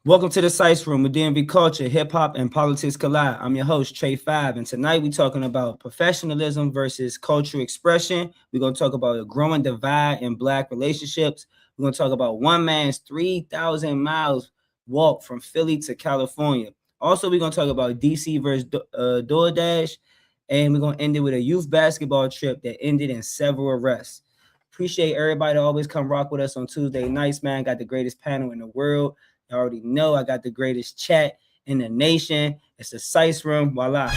Welcome to the Sice Room with DMV culture, hip hop, and politics collide. I'm your host, Trey Five, and tonight we're talking about professionalism versus cultural expression. We're going to talk about a growing divide in Black relationships. We're going to talk about one man's 3,000 miles walk from Philly to California. Also, we're going to talk about DC versus DoorDash, and we're going to end it with a youth basketball trip that ended in several arrests. Appreciate everybody that always come rock with us on Tuesday nights, man. Got the greatest panel in the world. You already know I got the greatest chat in the nation. It's the Sice Room. Voila.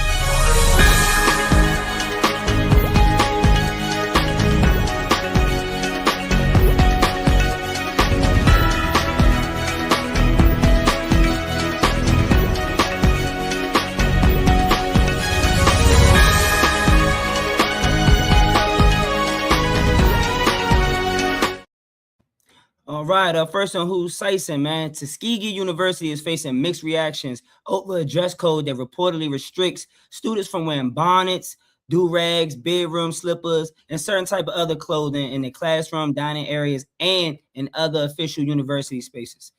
All right, first on who's Sicing, man. Tuskegee University is facing mixed reactions over a dress code that reportedly restricts students from wearing bonnets, durags, bedroom slippers, and certain type of other clothing in the classroom, dining areas, and in other official university spaces.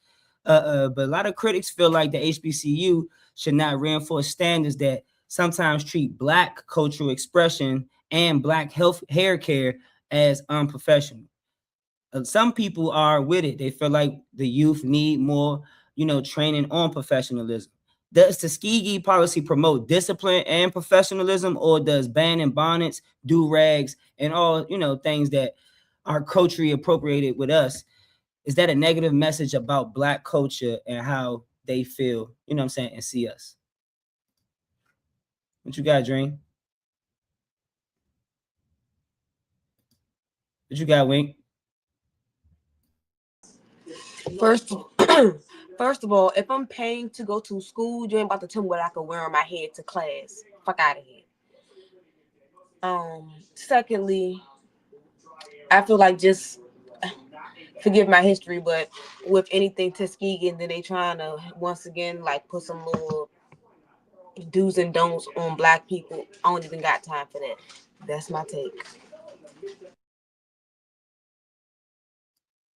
But a lot of critics feel like the HBCU should not reinforce standards that sometimes treat Black cultural expression and Black health hair care as unprofessional. Some people are with it. They feel like the youth need more, training on professionalism. Does Tuskegee policy promote discipline and professionalism, or does banning bonnets, do rags, and all things that are culturally appropriated with us? Is that a negative message about Black culture and how they feel? And see us. What you got, Dream? What you got, Wink? First, first of all, if I'm paying to go to school, you ain't about to tell me what I can wear on my head to class. Fuck out of here. Secondly, I feel like just forgive my history, but with anything Tuskegee, and then they trying to once again like put some little do's and don'ts on Black people. I don't even got time for that. That's my take.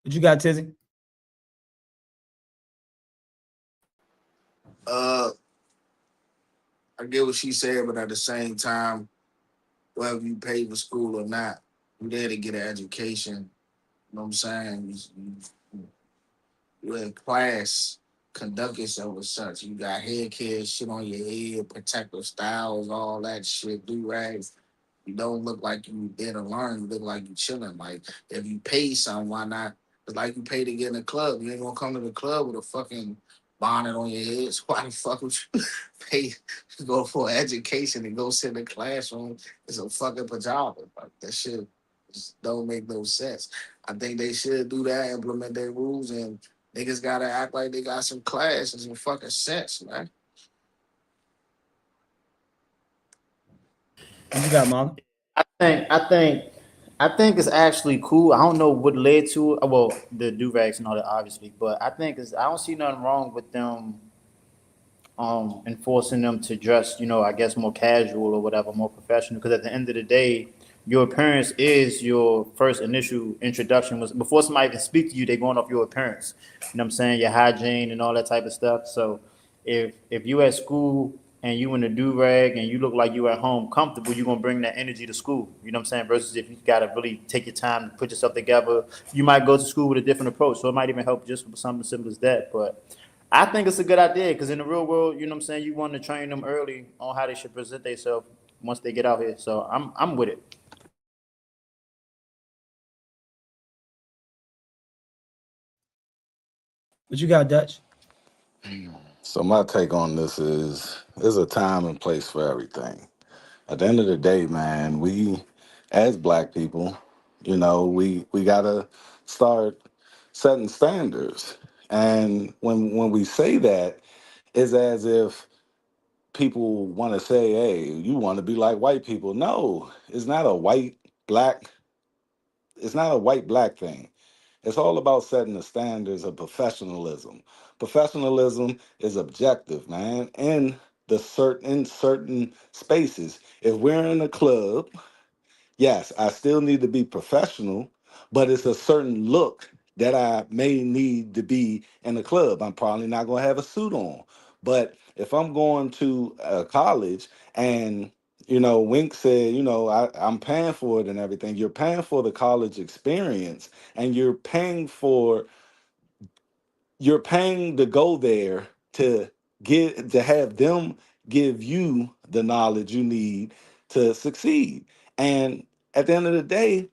What you got, Tizzy? Uh, I get what she said, but at the same time, whether you pay for school or not, you're there to get an education. You know what I'm saying? You're in class, conduct yourself as such. You got hair care, shit on your head, protective styles, all that shit, do rags. You don't look like you there to learn. You look like you chilling. Like, if you pay something, why not? It's like you pay to get in a club. You ain't gonna come to the club with a fucking bonnet on your head. So why the fuck would you pay to go for education and go sit in the classroom in some fucking pajamas? Like, that shit just don't make no sense. I think they should do that, implement their rules, and niggas gotta act like they got some class and some fucking sense, man. What you got, Mom? I think I think I think it's actually cool. I don't know what led to it. Well, the do rags and all that, obviously, but I don't see nothing wrong with them enforcing them to dress, I guess more casual or whatever, more professional. Because at the end of the day, your appearance is your first initial introduction. Was before somebody even speak to you, they going off your appearance. You know what I'm saying? Your hygiene and all that type of stuff. So if you at school and you in a do rag and you look like you at home comfortable, you're gonna bring that energy to school. You know what I'm saying? Versus if you gotta really take your time to put yourself together, you might go to school with a different approach. So it might even help just with something simple as that. But I think it's a good idea because in the real world, you know what I'm saying, you want to train them early on how they should present themselves once they get out here. So I'm with it. What you got, Dutch? So my take on this is there's a time and place for everything. At the end of the day, man, we as Black people, we gotta start setting standards. And when we say that, it's as if people want to say, "Hey, you want to be like white people." No, black. It's not a white black thing. It's all about setting the standards of professionalism. Professionalism is objective, man. In certain spaces. If we're in a club, yes, I still need to be professional, but it's a certain look that I may need to be in the club. I'm probably not going to have a suit on. But if I'm going to a college and, Wink said, I'm paying for it and everything, you're paying for the college experience, and you're paying to go there to have them give you the knowledge you need to succeed. And at the end of the day,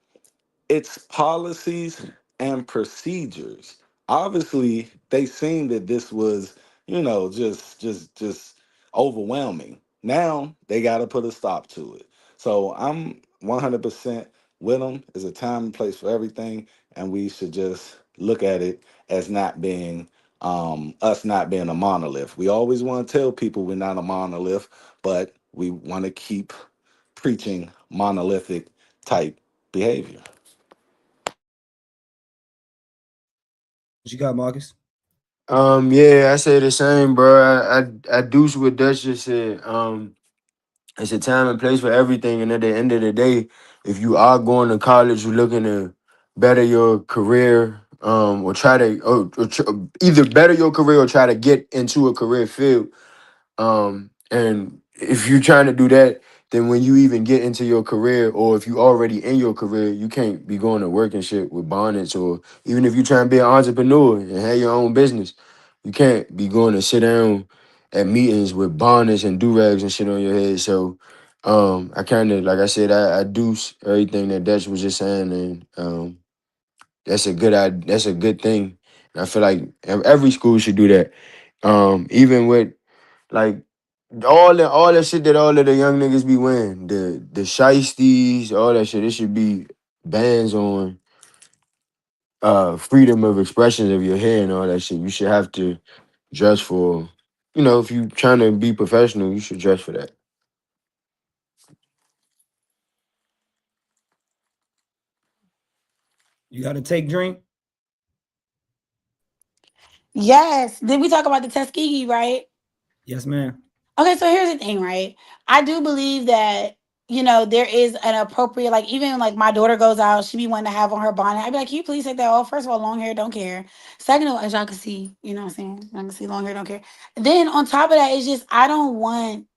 it's policies and procedures. Obviously, they seen that this was, just overwhelming. Now they got to put a stop to it. So I'm 100% with them. There's a time and place for everything, and we should just look at it as not being us not being a monolith. We always want to tell people we're not a monolith, but we want to keep preaching monolithic type behavior. What you got, Marcus? Yeah, I say the same, bro. I do what Dutch just said. It's a time and place for everything, and at the end of the day, if you are going to college, you're looking to better your career, or try to, either better your career or try to get into a career field. And if you're trying to do that, then when you even get into your career, or if you already in your career, you can't be going to work and shit with bonnets, or even if you're trying to be an entrepreneur and have your own business, you can't be going to sit down at meetings with bonnets and durags and shit on your head. So, I kind of, like I said, I do everything that Dutch was just saying, and that's a good thing. And I feel like every school should do that. Even with like all the shit that all of the young niggas be wearing, the shiesties, all that shit, it should be bans on freedom of expression of your hair and all that shit. You should have to dress for, if you trying to be professional, you should dress for that. You got to take drink. Yes. Did we talk about the Tuskegee, right? Yes, ma'am. Okay, so here's the thing, right? I do believe that, there is an appropriate, like, even like my daughter goes out, she be wanting to have on her bonnet. I'd be like, can you please take that off? First of all, long hair, don't care. Second of all, as y'all can see, you know what I'm saying? Y'all can see long hair, don't care. Then on top of that, it's just, I don't want,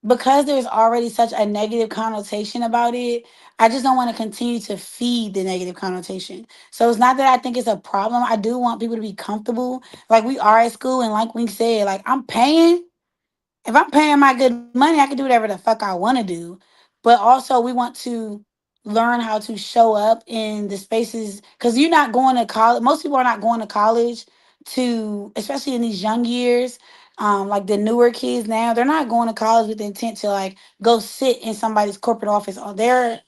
because there's already such a negative connotation about it, I just don't want to continue to feed the negative connotation. So it's not that I think it's a problem. I do want people to be comfortable. Like we are at school, and like we said, like if I'm paying my good money, I can do whatever the fuck I want to do. But also, we want to learn how to show up in the spaces, because you're not going to college. Most people are not going to college to, especially in these young years. Like the newer kids now, they're not going to college with the intent to like go sit in somebody's corporate office. Or they're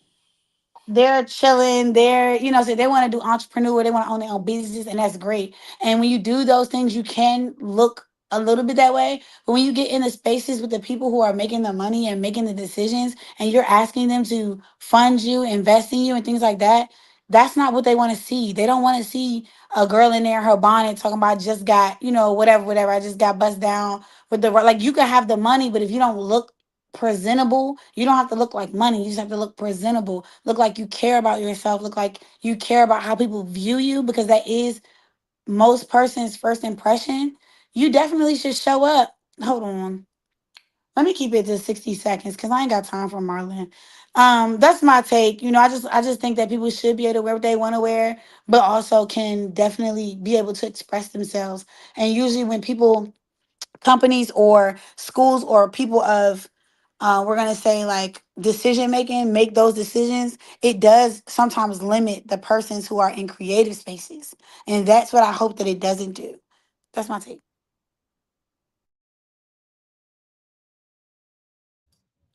chilling, so they want to do entrepreneur, they want to own their own business, and that's great. And when you do those things, you can look a little bit that way. But when you get in the spaces with the people who are making the money and making the decisions, and you're asking them to fund you, invest in you, and things like that, that's not what they want to see. They don't want to see a girl in there, her bonnet, talking about just got, whatever. I just got bust down with the, like, you can have the money, but if you don't look presentable, you don't have to look like money. You just have to look presentable, look like you care about yourself, look like you care about how people view you, because that is most person's first impression. You definitely should show up. Hold on, let me keep it to 60 seconds because I ain't got time for Marlon. That's my take. I just think that people should be able to wear what they want to wear, but also can definitely be able to express themselves. And usually when people, companies or schools or people of, we're going to say like decision making, make those decisions, it does sometimes limit the persons who are in creative spaces, and that's what I hope that it doesn't do. That's my take.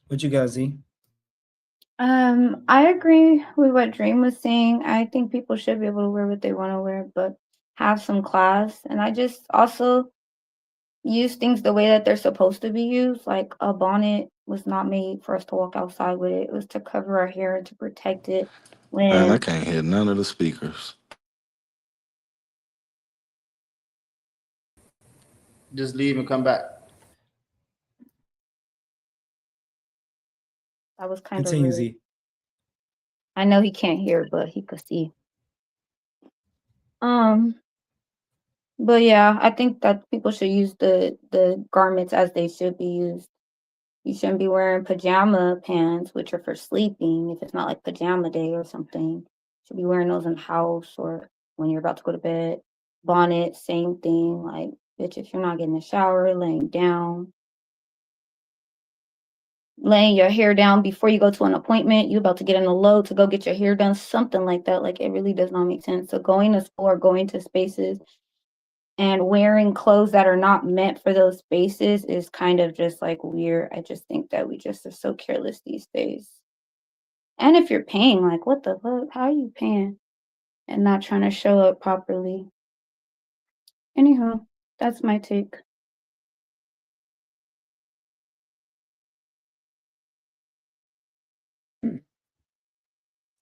What you got, Z? I agree with what Dream was saying. I think people should be able to wear what they want to wear, but have some class. And I just also use things the way that they're supposed to be used. Like a bonnet was not made for us to walk outside with it. It was to cover our hair and to protect it Man, I when can't hear none of the speakers. Just leave and come back. that was kind of Continue, rude. Z. I know he can't hear, but he could see. But yeah, I think that people should use the garments as they should be used. You shouldn't be wearing pajama pants, which are for sleeping. If it's not like pajama day or something, you should be wearing those in the house or when you're about to go to bed. Bonnet, same thing. Like, bitch, if you're not getting a shower, laying down, laying your hair down before you go to an appointment, you about to get in a load to go get your hair done, something like that. Like, it really does not make sense. So going to school or going to spaces and wearing clothes that are not meant for those spaces is kind of just like weird. I just think that we just are so careless these days. And if you're paying, like, what the fuck? How are you paying and not trying to show up properly? Anyhow, that's my take.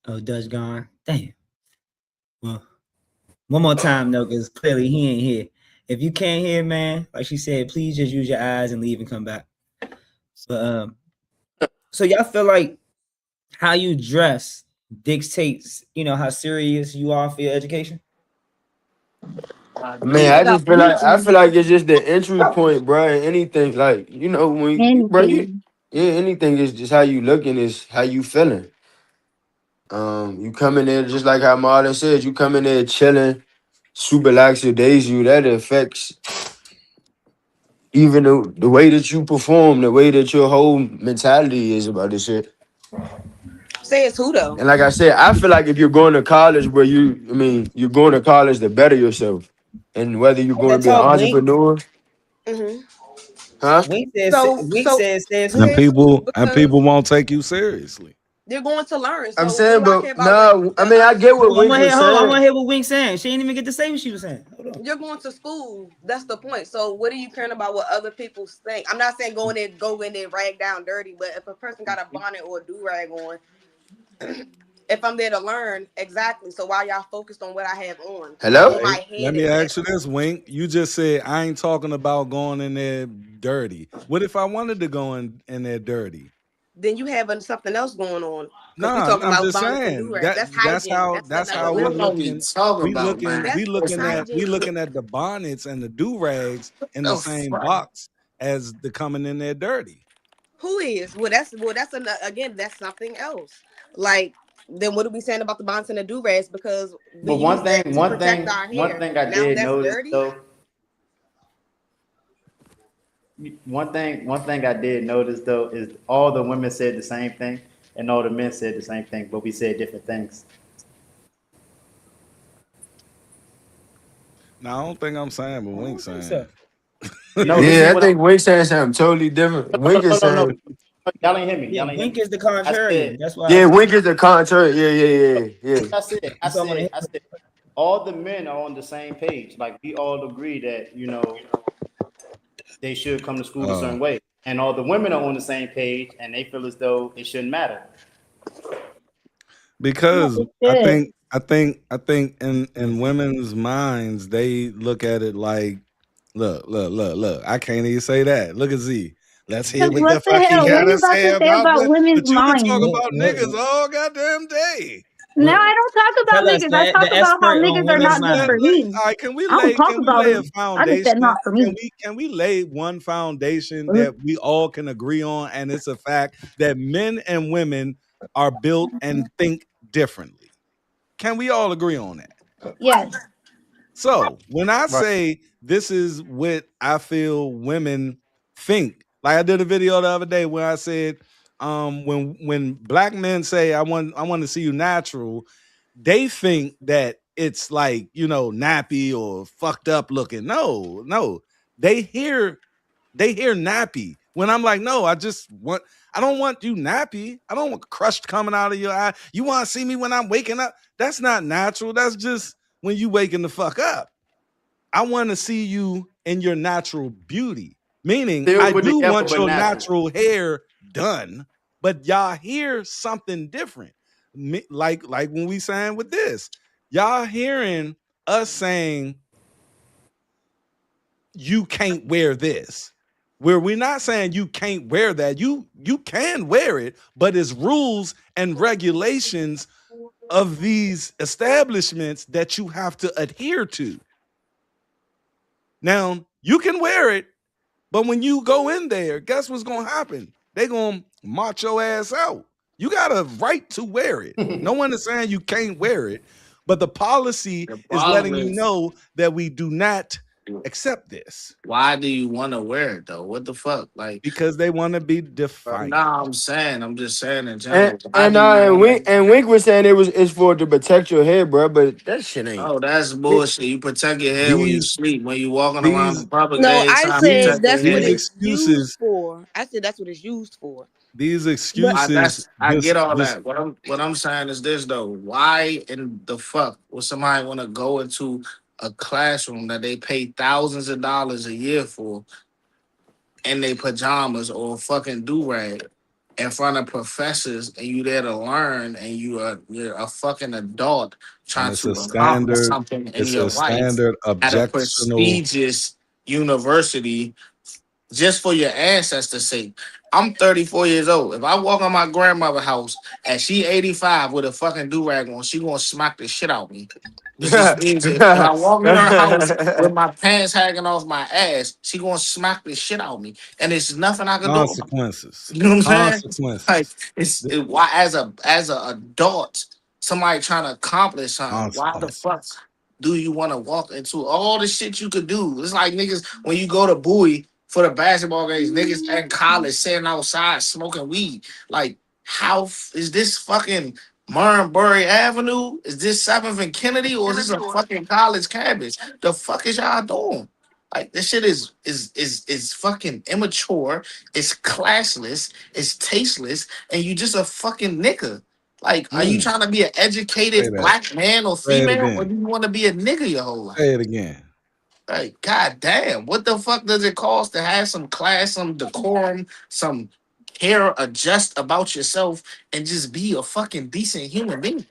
Oh, Dutch gone. Damn. Well, one more time though, because clearly he ain't here. If you can't hear, man, like she said, please just use your eyes and leave and come back. But so y'all feel like how you dress dictates, how serious you are for your education? Man, I feel like it's just the entry point, bro. And anything like Anything. anything is just how you looking, is how you feeling. You come in there just like how Marlon said. You come in there chilling, super lackadaisical. That affects even the way that you perform, the way that your whole mentality is about this shit. Say it's who though? And like I said, I feel like if you're going to college, where you're going to college to better yourself, and whether you're going to That be an talk, Wink. entrepreneur, huh? Wink says, So says And who? because people won't take you seriously. they're going to learn. I'm So what saying, do I but care about no, I the mean, I other get people what Hold on, I Wink want to was hear. Hold on, I want saying. to hear what Wink saying. She didn't even get to say what she was saying. Hold on. You're going to school. That's the point. So what are you caring about what other people think? I'm not saying go in there rag down dirty, but if a person got a bonnet or a do-rag on, if I'm there to learn, exactly. So why y'all focused on what I have on Hello? or my Let head me ask you exactly? this, Wink. You just said I ain't talking about going in there dirty. What if I wanted to go in there dirty? Then you having something else going on because we Nah, talking I'm about just bonnets and saying do-rags. that That's that's hygiene. how That's that's another how What are level. we talking about, man? That's we hygiene. looking at the bonnets and the do rags in the The same fuck? box as the coming in there dirty. Who is? That's another, again, that's something else. Like, then what are we saying about the bonnets and the do-rags? Because we But one use that thing, to one protect thing, our one hair. thing I Now did that's notice dirty. though. One thing I did notice though is all the women said the same thing and all the men said the same thing, but we said different things. Now I don't think I'm saying what I Wink don't think so. saying. No, this is Yeah, I what think Wink saying something totally different. Wink is no. saying, Y'all ain't hear me. Yeah, Y'all ain't hear Wink me. is the I contrarian. said, That's why I yeah, was Wink is the contrary. Yeah. I so I want to hear. said, all the men are on the same page. Like we all agree that they should come to school a Oh. certain way, and all the women are on the same page, and they feel as though it shouldn't matter. No, Because it should. I think in women's minds they look at it like, look. I can't even say that. Look at Z. Let's hear Because what what the the fuck he hell? What got are you to about say to say about about that. women's But you can talk minds? about niggas all goddamn day. Now What, I don't talk about tell us, niggas. I talk the about how expert on niggas are women's not good for minds. me. All right, can we I don't talk about lay a them. I just said foundation? not for me. Can we lay one foundation Uh, that we all can agree on, and it's a fact that men and women are built and think differently. Can we all agree on that? Yes. So when I Right. say this is what I feel women think, like I did a video the other day where I said, when black men say I want to see you natural, they think that it's like, nappy or fucked up looking. No. They hear nappy. When I'm like, no, I don't want you nappy. I don't want crushed coming out of your eye. You want to see me when I'm waking up? That's not natural. That's just when you waking the fuck up. I want to see you in your natural beauty. Meaning, Still I put do together, want but your natural. natural hair done, but y'all hear something different. Like when we saying with this, y'all hearing us saying you can't wear this. Where we're not saying you can't wear that. You can wear it, but it's rules and regulations of these establishments that you have to adhere to. Now, you can wear it, but when you go in there, guess what's going to happen? They're going to march your ass out. You got a right to wear it. No one is saying you can't wear it, but the policy The is problem letting you is, know that we do not accept this why do you want to wear it though? What the fuck? Like, because they want to be defiant. nah, I'm just saying in general. And Why and do you uh, and want Wink to? and Wink was saying it's for to protect your head, bro. But that shit ain't. Oh, that's bullshit. You protect your head when you These sleep. When you walking around these in public No, I daytime, these said protect your that's what these head. it's used excuses for. I said that's what it's used for. these But excuses I get all just that. What I'm saying is this though. Why in the fuck would somebody want to go into a classroom that they pay thousands of dollars a year for in their pajamas or a fucking do-rag in front of professors and you there to learn and you're a fucking adult and trying to accomplish something in it's your a life standard at a objectional. prestigious university just for your ancestors' sake. I'm 34 years old. If I walk on my grandmother's house and she 85 with a fucking do-rag on, she gonna smack the shit out of me. This just means if I walk in her house with my pants hanging off my ass, she gonna smack the shit out of me. And it's nothing I can do about it. Consequences. You know what I'm saying? Like Consequences. why as a adult, somebody trying to accomplish something, why the Consequences. fuck do you want to walk into all the shit you could do? It's like niggas when you go to Bowie for the basketball games, niggas in college sitting outside smoking weed. Like, is this fucking Marbury Avenue? Is this 7th and Kennedy, or is this a fucking college campus? The fuck is y'all doing? Like this shit is fucking immature, it's classless, it's tasteless, and you just a fucking nigga. Like, are you Mm, trying to be an say educated that. black man or Say it female, or again. do you want to be a nigga your whole life? Say it again. Like, god damn, what the fuck does it cost to have some class, some decorum, some care adjust about yourself, and just be a fucking decent human being?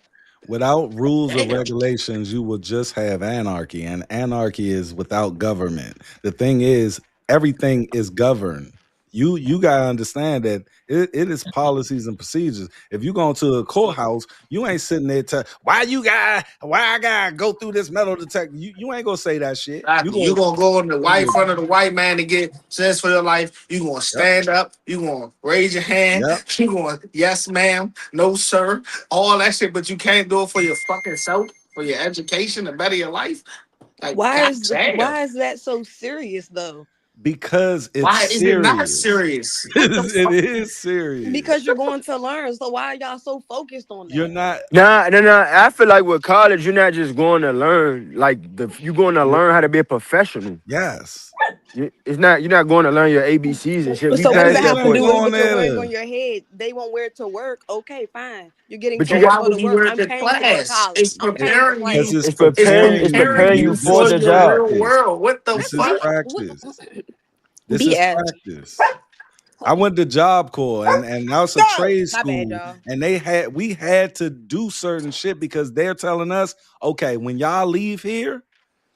Without rules or Damn. regulations, you will just have anarchy, and anarchy is without government. The thing is, everything is governed. You gotta understand that it is policies and procedures. If you go into a courthouse, you ain't sitting there why I gotta go through this metal detector. You ain't gonna say that shit. You Exactly. gonna You gonna go in the white you front of the white man to get sense for your life. You gonna yep, stand up. You gonna raise your hand. yep. You gonna yes, ma'am, no, sir, all that shit. But you can't do it for your fucking self, for your education, to better your life. Like, god damn. why is that so serious though? Because it's Why is it not serious. serious? What the It fuck? is serious. Because you're going to learn. So why are y'all so focused on You're that? not. Nah, no, no. I feel like with college, you're not just going to learn. Like you going to learn how to be a professional. Yes. It's not. You're not going to learn your ABCs and shit. We So what does And passed it you that have to ain't point. do with going what you're there wearing to. on your head? They won't wear it to work. Okay, fine. You're getting But So you paid to got. why go to would you work. wear it I'm to paying to go to class? college. It's I'm paying to preparing play. you. It's Preparing It's you. preparing you This for For is the your job. real practice. world. What the This is fuck? practice. This is BS. practice. I went to Job Corps and that was a trade My bad, school. y'all. And we had to do certain shit because they're telling us, okay, when y'all leave here,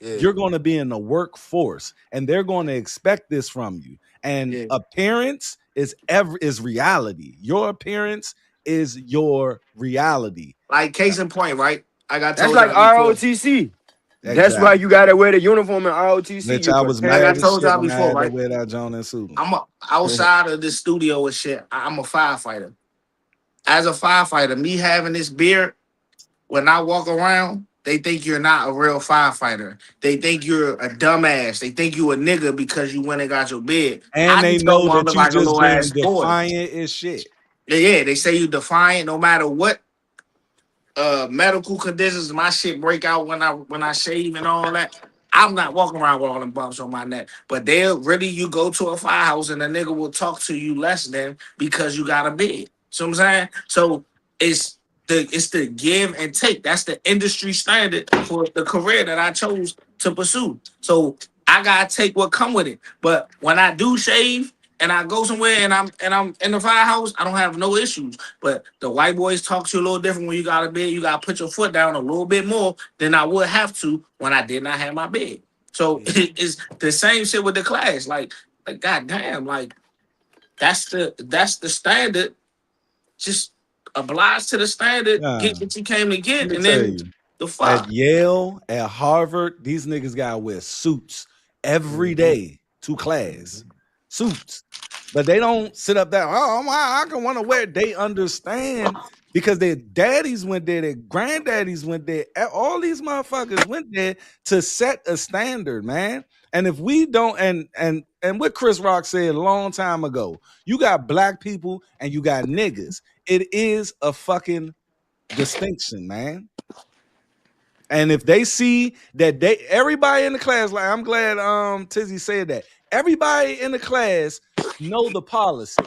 Yeah, you're going to be in the workforce and they're going to expect this from you. And yeah. appearance is reality. Your appearance is your reality. Like case in point, right? Like I That's told like y'all before. ROTC. That's why Exactly. you gotta wear the uniform in ROTC. Bitch, You're I was Like I mad preparing. as told shit y'all when I before, had to right? wear that Jonas suit. Outside of this studio and shit. I'm a firefighter. As a firefighter, me having this beard, when I walk around, they think you're not a real firefighter. They think you're a dumbass. They think you a nigga because you went and got your beard. And I they just don't know want to that look you like a just little ass being boy. defiant as shit. Yeah, they say you defiant no matter what medical conditions. My shit break out when I shave and all that. I'm not walking around with all them bumps on my neck. But they'll really you go to a firehouse and the nigga will talk to you less than because you got a bed. See what I'm saying? So it's the give and take. That's the industry standard for the career that I chose to pursue. So I gotta take what come with it. But when I do shave and I go somewhere and I'm in the firehouse, I don't have no issues. But the white boys talk to you a little different when you got a bed. You gotta put your foot down a little bit more than I would have to when I did not have my bed. So it's the same shit with the class. Like goddamn, like that's the standard. Just oblige to the standard, Nah, get what you came to let get, me and tell then you. the At fuck. Yale, at Harvard, these niggas gotta wear suits every day to class. Suits. But they don't sit up there, oh my, I can want to wear. They understand because their daddies went there, their granddaddies went there, all these motherfuckers went there to set a standard, man. And if we don't, and what Chris Rock said a long time ago, you got black people and you got niggas. It is a fucking distinction, man. And if they see that everybody in the class, like I'm glad Tizzy said that. Everybody in the class know the policy.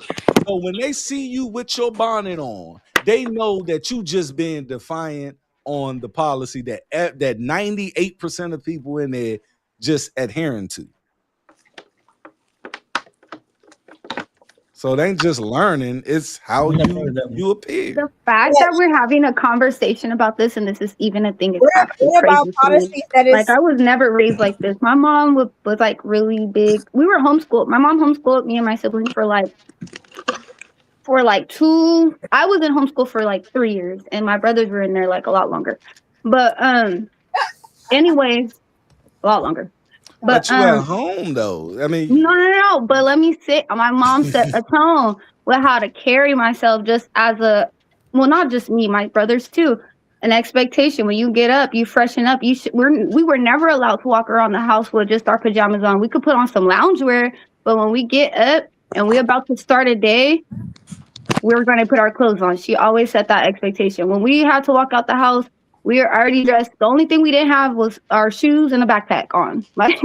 So when they see you with your bonnet on, they know that you just being defiant on the policy that 98% of people in there just adhering to. So it ain't just learning, it's how you appear. The fact that we're having a conversation about this and this is even a thing is actually What about crazy to me. policies that is Like I was never raised like this. My mom was like really big. We were homeschooled. My mom homeschooled me and my siblings for like two. I was in homeschool for like 3 years, and my brothers were in there like a lot longer. But anyways, a lot longer. But you at home though. I mean, no. But let me say, my mom set a tone with how to carry myself, just as not just me, my brothers too. An expectation when you get up, you freshen up. We were never allowed to walk around the house with just our pajamas on. We could put on some loungewear, but when we get up and we're about to start a day, we're going to put our clothes on. She always set that expectation. When we had to walk out the house, we were already dressed. The only thing we didn't have was our shoes and a backpack on. Like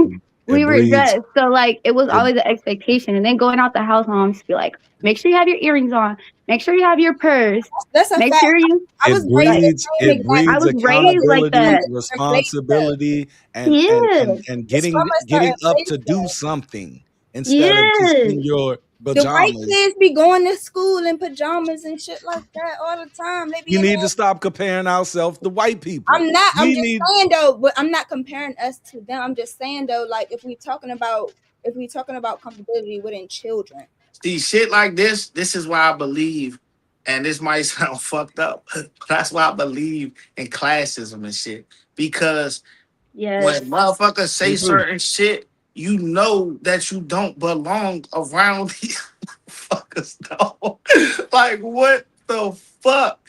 we were dressed. So like it was always an expectation. And then going out the house, mom used to be like, make sure you have your earrings on. Make sure you have your purse. That's a Make fact. sure you. It breeds I was raised like accountability, that. responsibility, and getting up to do something instead of just in your The white pajamas. kids be going to school in pajamas and shit like that all the time. They be We need to stop comparing ourselves to white people. I'm just saying though, but I'm not comparing us to them. I'm just saying though, like if we talking about comfortability within children. See, shit like this is why I believe, and this might sound fucked up, but that's why I believe in classism and shit. Because when motherfuckers say certain shit, you know that you don't belong around these motherfuckers, though. Like, what the fuck?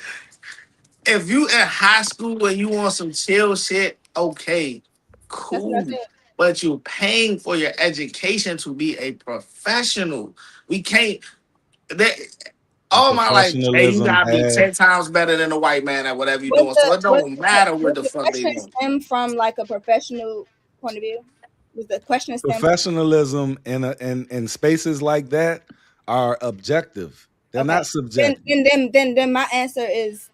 If you in high school and you want some chill shit, okay, cool. But you're paying for your education to be a professional. We can't. All my life, hey, you gotta be 10 times better than a white man at whatever you're doing. So it don't matter what the fuck they do. Stem from like a professional point of view. Was the question Professionalism in spaces like that are objective. They're not subjective. Then my answer is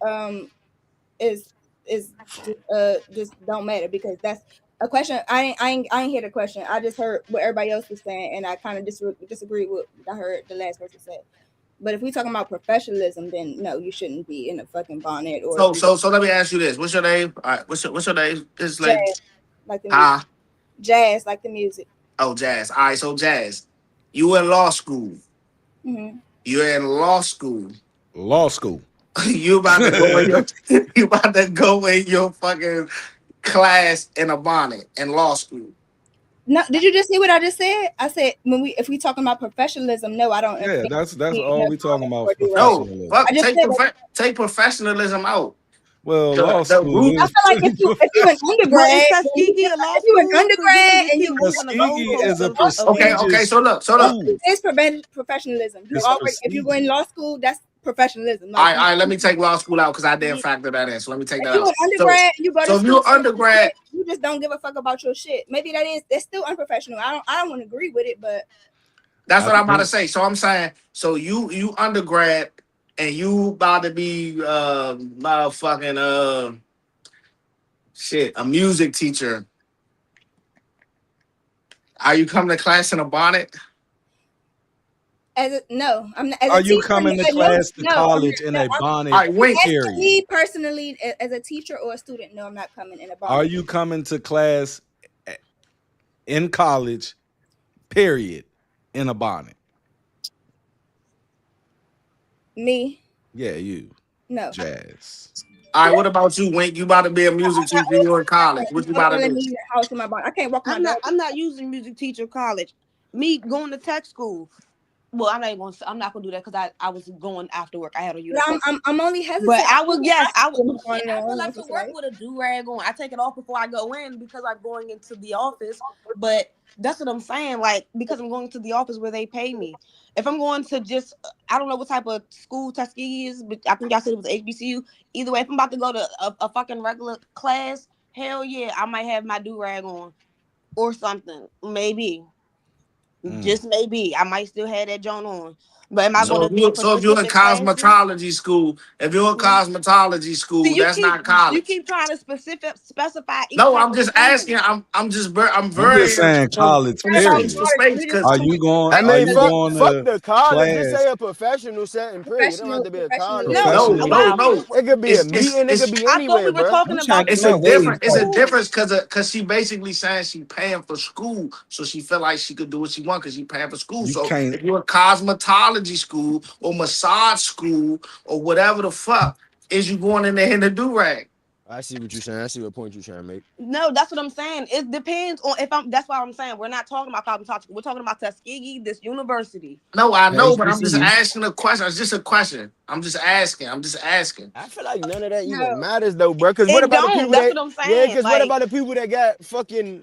just don't matter, because that's a question. I ain't hear the question. I just heard what everybody else was saying, and I kind of disagree with what I heard the last person say. But if we talking about professionalism, then no, you shouldn't be in a fucking bonnet. Or so let me ask you this: what's your name? All right, what's your name? It's like Jazz, like the music. Jazz, like the music. Oh, Jazz. All right, so Jazz, you in law school. Mm-hmm. You're in law school. Law school. You about to go in your fucking class in a bonnet in law school. No, did you just see what I just said? I said if we talking about professionalism, no, I don't. Yeah, that's all we talking about. No, fuck, take professionalism out. Well, law school. I feel like if you an undergrad, if you an undergrad and you Tuskegee is a okay. So look. It's professionalism. If you go in law school, that's professionalism. All right. Let me take law school out because I didn't factor that in. So let me take that out. If you're an undergrad, you go to school. So if you're undergrad, you just don't give a fuck about your shit. Maybe that's still unprofessional. I don't want to agree with it, but that's what I'm about to say. So I'm saying, so you undergrad and you about to be motherfucking a music teacher. Are you coming to class in a bonnet? No, I'm not. Are you coming to class to college in a bonnet? Me personally, as a teacher or a student, no, I'm not coming in a bonnet. Are you coming to class in college, period, in a bonnet? Me? Yeah, you. No. Jazz. All right, what about you, Wink? You about to be a music teacher? You in college? What you about to Let do? me in the house with my bonnet. I can't walk my dog. I'm not using music teacher college. Me going to tech school. Well, I'm not gonna do that because I was going after work. I had a But uniform. I'm only hesitant. But I would I would on I would like to work with a do-rag on. I take it off before I go in because I'm going into the office. But that's what I'm saying. Like, because I'm going to the office where they pay me. If I'm going to just, I don't know what type of school Tuskegee is, but I think y'all said it was HBCU. Either way, if I'm about to go to a fucking regular class, hell yeah, I might have my do-rag on or something. Maybe. Just maybe. I might still have that joint on. But am I So going to do it for if you're in specific classes? cosmetology school, See, that's not college. you keep trying to specify each No, type I'm of just school. asking. I'm I'm very just saying college, from about space period. to college, space we just because Are talking you going? I about Are mean, you because going fuck to the college. Just class? say a professional setting, period. It don't have to be a college. no. no, Professional. no, Wow. no. It could be a meeting. It could It's be I thought we anywhere, were bro. talking I'm trying about to the get my wave it's a started. difference because she basically saying she paying for school, so she feel like she could do what she want because she paying for school. You So can't. if you're a cosmetology school or massage school or whatever the fuck, is you going in there in the do rag? I see what you're saying. I see what point you're trying to make. No, that's what I'm saying. It depends on if I'm. That's why I'm saying we're not talking about cosmetology. We're talking about Tuskegee, this university. No, I know, but I'm just HBCU. asking a question. It's just a question. I'm just asking. I feel like none of that even No. matters though, bro. Cause what It about the don't. people That's that what I'm yeah, saying. cause what Like, about the people that got fucking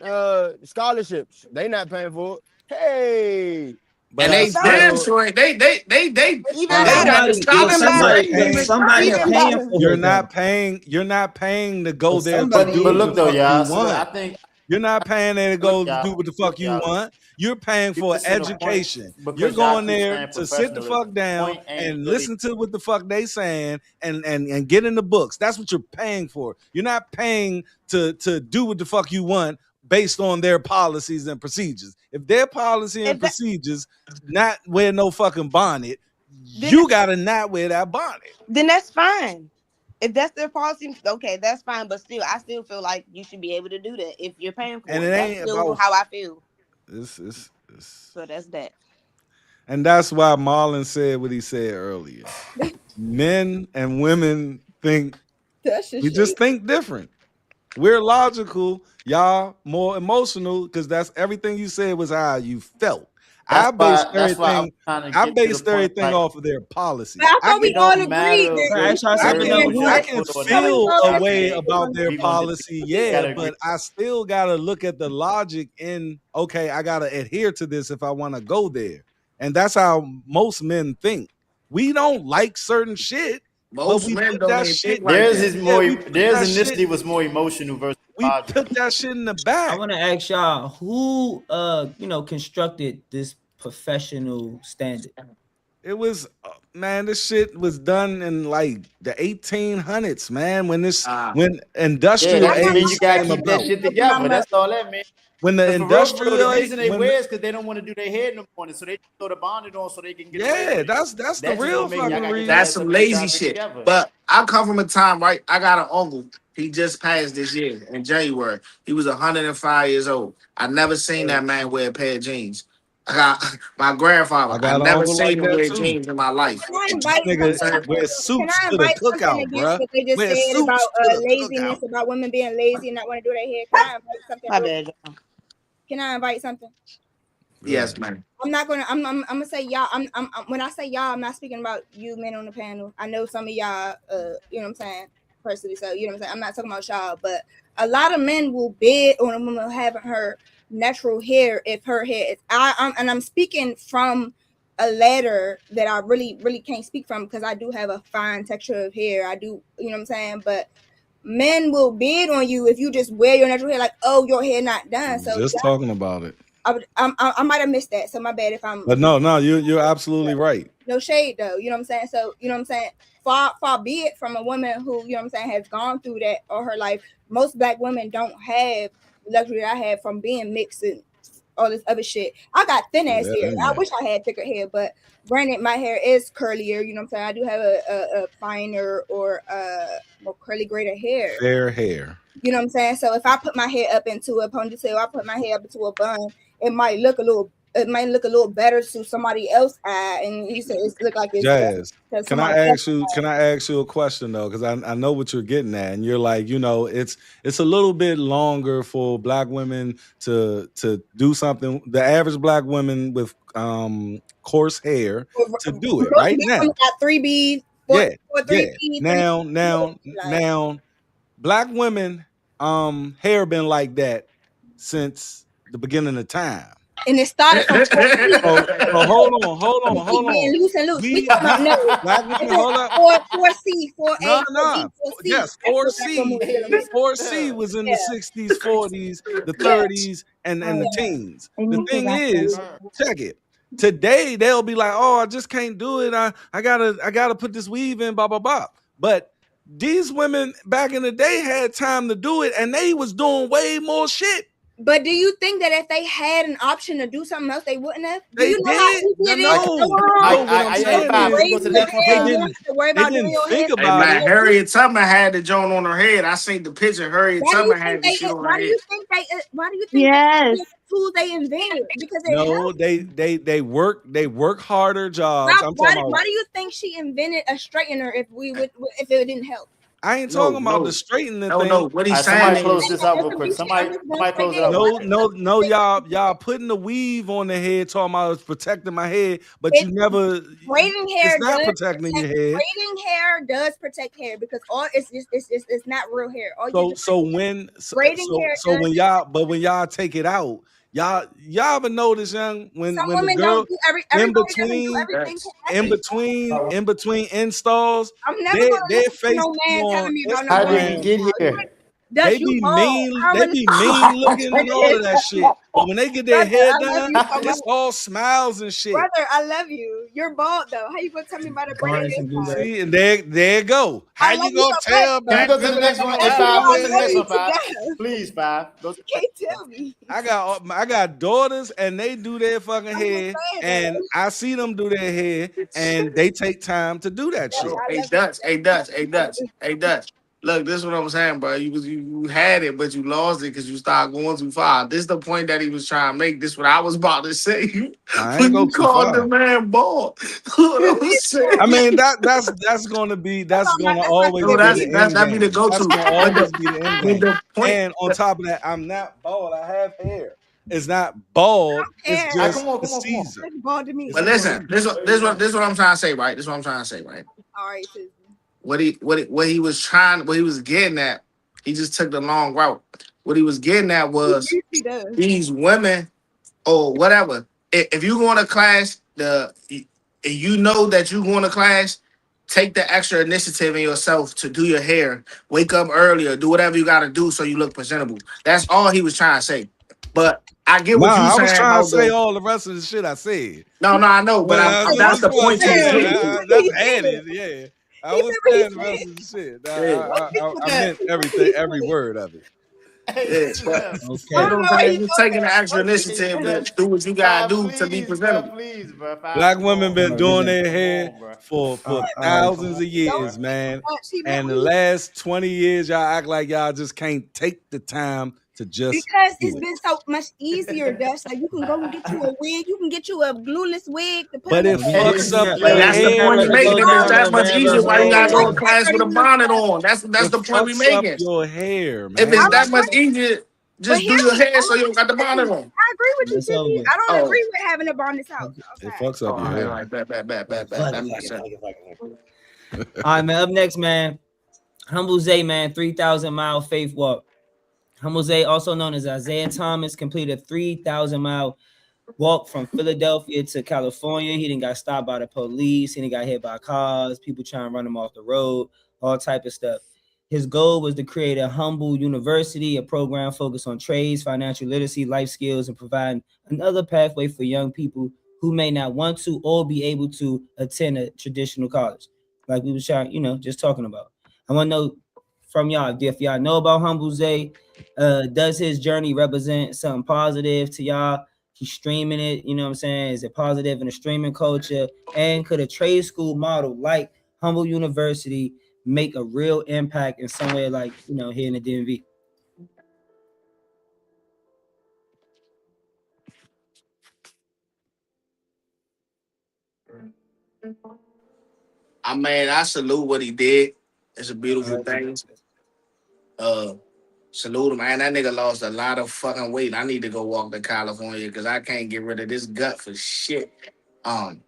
scholarships? They not paying for it. Hey. But And I they but damn still. sure ain't- even But they got better. the But Even scholarship. better. somebody, You're but paying. somebody Even paying better. for You're it though. not paying. You're not paying to go But there to somebody do But what paying the look though, for fuck it. you y'all. So want. I think You're not paying there to look, go y'all. do what the fuck Look, you y'all. want. You're paying You for missing the point education. You're because y'all going keep there saying to sit the professionalism. fuck The down point ain't and really. listen to what the fuck they saying and get in the books. That's what you're paying for. You're not paying to do what the fuck you want based on their policies and procedures. If their policy and If that, procedures not wear no fucking bonnet, then you gotta not wear that bonnet. then that's fine. If that's their policy, okay, that's fine. But still, I still feel like you should be able to do that if you're paying And for it it. That's ain't still about how I feel. it's So that's that. and that's why Marlon said what he said earlier. Men and women think That's we just shade. just think different. We're logical, y'all more emotional because that's everything you said was how you felt. I based That's why I was everything. trying to I get to the based point. everything Like off of their But policies. I I thought can we it all don't agreed matter that Can I what ask y'all you I something can though? understand I that. word can you put on I thought it. we feel all a had way to about their We gonna policy, we yeah, gotta agree. but I still gotta look at the logic in okay, I gotta adhere to this if I want to go there. And that's how most men think. We don't like certain shit, but Most we men put don't that even shit, think like that. yeah, we put Theirs that shit, initially was more emotional versus we logical. put that shit in the I back. want to ask y'all who constructed this professional standard. It was man, this shit was done in like the 1800s, man, when Yeah, industrial that I'm just not means you age gotta came talking keep that about. shit about my together. mother. That's all that means. When the Because for real, the industrial age, reason they when wear is because they don't want to do their hair in the morning, so they just throw the bonnet on so they can get away yeah, with it. that's the That just real don't make y'all fucking gotta get y'all reason. That's ass some up and get lazy y'all shit shit. together. But I come from a time, right? I got an uncle. He just passed this year in January. He was 105 years old. I never seen that man wear a pair of jeans. I got my grandfather. I I got an never uncle seen like him that wear too. jeans in my life. Can I You This invite know what I'm nigga something? saying? wears Can suits I to the invite something cookout, against bruh. what they just Wear said about suits to the laziness, cookout. about women being lazy and not want to do their hair? Can I invite something My real bad. quick? Can I invite something? Go Yes, ahead. man. I'm not gonna. I'm gonna say y'all. When I say y'all, I'm not speaking about you men on the panel. I know some of y'all. You know what I'm saying, personally. So you know what I'm saying. I'm not talking about y'all, but a lot of men will bid on a woman having her natural hair if her hair is. I'm speaking from a letter that I really can't speak from because I do have a fine texture of hair. I do. You know what I'm saying, but. Men will bid on you if you just wear your natural hair, like, oh, your hair not done. So Just talking about it. I might have missed that. So my bad if I'm But no, you're absolutely right. no shade though. You know what I'm saying? So, you know what I'm saying? Far be it from a woman who, you know what I'm saying, has gone through that all her life. Most black women don't have the luxury that I have from being mixed and all this other shit. I got thin See ass that hair. in I there. wish I had thicker hair, but granted, my hair is curlier. You know what I'm saying? I do have a finer or more curly greater hair. Fair hair. You know what I'm saying? So if I put my hair up into a ponytail, I put my hair up into a bun, it might look a little it might look a little better to somebody else eye, and you said it's look like it's Jazz, to can I somebody ask you? Can I ask you a question though? Because I know what you're getting at, and you're like, it's a little bit longer for Black women to do something. The average Black women with coarse hair to do it right now. Got 3B, Yeah, 3B. Now, Black women hair been like that since the beginning of time. And it started from 4C. So hold on. Getting loose and loose. We We talking about no. Black women, hold up. 4C, 4A, No, 4B, 4C. yes, That's what Black women was dealing with. 4C was in the 60s, 40s, the 30s, and the teens. The thing is, check it. Today they'll be like, "Oh, I just can't do it. I gotta put this weave in, blah blah blah." But these women back in the day had time to do it, and they was doing way more shit. But do you think that if they had an option to do something else, they wouldn't have? Do They you know did. how easy it is? They didn't think Hey about man, it. Harriet Tubman had the joint on her head. I seen the picture. Harriet Tubman had the shit on her Why do head. you think they? Why do you think Yes. the tools they invented? Because it No, helped. they work harder jobs. I'm Why talking about. do you think she invented a straightener if it didn't help? I ain't talking about the straightening thing. No. What he's saying Somebody is, close this out real quick. Somebody close it out. No, y'all putting the weave on the head, talking about it's protecting my head, but you never. Braiding hair It's not does protecting your head. Braiding hair does protect hair because all it's not real hair. All So when when y'all take it out, y'all ever notice, young, when some the women girl don't do everybody doesn't do everything. in between installs, I'm never they gonna listen to face no man on telling me about no How Instagram. did we get here? They be mean looking and all of that shit. But when they get their hair done, it's all smiles and shit. Brother, I love you. You're bald though. How you gonna tell me about a braided hairstyle? See, and there you go. How you gonna tell? Can we go to the next one? Hey, Five, go to the next one, Five. Please, Five. You can't tell me. I got daughters and they do their fucking hair, and I see them do their hair, and they take time to do that shit. Hey Dutch. Look, this is what I'm saying, bro. You had it, but you lost it because you started going too far. This is the point that he was trying to make. This is what I was about to say. I When ain't go you too called far. the man bald. What I was saying. I mean that's gonna always No, be the end that'd be the game. go-to. That's gonna always be the end But game. the point, And on top of that, I'm not bald. I have hair. It's not bald. It's hair. just Come on. a season. That's bald to me. but listen, this is what I'm trying to say, right? This is what I'm trying to say, right? All right, sis. What he was getting at, he just took the long route. What he was getting at was He does. these women or whatever. If you go to class, you know that you going to class, take the extra initiative in yourself to do your hair, wake up earlier, do whatever you got to do so you look presentable. That's all he was trying to say. But I get what you I was saying trying to about say the. all the rest of the shit I said. No, I know, but that's the point you made. That's added, yeah. I was saying the rest of the shit. I meant every word of it. Yeah, but Okay. you're taking the extra initiative to do what you gotta do to be presentable. Please, bro. Black women been doing their hair for thousands of years, man. And the last 20 years, y'all act like y'all just can't take the time to just because do it's it. been so much easier, Dutch. Like you can go and get you a wig, you can get you a glueless wig to put But in it your hair. fucks up But your that's the hair. point we making. It's that much easier. Why you gotta go to class with a It bonnet on? That's the point we fucks up making. your hair, man. If it's that much easier, just do here's your the hair so you don't got the bonnet on. I agree with you, It's Sissy. over. I don't Oh. agree with having a bonnet out. It fucks up your hair. All right, bet. That makes sense. All right, man. Up next, man. Humble Zay, man. 3,000-mile faith walk. Humble Zay, also known as Isaiah Thomas, completed a 3,000-mile walk from Philadelphia to California. He didn't got stopped by the police. He didn't got hit by cars. People trying to run him off the road. All type of stuff. His goal was to create a humble university, a program focused on trades, financial literacy, life skills, and providing another pathway for young people who may not want to or be able to attend a traditional college, like we was trying, just talking about. I want to know from y'all if y'all know about Humble Zay. Does his journey represent something positive to y'all? He's streaming it, you know what I'm saying? Is it positive in the streaming culture? And could a trade school model like Humble University make a real impact in some way, like here in the DMV? I mean, I salute what he did. It's a beautiful thing. Uh, Salute him, man. That nigga lost a lot of fucking weight. I need to go walk to California because I can't get rid of this gut for shit. Um,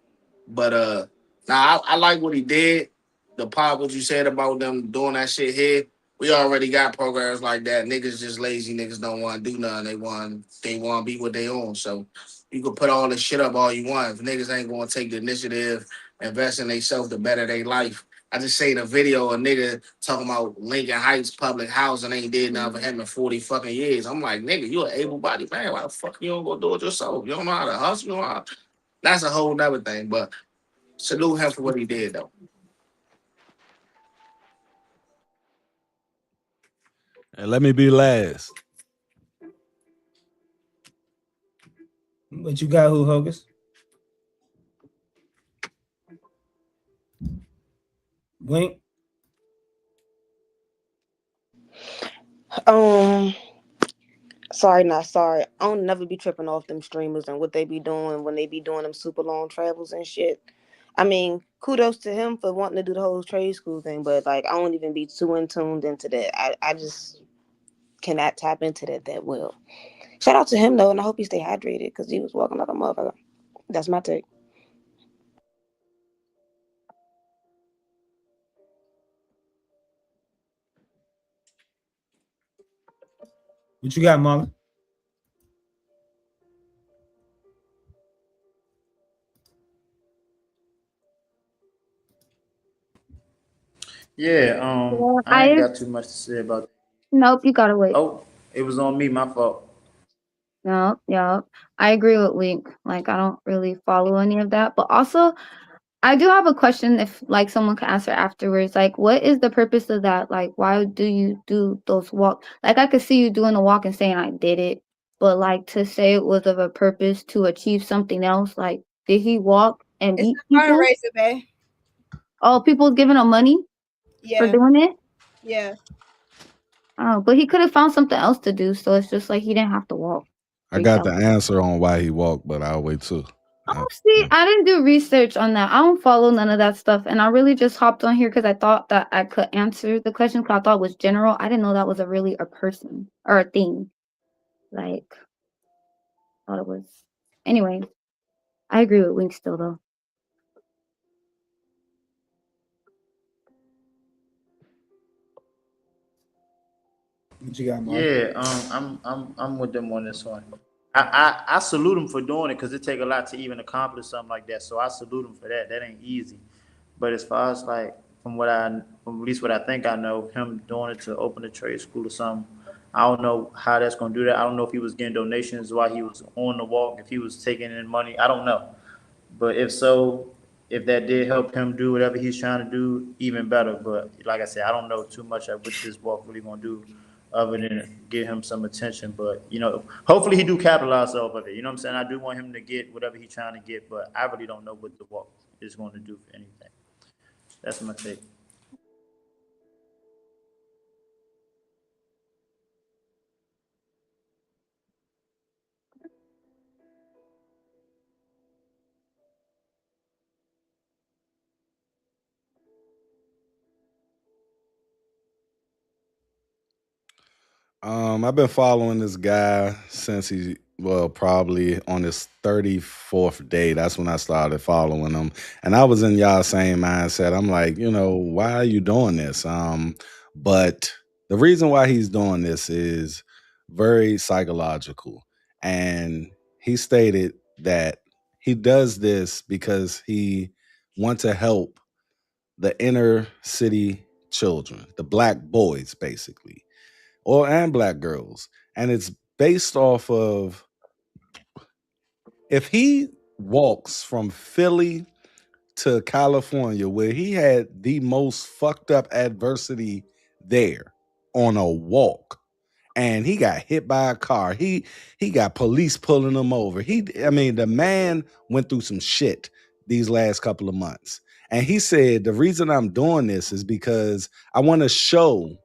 but now I like what he did. The part what you said about them doing that shit here. We already got programs like that. Niggas just lazy. Niggas don't want to do nothing. They want to be what they own. So you can put all this shit up all you want. If niggas ain't going to take the initiative, invest in themselves to better their life. I just seen a video of a nigga talking about Lincoln Heights public housing ain't did nothing for him in 40 fucking years. I'm like, nigga, you an able-bodied man. Why the fuck you don't go do it yourself? You don't know how to hustle. You don't know how. That's a whole nother thing. But salute him for what he did, though. And let me be last. But you got who, Hogus? Wink. Sorry, not sorry. I don't never be tripping off them streamers and what they be doing when they be doing them super long travels and shit. I mean, kudos to him for wanting to do the whole trade school thing, but like I don't even be too tuned into that. I just cannot tap into that well. Shout out to him though, and I hope he stay hydrated because he was walking like a motherfucker. That's my take. What you got, Marlon? Yeah, Yeah, I ain't got too much to say about it. nope, you gotta wait. Oh, it was on me, my fault. No, yeah, I agree with Link. Like, I don't really follow any of that, but also, I do have a question. If like someone can answer afterwards, like, what is the purpose of that? Like, why do you do those walks? Like, I could see you doing a walk and saying I did it, but like to say it was of a purpose to achieve something else. Like, did he walk and It's meet a people? fundraiser, babe. Oh, people giving him money for Yeah, doing it. yeah. Oh, but he could have found something else to do. So it's just like he didn't have to walk. I got the answer on why he walked, but I'll wait too. Oh, see, I didn't do research on that. I don't follow none of that stuff. And I really just hopped on here because I thought that I could answer the question because I thought it was general. I didn't know that was really a person or a thing. Like, I thought it was. Anyway, I agree with Wink still, though. What you got, Marlon? Yeah, I'm with them on this one. I salute him for doing it because it take a lot to even accomplish something like that. So I salute him for that. That ain't easy. But as far as like from at least what I think I know, him doing it to open a trade school or something, I don't know how that's gonna do that. I don't know if he was getting donations while he was on the walk, if he was taking in money. I don't know. But if so, if that did help him do whatever he's trying to do, even better. But like I said, I don't know too much of what this walk really gonna do other than get him some attention. But hopefully he do capitalize off of it. You know what I'm saying? I do want him to get whatever he's trying to get, but I really don't know what the walk is going to do for anything. That's my take. I've been following this guy since probably on his 34th day. That's when I started following him. And I was in y'all same mindset. I'm like, why are you doing this? But the reason why he's doing this is very psychological. And he stated that he does this because he wants to help the inner city children, the black boys, basically and black girls. And it's based off of if he walks from Philly to California, where he had the most fucked up adversity there on a walk, and he got hit by a car. He got police pulling him over. The man went through some shit these last couple of months. And he said, the reason I'm doing this is because I want to show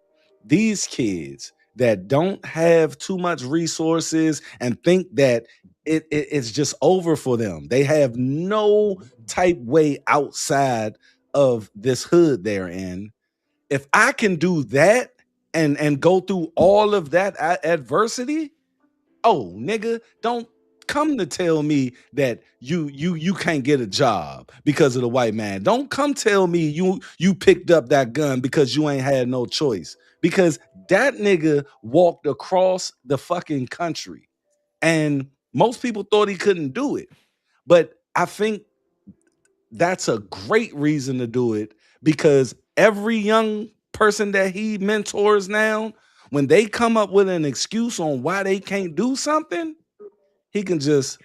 these kids that don't have too much resources and think that it's just over for them. They have no type way outside of this hood they're in. If I can do that and go through all of that adversity, oh nigga, don't come to tell me that you can't get a job because of the white man. Don't come tell me you picked up that gun because you ain't had no choice. Because that nigga walked across the fucking country. And most people thought he couldn't do it. But I think that's a great reason to do it, because every young person that he mentors now, when they come up with an excuse on why they can't do something, he can just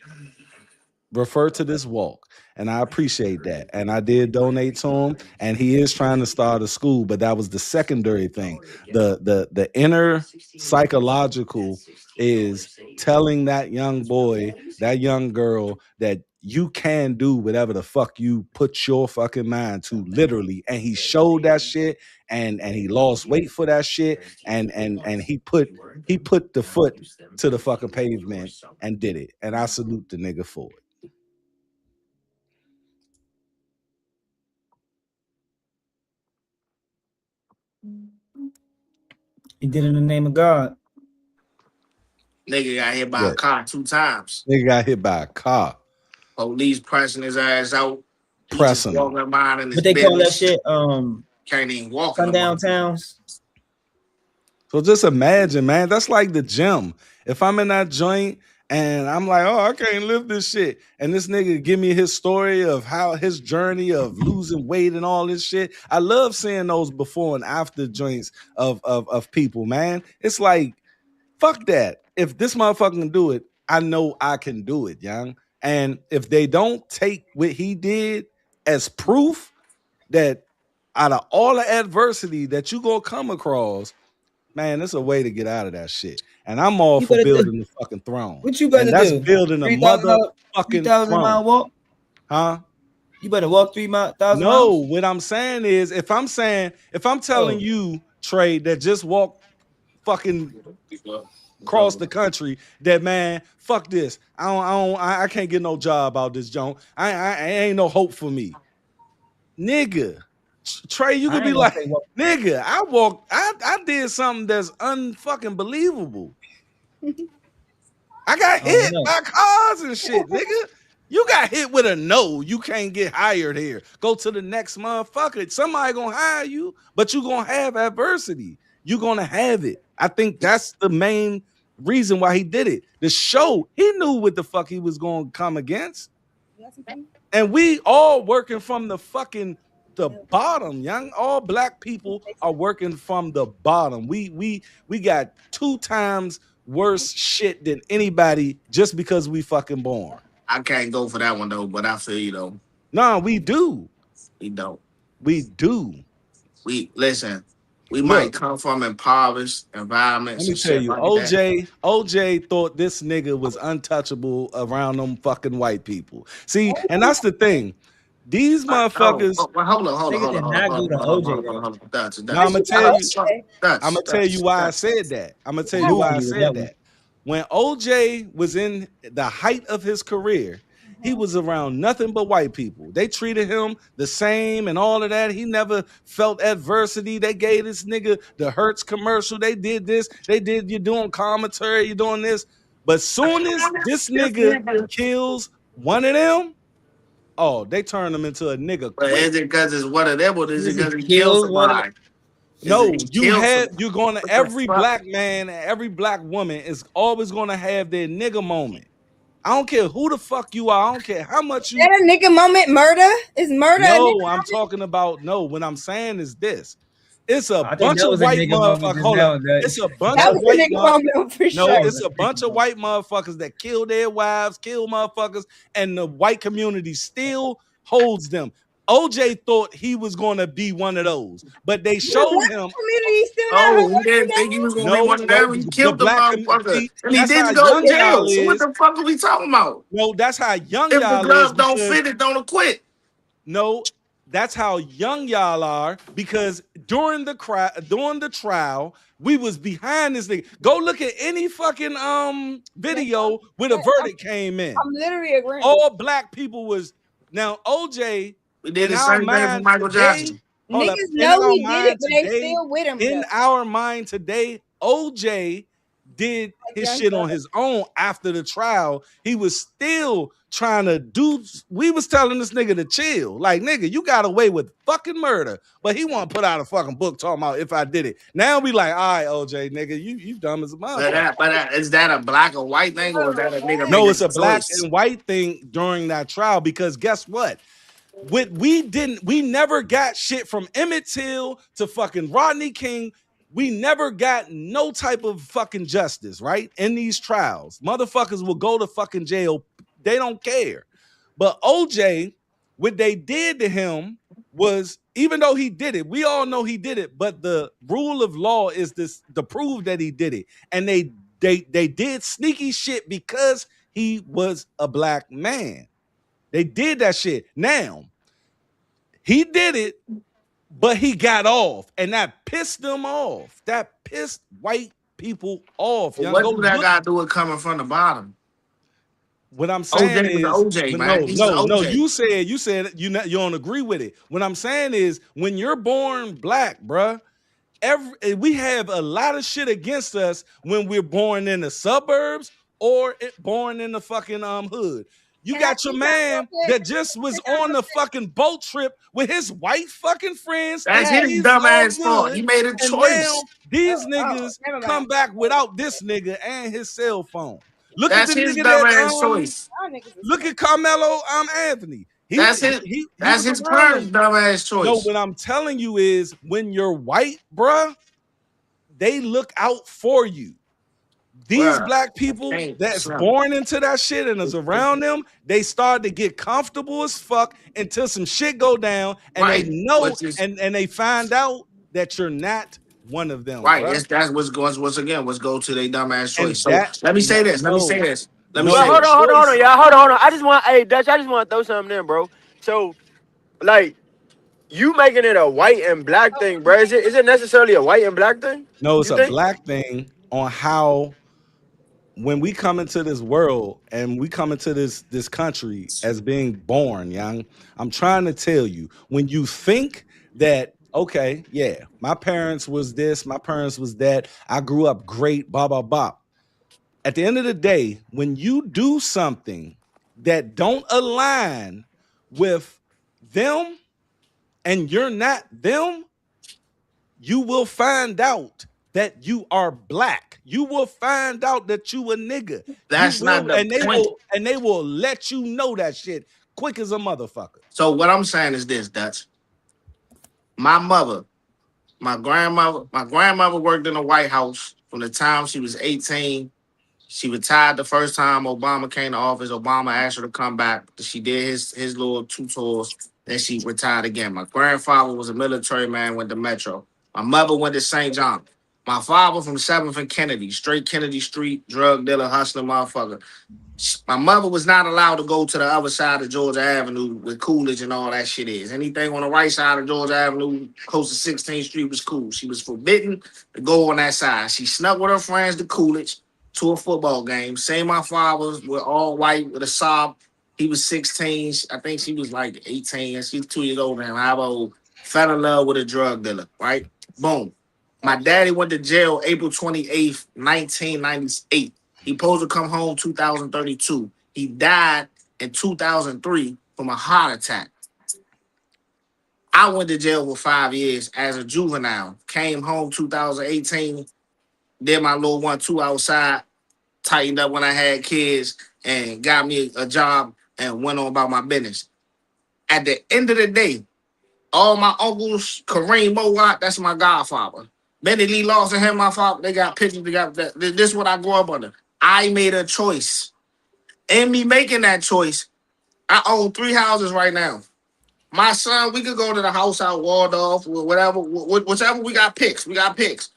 refer to this walk. And I appreciate that. And I did donate to him, and he is trying to start a school, but that was the secondary thing. The inner psychological is telling that young boy, that young girl, that you can do whatever the fuck you put your fucking mind to, literally. And he showed that shit, and he lost weight for that shit, and he put the foot to the fucking pavement and did it. And I salute the nigga for it. He did it in the name of God. Nigga got hit by a car 2 times. Nigga got hit by a car. Police pressing his ass out. Pressing him. But they call that shit can't even walk. Sundown Towns. So just imagine, man, that's like the gym. If I'm in that joint and I'm like, oh, I can't lift this shit, and this nigga give me his story of how his journey of losing weight and all this shit. I love seeing those before and after joints of people, man. It's like, fuck that. If this motherfucker can do it, I know I can do it, young. And if they don't take what he did as proof that out of all the adversity that you gonna come across, man, there's a way to get out of that shit. And I'm all for building the fucking throne. What you better do? That's building a motherfucking throne. Mile walk? Huh? You better walk 3,000 miles? No, what I'm saying is, if I'm telling you, Trey, that just walk fucking across the country, that man, fuck this. I can't get no job out this joint. I ain't no hope for me. Nigga. Trey, you could be like, nigga, I did something that's unfucking believable. I got hit by cars and shit, nigga. You got hit with a no. You can't get hired here. Go to the next motherfucker. Somebody gonna hire you, but you gonna have adversity. You gonna have it. I think that's the main reason why he did it. The show, he knew what the fuck he was gonna come against. And we all working from the bottom, young. All black people are working from the bottom. We got 2 times worse shit than anybody just because we fucking born. I can't go for that one though, but I feel you though. No, we do. We don't. We do. We listen. We might come from impoverished environments. Let me tell you, like OJ thought this nigga was untouchable around them fucking white people. See, and that's the thing. These motherfuckers. Hold on. I'm gonna tell you why I said that. I'm gonna tell you why I said that. When OJ was in the height of his career, he was around nothing but white people. They treated him the same and all of that. He never felt adversity. They gave this nigga the Hertz commercial. They did this. They did, you're doing commentary, you're doing this. But soon as this nigga kills one of them, oh, they turn him into a nigga. But is it because it's one of them, or is it because he kills somebody? No, you're gonna, every black man, every black woman is always gonna have their nigga moment. I don't care who the fuck you are. I don't care how much you. Is that a nigga moment? Murder is murder. No, I'm talking about what I'm saying is this. It's a bunch of white motherfuckers. Hold on. It's a bunch of white motherfuckers. No, it's a bunch of white motherfuckers that kill their wives, kill motherfuckers, and the white community still holds them. OJ thought he was gonna be one of those, but they showed him. He didn't think he was gonna be one of them. He killed the motherfucker, and he didn't go to jail. So what the fuck are we talking about? No, that's how young if y'all the gloves is. Don't fit it, don't acquit. No, that's how young y'all are, because during the trial, We was behind this nigga. Go look at any fucking video where the verdict came in. I'm literally agreeing. All black people was now OJ. We did In the our same thing for mind Michael today, Jackson. hold up. Niggas In know our he did it, mind but they today, still with him. in though. our mind today, OJ did his Young shit Thug. on his own after the trial. He was still trying to do. We was telling this nigga to chill. Like, nigga, you got away with fucking murder, but he want to put out a fucking book talking about if I did it. Now we like, all right, OJ, nigga, you dumb as a motherfucker. Is that a black or white thing, or is that a nigga No, making it's a a black choice? and white thing during that trial because guess what? We never got shit from Emmett Till to fucking Rodney King. We never got no type of fucking justice, right? In these trials. Motherfuckers will go to fucking jail. They don't care. But OJ, what they did to him was, even though he did it, we all know he did it, but the rule of law is this to prove that he did it. And they did sneaky shit because he was a black man. They did that shit. Now, he did it, but he got off, and that pissed them off. That pissed white people off. But Young, what go do that look. got to do with coming from the bottom? What I'm saying OJ was is, OJ, man. He's no. OJ. You said you don't agree with it. What I'm saying is, when you're born black, bruh, we have a lot of shit against us when we're born in the suburbs or born in the fucking hood. You Can I got your speak out real man quick? that just was on the fucking boat trip with his white fucking friends. That's and his he's dumb all ass fault. He good. made a And now choice. these niggas Never come mind. back without this nigga and his cell phone. Look at That's the his nigga dumb that ass choice. Y'all niggas is look at Carmelo Anthony. He That's was his around parents' him. dumb ass No, choice. what I'm telling you is when you're white, bruh, they look out for you. These Bruh, black people ain't that's something. born into that shit and is around them, they start to get comfortable as fuck until some shit go down and Right. they know Which is and they find out that you're not one of them, right. bruh. That's what's going once again. What's go to their dumb ass choice. And So that let me say this. Let me no, say this. Let me no, Well, say the this. hold on, choice. y'all. Hold on. I just want, hey, Dutch, I just want to throw something in, bro. So, like, you making it a white and black thing, bro. Is it necessarily a white and black thing? No, it's You a think? black thing on how when we come into this world and we come into this country as being born, young, I'm trying to tell you, when you think that, okay, yeah, my parents was this, my parents was that, I grew up great, blah, blah, blah. At the end of the day, when you do something that don't align with them and you're not them, you will find out that you are black. You will find out that you a nigga. You That's not will, the point. and they will let you know that shit quick as a motherfucker. So what I'm saying is this, Dutch. My mother, my grandmother worked in the White House from the time she was 18. She retired the first time Obama came to office. Obama asked her to come back. She did his little 2 tours. Then she retired again. My grandfather was a military man, went to Metro. My mother went to St. John. My father from 7th and Kennedy, straight Kennedy Street, drug dealer, hustler, motherfucker. My mother was not allowed to go to the other side of Georgia Avenue where Coolidge and all that shit is. Anything on the right side of Georgia Avenue, close to 16th Street, was cool. She was forbidden to go on that side. She snuck with her friends to Coolidge to a football game. Same my fathers were all white with a sob. He was 16. I think she was like 18. She's 2 years older than him. How old? Fell in love with a drug dealer, right? Boom. My daddy went to jail April 28th, 1998. He supposed to come home 2032. He died in 2003 from a heart attack. I went to jail for 5 years as a juvenile. Came home 2018. Did my little 1-2 outside. Tightened up when I had kids and got me a job and went on about my business. At the end of the day, all my uncles, Kareem Mowat, that's my godfather. Benny Lee Lawson, him, my father, they got pictures together. This is what I grew up under. I made a choice. In me making that choice, I own 3 houses right now. My son, we could go to the house out Waldorf or whatever, whichever we got picks. We got picks.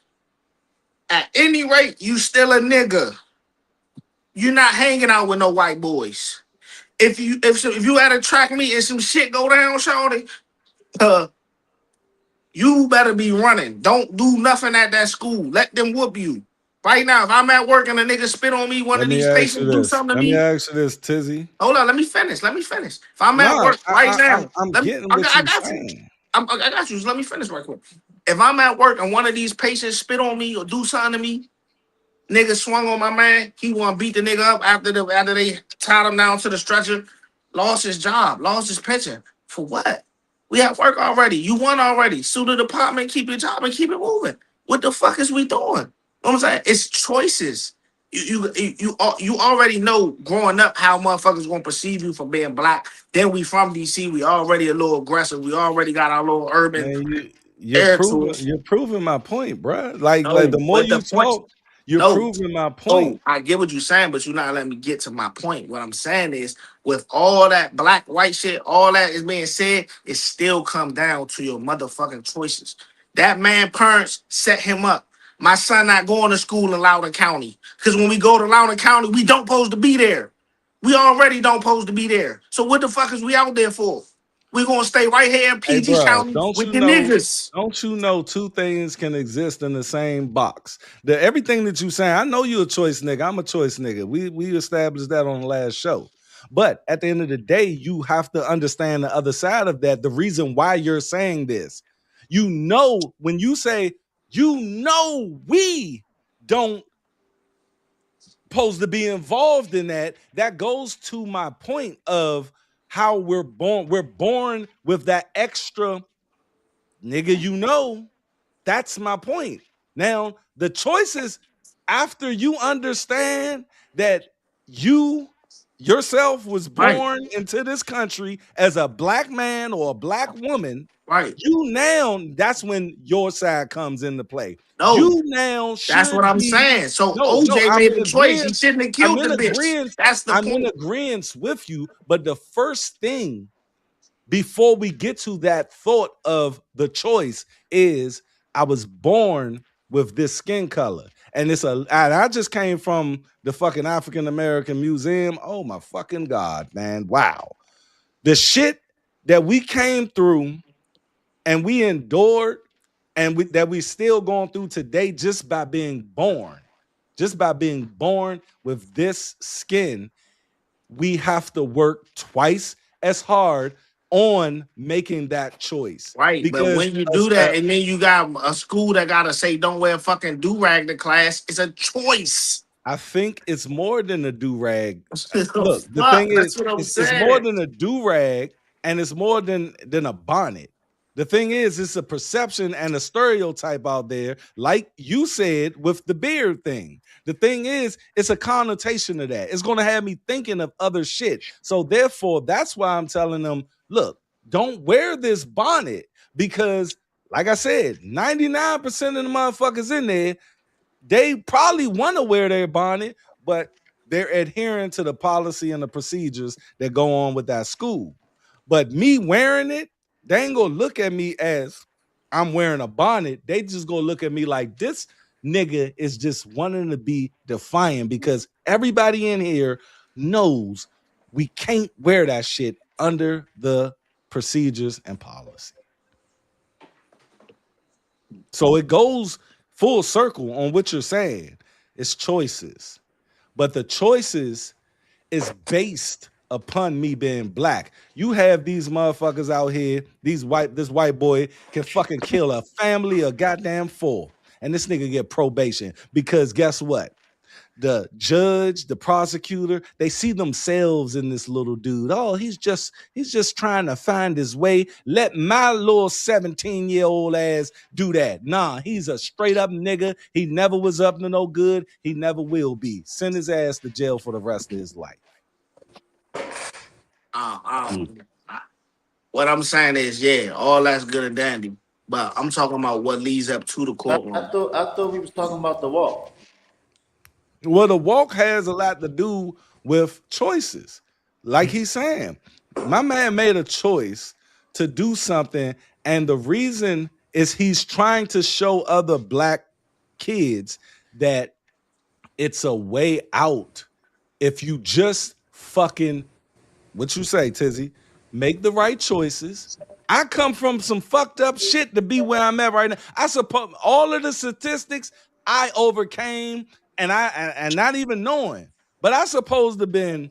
At any rate, you still a nigga. You're not hanging out with no white boys. If you had a track meet and some shit go down, shawty, You better be running. Don't do nothing at that school. Let them whoop you. Right now, if I'm at work and a nigga spit on me, one Let of me these ask you patients do this. something to Let me me. ask you this, Tizzy. Hold on, let me finish. Let me finish. If I'm at Nah, work right now, I'm getting what I you got you. saying. I got you. Just let me finish right quick. If I'm at work and one of these patients spit on me or do something to me, nigga swung on my man. He want to beat the nigga up after they tied him down to the stretcher. Lost his job. Lost his pension. For what? We have work already. You won already. Sue the department. Keep your job and keep it moving. What the fuck is we doing? You know what I'm saying? It's choices. You already know growing up how motherfuckers gonna perceive you for being black. Then we from DC. We already a little aggressive. We already got our little urban Man, air to us. you're proving my point, bruh. Like No, the more but the you point. talk, you're No, proving my point. oh, I get what you're saying, but you're not letting me get to my point. What I'm saying is, with all that black, white shit, all that is being said, it still come down to your motherfucking choices. That man parents set him up. My son not going to school in Loudoun County. Because when we go to Loudoun County, we don't supposed to be there. We already don't supposed to be there. So what the fuck is we out there for? We gonna stay right here in Hey, PG bro, County with the niggas. don't you know two things can exist in the same box? Everything that you saying, I know you a choice nigga. I'm a choice nigga. We established that on the last show. But at the end of the day, you have to understand the other side of that. The reason why you're saying this, you know, when you say, you know, we don't supposed to be involved in that, that goes to my point of how we're born. We're born with that extra nigga, you know. That's my point. Now, the choices after you understand that you yourself was Right, born into this country as a black man or a black woman, right. you now, that's when your side comes into play. No, You now that's what should I'm be saying. So no, OJ I'm made in a choice. He agreement. shouldn't have I'm killed the in bitch. agreement. That's the I'm in point. agreement with you. But the first thing before we get to that thought of the choice is I was born with this skin color. And and I just came from the fucking African American Museum. Oh my fucking God, man. Wow. The shit that we came through and we endured and that we still going through today just by being born. Just by being born with this skin, we have to work twice as hard on making that choice Right. But because when you do that and then you got a school that gotta say don't wear fucking do-rag to class, it's a choice. I think it's more than a do rag. Look, the Fuck, thing is, that's what I'm it's more saying. than a do rag, and it's more than a bonnet. The thing is, it's a perception and a stereotype out there, like you said with the beard thing. The thing is, it's a connotation of that. It's going to have me thinking of other shit. So therefore, that's why I'm telling them, look, don't wear this bonnet because, like I said, 99% of the motherfuckers in there they probably want to wear their bonnet, but they're adhering to the policy and the procedures that go on with that school. But me wearing it, they ain't gonna look at me as I'm wearing a bonnet. They just gonna look at me like this nigga is just wanting to be defiant because everybody in here knows we can't wear that shit under the procedures and policy. So it goes full circle on what you're saying. It's choices. But the choices is based upon me being black. You have these motherfuckers out here, this white boy can fucking kill a family of goddamn four. And this nigga get probation because guess what? The judge, the prosecutor, they see themselves in this little dude. Oh, he's just trying to find his way. Let my little 17-year-old ass do that. Nah, he's a straight up nigga. He never was up to no good. He never will be. Send his ass to jail for the rest of his life. What I'm saying is, yeah, all that's good and dandy. But I'm talking about what leads up to the courtroom. I thought we was talking about the walk. Well, the walk has a lot to do with choices. Like he's saying, my man made a choice to do something, and the reason is he's trying to show other black kids that it's a way out if you just fucking what you say, Tizzy, make the right choices I come from some fucked up shit to be where I'm at right now. I suppose all of the statistics I overcame, and not even knowing, but I supposed to been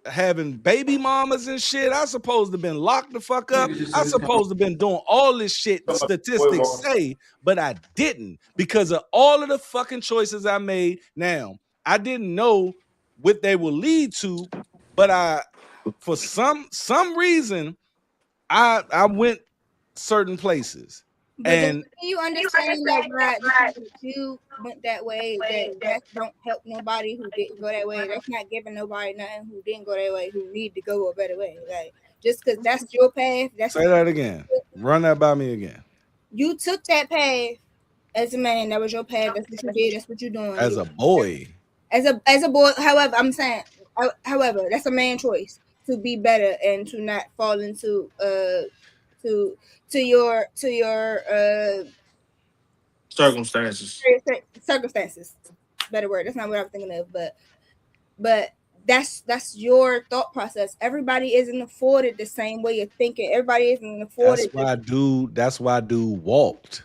having baby mamas and shit. I supposed to been locked the fuck up. I supposed to been doing all this shit statistics say, but I didn't because of all of the fucking choices I made. Now, I didn't know what they will lead to, but for some reason, I went certain places. But And do you understand that why because you went that way, that don't help nobody who didn't go that way. That's not giving nobody nothing who didn't go that way, who need to go a better way. Like just because that's your path, that's say that again. Run that by me again. You took that path as a man. That was your path. That's what you did. That's what you're doing. As a boy. As a boy. However, I'm saying. However, that's a man choice to be better and to not fall into to your circumstances. Circumstances. Better word. That's not what I'm thinking of. But that's your thought process. Everybody isn't afforded the same way of thinking. Everybody isn't afforded. That's why dude walked.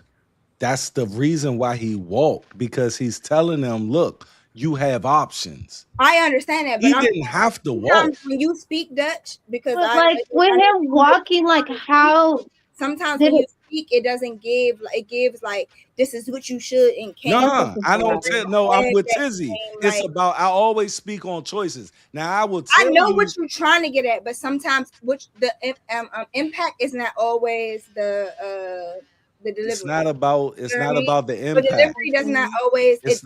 That's the reason why he walked, because he's telling them, look, you have options. I understand that, but he didn't have to walk. When you speak Dutch, because with him walking, like how sometimes when you speak, it doesn't give. It gives like this is what you should and can't. No, I don't tell. No, I'm with Tizzy. It's about. I always speak on choices. Now I will. I know what you're trying to get at, but sometimes which the impact is not always the delivery. It's not about. It's not about the impact. The delivery does not always. It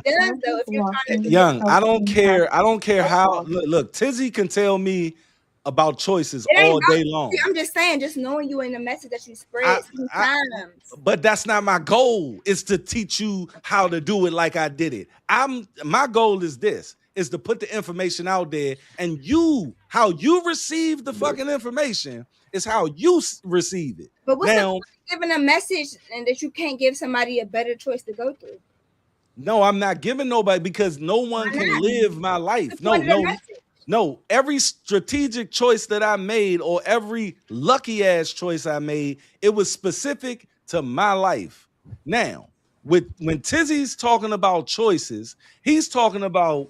does though. If you're trying to. Young, I don't care. I don't care how. Look, Tizzy can tell me about choices all day long. I'm just saying, just knowing you in the message that you spread sometimes. But that's not my goal. Is to teach you how to do it like I did it. My goal is this: is to put the information out there, and how you receive the fucking information is how you receive it. But what's now giving a message and that you can't give somebody a better choice to go through? No, I'm not giving nobody because no one can live my life. No, every strategic choice that I made or every lucky ass choice I made, it was specific to my life. Now, when Tizzy's talking about choices, he's talking about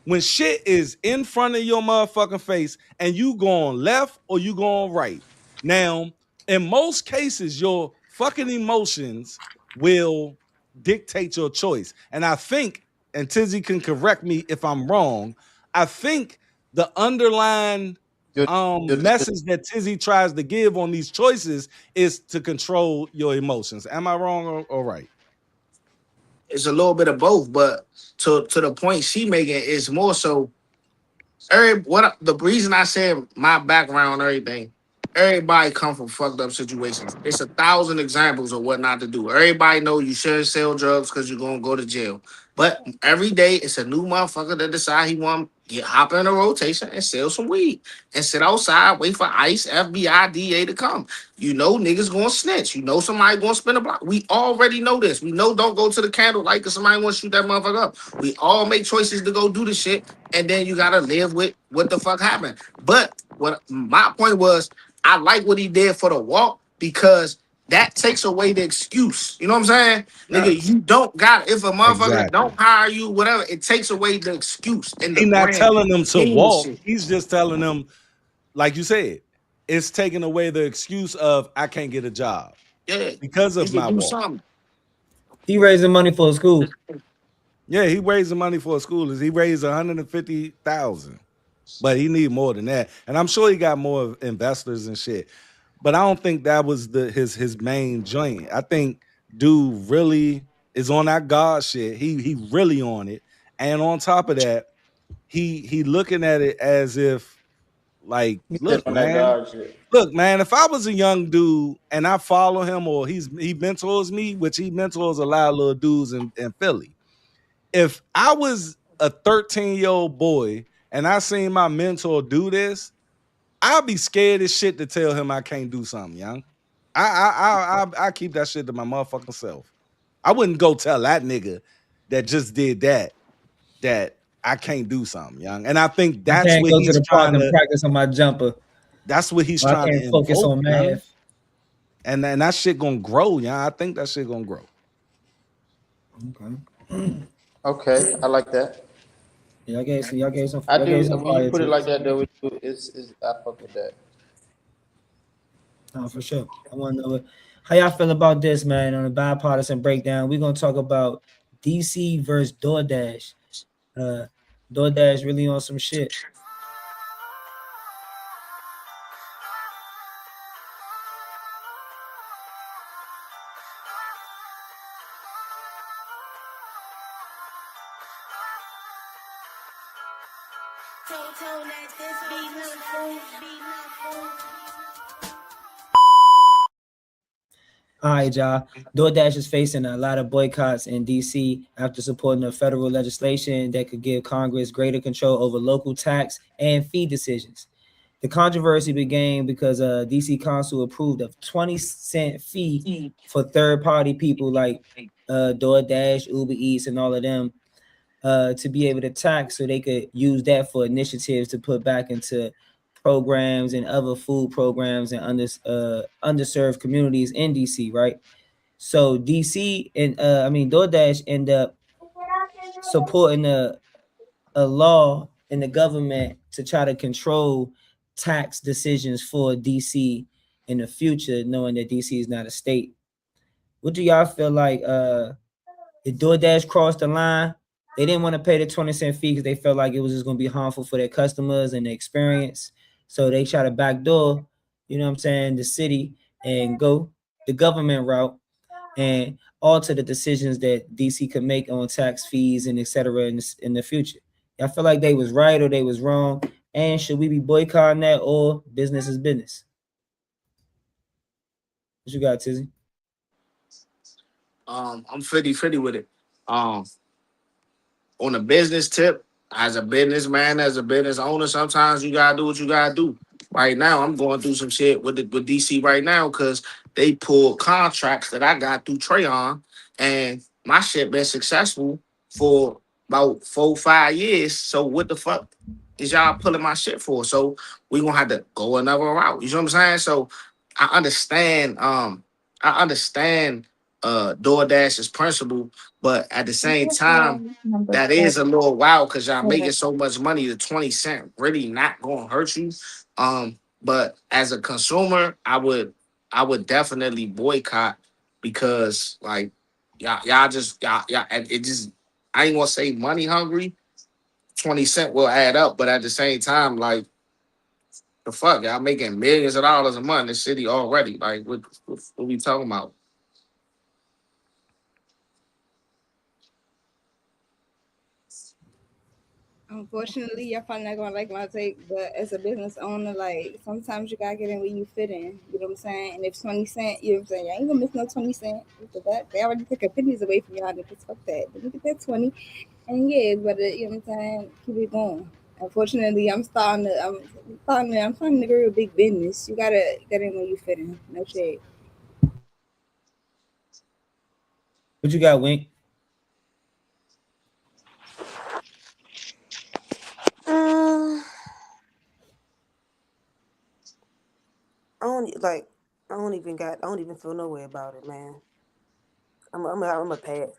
when shit is in front of your motherfucking face and you going left or you going right. Now, in most cases, your fucking emotions will dictate your choice. And I think, and Tizzy can correct me if I'm wrong, I think the underlying message that Tizzy tries to give on these choices is to control your emotions. Am I wrong or right? It's a little bit of both, but to the point she making is more so. The reason I said my background and everything, everybody come from fucked up situations. It's 1,000 examples of what not to do. Everybody know you shouldn't sell drugs because you're gonna go to jail. But every day it's a new motherfucker that decide he want to hop in a rotation and sell some weed and sit outside, wait for ICE, FBI, DA to come. You know niggas gonna snitch. You know somebody gonna spin a block. We already know this. We know don't go to the candlelight because somebody want to shoot that motherfucker up. We all make choices to go do the shit, and then you gotta live with what the fuck happened. But what my point was, I like what he did for the walk because that takes away the excuse. You know what I'm saying? Right. Nigga, you don't got if a motherfucker don't hire you, whatever, it takes away the excuse. And he's not telling them to walk. He's just telling them, like you said, it's taking away the excuse of I can't get a job. Yeah. Because of my walk. Something. He raising money for a school. Yeah, he raising money for a school. He raised $150,000. But he need more than that. And I'm sure he got more investors and shit. But I don't think that was his main joint. I think dude really is on that God shit. He really on it. And on top of that, he looking at it as if like, look, man, if I was a young dude and I follow him or he mentors me, which he mentors a lot of little dudes in Philly. If I was a 13-year-old boy and I seen my mentor do this, I'll be scared as shit to tell him I can't do something, young. I keep that shit to my motherfucking self. I wouldn't go tell that nigga that just did that I can't do something, young. And I think that's what he's trying to practice on my jumper. That's what he's trying to focus on math. And that shit gonna grow, yeah. I think that shit gonna grow. Okay. Okay, I like that. Y'all gave some. Y'all gave some. I Y'all do. gave some When you fire put it like takes. that, though, it's I fuck with that. For sure. I want to know how y'all feel about this, man. On a bipartisan breakdown, we're gonna talk about DC versus DoorDash. DoorDash really on some shit. All right, y'all. DoorDash is facing a lot of boycotts in DC after supporting a federal legislation that could give Congress greater control over local tax and fee decisions. The controversy began because DC Council approved a 20-cent fee for third-party people like DoorDash, Uber Eats, and all of them to be able to tax, so they could use that for initiatives to put back into programs and other food programs and underserved communities in DC, right? So DC and DoorDash end up supporting a law in the government to try to control tax decisions for DC in the future, knowing that DC is not a state. What do y'all feel like? Did DoorDash cross the line? They didn't want to pay the 20-cent fee because they felt like it was just going to be harmful for their customers and the experience. So they try to backdoor, you know what I'm saying, the city and go the government route and alter the decisions that DC could make on tax fees and et cetera in the future. I feel like they was right or they was wrong. And should we be boycotting that, or business is business? What you got, Tizzy? I'm 50-50 with it. On a business tip, as a businessman, as a business owner, sometimes you gotta do what you gotta do. Right now, I'm going through some shit with DC right now because they pulled contracts that I got through Trayon, and my shit been successful for about 4-5 years. So what the fuck is y'all pulling my shit for? So we gonna have to go another route. You know what I'm saying? So I understand. I understand DoorDash's principle, but at the same time, Number that 7. is a little wild because y'all making so much money. The 20 cent really not gonna hurt you. But as a consumer, I would definitely boycott because like y'all and it just, I ain't gonna say money hungry. 20 cent will add up, but at the same time, like the fuck, y'all making millions of dollars a month in the city already. Like what we talking about? Unfortunately, you're probably not gonna like my take, but as a business owner, like sometimes you gotta get in where you fit in. You know what I'm saying? And if 20 cent, you know what I'm saying, you ain't gonna miss no 20 cent. That they already took a pennies away from y'all. Niggas, fuck that. But look at that 20, and yeah, but you know what I'm saying, keep it going. Unfortunately, I'm starting to agree with big business. You gotta get in where you fit in. No shade. What you got, Wink? I don't like. I don't even feel no way about it, man. I'm a pass.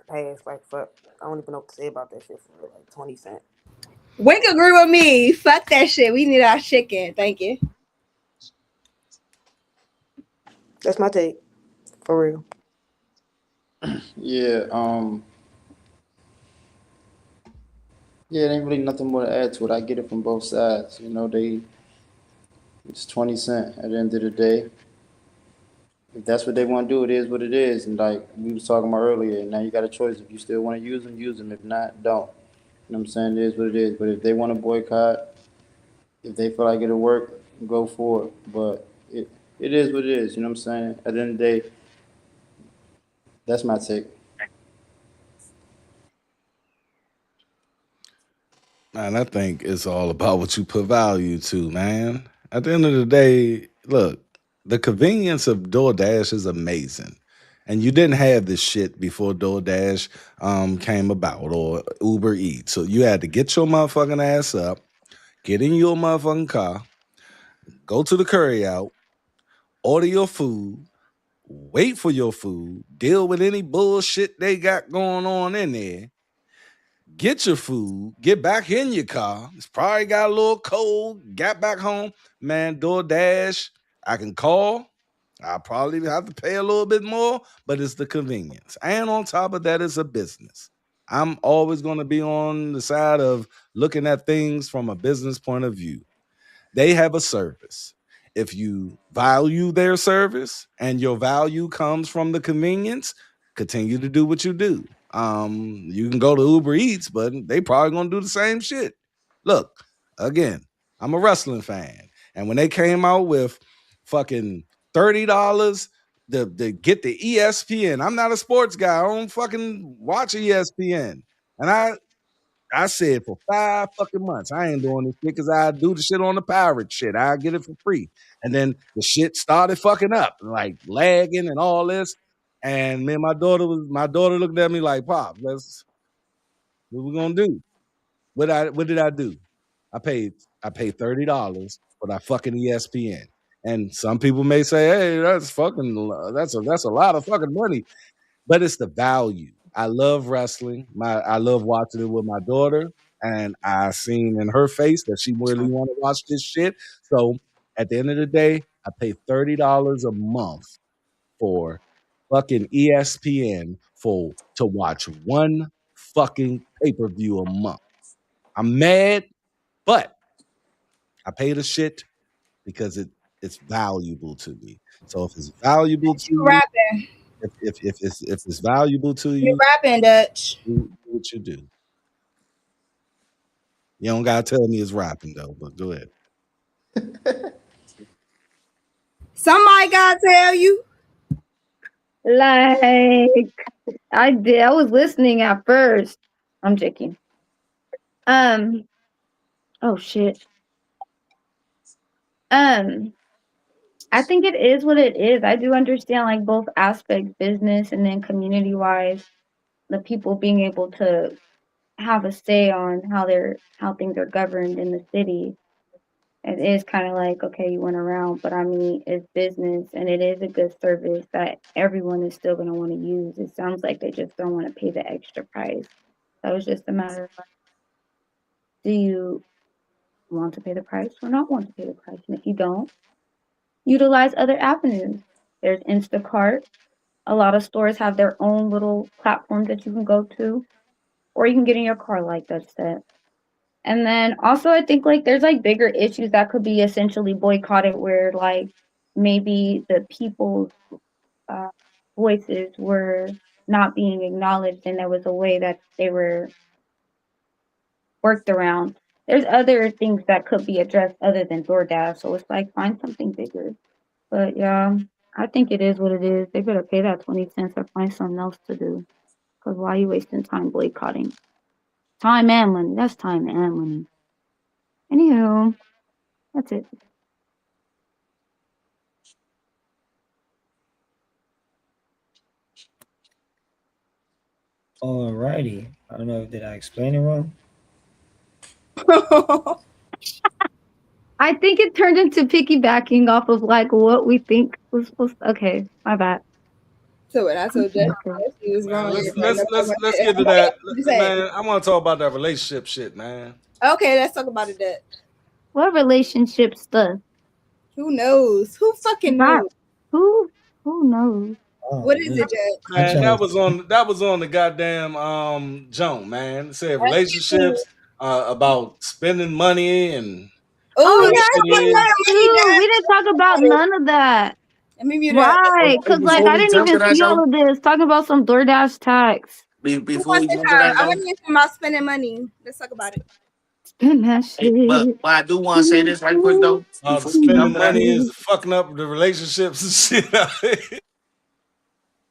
Like fuck. I don't even know what to say about that shit for real. Like 20 cent. Wink agree with me. Fuck that shit. We need our chicken. Thank you. That's my take, for real. Yeah. Yeah, it ain't really nothing more to add to it. I get it from both sides. You know, it's 20 cent at the end of the day. If that's what they want to do, it is what it is. And like we was talking about earlier, now you got a choice. If you still want to use them, use them. If not, don't. You know what I'm saying? It is what it is. But if they want to boycott, if they feel like it'll work, go for it. But it is what it is. You know what I'm saying? At the end of the day, that's my take. Man, I think it's all about what you put value to, man. At the end of the day, look, the convenience of DoorDash is amazing. And you didn't have this shit before DoorDash came about, or Uber Eats. So you had to get your motherfucking ass up, get in your motherfucking car, go to the curry out, order your food, wait for your food, deal with any bullshit they got going on in there, get your food, get back in your car. It's probably got a little cold, got back home. Man, DoorDash, I can call. I'll probably have to pay a little bit more, but it's the convenience. And on top of that, it's a business. I'm always going to be on the side of looking at things from a business point of view. They have a service. If you value their service and your value comes from the convenience, continue to do what you do. You can go to Uber Eats, but they probably gonna do the same shit. Look, again, I'm a wrestling fan, and when they came out with fucking $30 to get the ESPN, I'm not a sports guy. I don't fucking watch ESPN, and I said for 5 fucking months, I ain't doing this shit because I do the shit on the pirate shit. I get it for free. And then the shit started fucking up, like lagging and all this. And man, my daughter looked at me like, Pop, what we gonna do? What did I do? I paid $30 for that fucking ESPN. And some people may say, hey, that's a lot of fucking money. But it's the value. I love wrestling. I love watching it with my daughter, and I seen in her face that she really want to watch this shit. So at the end of the day, I pay $30 a month for fucking ESPN to watch one fucking pay-per-view a month. I'm mad, but I pay the shit because it's valuable to me. So if it's valuable to you, rapping. if it's valuable to You're you, rapping, Dutch. do what you do. You don't gotta tell me it's rapping though, but go ahead. Somebody gotta tell you. Like I did. I was listening at first. I'm joking. Oh shit. I think it is what it is. I do understand like both aspects, business and then community wise, the people being able to have a say on how things are governed in the city. It is kind of like, okay, you went around, but I mean, it's business and it is a good service that everyone is still going to want to use. It sounds like they just don't want to pay the extra price. So it's just a matter of do you want to pay the price or not want to pay the price? And if you don't, utilize other avenues. There's Instacart. A lot of stores have their own little platforms that you can go to, or you can get in your car, like that said. And then also, I think like there's like bigger issues that could be essentially boycotted, where like maybe the people's voices were not being acknowledged, and there was a way that they were worked around. There's other things that could be addressed other than DoorDash, so it's like find something bigger. But yeah, I think it is what it is. They better pay that 20 cents or find something else to do. Because why are you wasting time boycotting? Time and money. That's time and money. Anywho, that's it. Alrighty. I don't know if did I explain it wrong. I think it turned into piggybacking off of like what we think was supposed to. Okay, my bad. So when I told Dutch Okay. he was wrong. Let's get to that, man. I want to talk about that relationship shit, man. Okay, let's talk about it, Dutch. What relationship stuff? Who knows? Who fucking Not- knows? Who knows? Oh, What is it, Dutch? Man, that was on the goddamn Joan, man. It said relationships about spending money and Oh yeah, Dude, we didn't talk about none of that. Let me mute that. Right, because like Before I we didn't jump even to that, see all of this. Talking about some DoorDash tax. Before we jump to that, I though, want to hear about spending money. Let's talk about it. Spend that shit. but I do want to say this right quick though. Before we spending jump to that, money is fucking up the relationships and shit.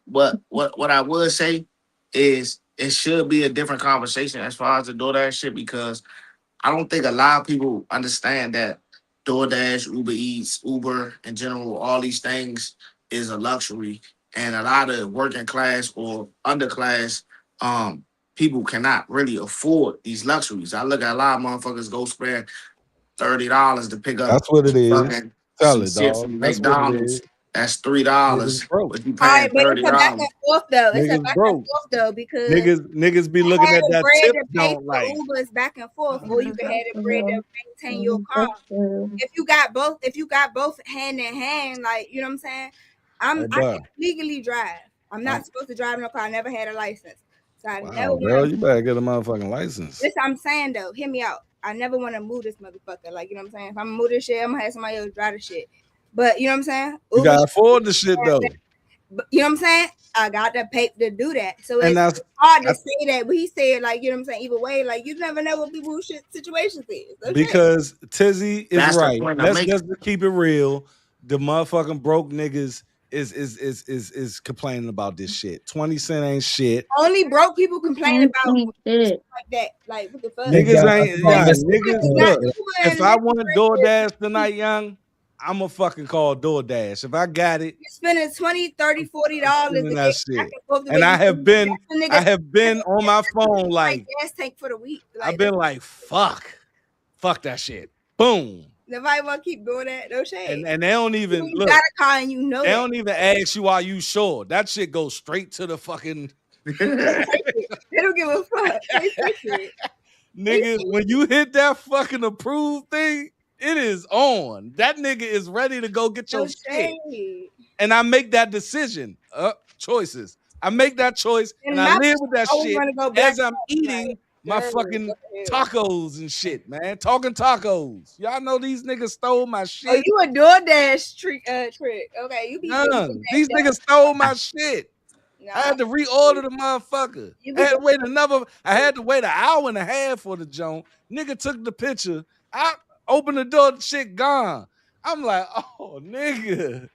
but what I would say is it should be a different conversation as far as the DoorDash shit, because I don't think a lot of people understand that DoorDash, Uber Eats, Uber in general, all these things is a luxury, and a lot of working class or underclass people cannot really afford these luxuries. I look at a lot of motherfuckers go spend $30 to pick up. That's what it is. fucking Tell some it, shit dog. from That's what it McDonald's is. That's $3, Niggas broke. but you All right, paying but it's a back and $30. forth though. It's a Niggas back and broke. forth though because Niggas be looking have at the that bread tip to pay don't for like. Ubers back and forth, or you can have the bread to maintain your car. That's true. If you got both hand in hand, like you know what I'm saying. I Hey, can bruh. legally drive. I'm not supposed to drive no car. I never had a license, so I never Wow, girl, want. you better get a motherfucking license. Listen, I'm saying though, hear me out. I never want to move this motherfucker. Like you know what I'm saying. If I'm gonna move this shit, I'm gonna have somebody else drive the shit. But you know what I'm saying. You gotta afford the shit though. But you know what I'm saying? I got the paper to do that. So And it's hard to say that, but he said, like, you know what I'm saying? Either way, like, you never know what people's situations is. Okay? Because Tizzy is That's the right. point I'm Let's making. just keep it real. The motherfucking broke niggas is complaining about this shit. 20 cent ain't shit. Only broke people complain about shit. like that. Like, what the fuck? Niggas ain't young. listen, Niggas not look. Uber If and I Lyft want right DoorDash tonight, young, I'ma fucking call DoorDash. If I got it, you spending $20, $30, $40 to spending get that back shit. and forth the And way I you have do. been That's the nigga I have been on my phone like like gas tank for the week. Like, I've been like fuck that shit. Boom. nobody want to keep doing that. No shade. And they don't even you look. got a car and you know They that. don't even ask you, are you sure? That shit goes straight to the fucking They don't give a fuck. They fix it. nigga. When you hit that fucking approved thing, it is on. That nigga is ready to go get your No shit. shade. And I make that decision. Choices. I make that choice and I my live with that always shit wanna go back as I'm eating my girl, fucking what the hell? tacos and shit, man. Talking tacos. Y'all know these niggas stole my Oh, shit. you a DoorDash trick. Okay, you be Young. These niggas stole my shit. Nah, I had to reorder the motherfucker. You I had to be- wait I had to wait an hour and a half for the joint. Nigga took the picture. I opened the door, the shit gone. I'm like, oh nigga.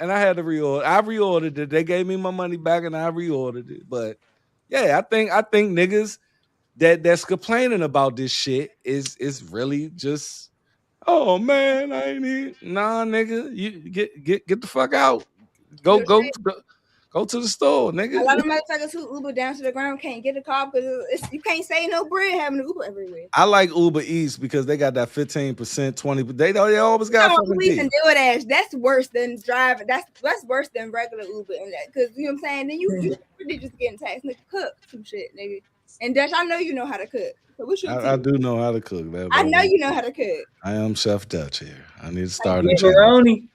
And I had to reorder. I reordered it. They gave me my money back and I reordered it. But yeah, I think niggas that's complaining about this shit is really just, oh man, I ain't here. Nah, nigga. You get the fuck out. Go to the store, nigga. a lot of motherfuckers who Uber down to the ground can't get a car because you can't save no bread having an Uber everywhere. I like Uber Eats because they got that 15%, 20%. They always got fucking Uber Eats and DoorDash, that's worse than driving. That's worse than regular Uber and that, because you know what I'm saying. Then you really just getting taxed. Nigga, cook some shit, nigga. And Dash, I know you know how to cook. So what should I do know how to cook. That I know you know how to cook. I am Chef Dutch here. I need to start a Like channel. pepperoni.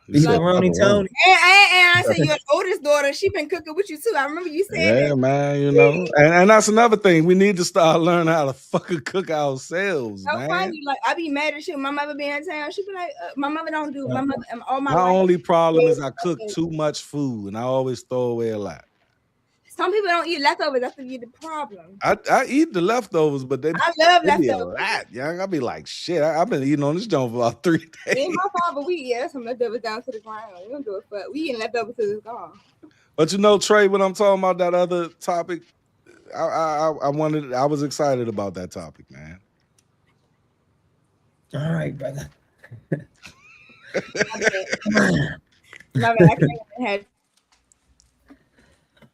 You said Pepperoni pepperoni. Tony. And I said your oldest daughter, she been cooking with you too. I remember you saying Yeah, that. man, you know. And that's another thing. We need to start learning how to fucking cook ourselves, So man. funny, like I be mad at shit. My mother be in town. She be like, my mother don't do. My mother, all my My life. only problem is I cook too much food and I always throw away a lot. Some people don't eat leftovers. That's the problem. I eat the leftovers, but I love they be a leftovers. lot, young. I be like, shit, I've been eating on this joint for about 3 days. Me and my father, we eat some leftovers down to the ground. We don't do a fuck. We eating leftovers till it's gone. But you know, Trey, when I'm talking about that other topic, I was excited about that topic, man. All right, brother. My bad. I can't have.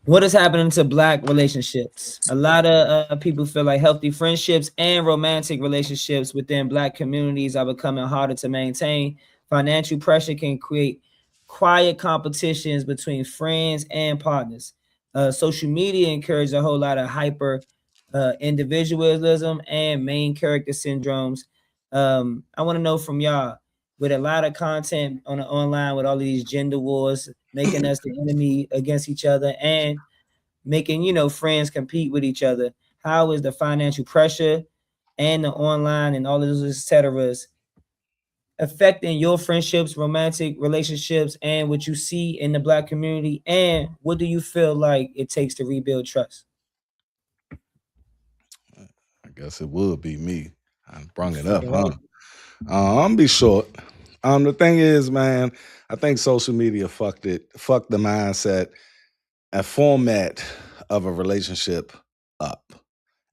What is happening to Black relationships? A lot of people feel like healthy friendships and romantic relationships within Black communities are becoming harder to maintain. Financial pressure can create quiet competitions between friends and partners. Social media encourages a whole lot of hyper individualism and main character syndromes. I want to know from y'all, with a lot of content on the online, with all of these gender wars making us the enemy against each other and making friends compete with each other, how is the financial pressure and the online and all of those etc affecting your friendships, romantic relationships, and what you see in the Black community? And what do you feel like it takes to rebuild trust? I guess it would be me. I brung it up, huh? I'm be short. The thing is, man, I think social media fucked the mindset and format of a relationship up.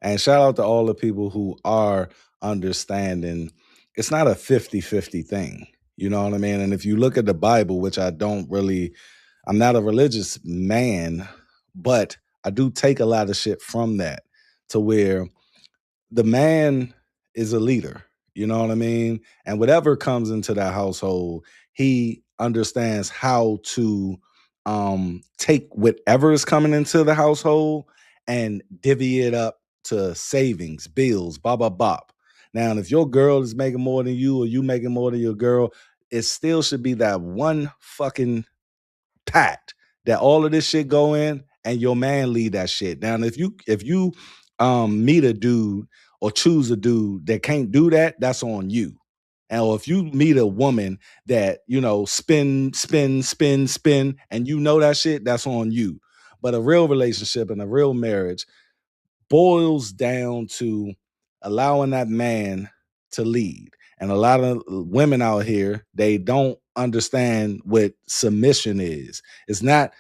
And shout out to all the people who are understanding it's not a 50-50 thing. You know what I mean? And if you look at the Bible, which I'm not a religious man, but I do take a lot of shit from that, to where the man is a leader. You know what I mean? And whatever comes into that household, he understands how to take whatever is coming into the household and divvy it up to savings, bills, blah blah blah. Now, if your girl is making more than you or you making more than your girl, it still should be that one fucking packed that all of this shit go in and your man lead that shit. Now, if you meet a dude or choose a dude that can't do that, that's on you. And or if you meet a woman that, spin, and you know that shit, that's on you. But a real relationship and a real marriage boils down to allowing that man to lead. And a lot of women out here, they don't understand what submission is. It's not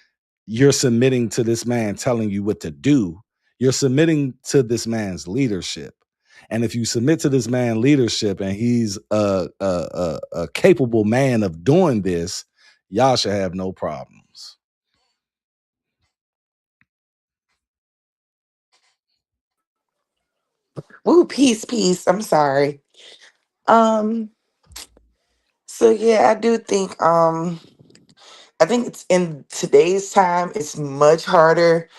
you're submitting to this man telling you what to do. You're submitting to this man's leadership. And if you submit to this man's leadership and he's a capable man of doing this, y'all should have no problems. Ooh, peace, peace. I'm sorry. Um, so yeah, I think it's in today's time it's much harder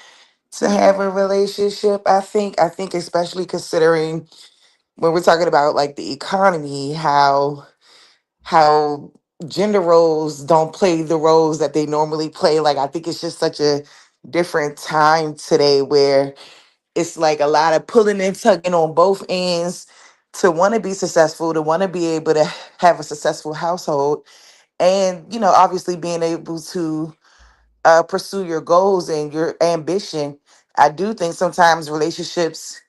to have a relationship. I think especially considering when we're talking about like the economy, how gender roles don't play the roles that they normally play. Like I think it's just such a different time today where it's like a lot of pulling and tugging on both ends to want to be successful, to want to be able to have a successful household, and obviously being able to pursue your goals and your ambition. I do think sometimes relationships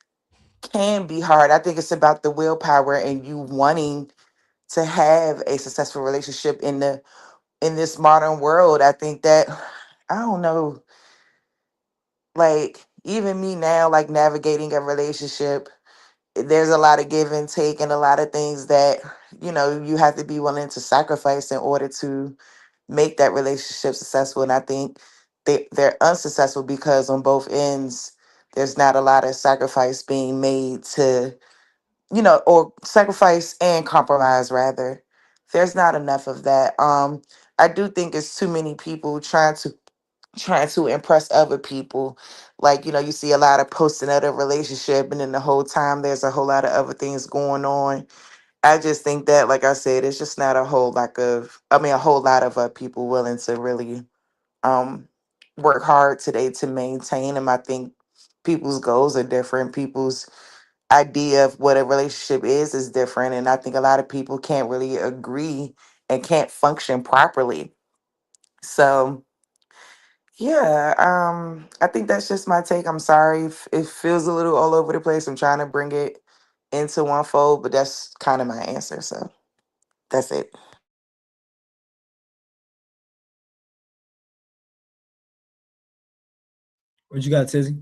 can be hard. I think it's about the willpower and you wanting to have a successful relationship in this modern world. I think that I don't know, like even me now, like navigating a relationship, there's a lot of give and take and a lot of things that you have to be willing to sacrifice in order to make that relationship successful. And I think they're unsuccessful because on both ends there's not a lot of sacrifice being made to or sacrifice and compromise rather. There's not enough of that. I do think it's too many people trying to impress other people. Like, you see a lot of posting of a relationship and then the whole time there's a whole lot of other things going on. I just think that, like I said, it's just not a whole lot of people willing to really um work hard today to maintain them. I think people's goals are different. People's idea of what a relationship is different. And I think a lot of people can't really agree and can't function properly. So yeah, I think that's just my take. I'm sorry if it feels a little all over the place. I'm trying to bring it into one fold, but that's kind of my answer. So that's it. What you got, Tizzy?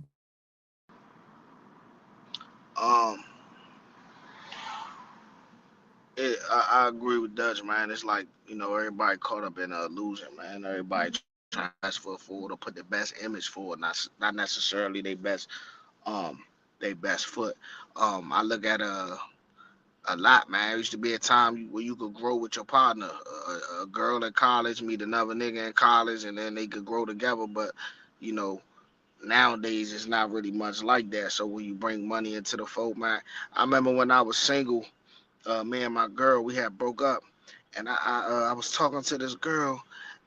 Um, I agree with Dutch, man. It's like everybody caught up in an illusion, man. Everybody trying to ask for forward or put the best image forward, not necessarily um their best foot. I look at a lot, man. There used to be a time where you could grow with your partner. A girl in college meet another nigga in college, and then they could grow together. But you know, nowadays it's not really much like that. So when you bring money into the fold, man, I remember when I was single, me and my girl, we had broke up, and I was talking to this girl,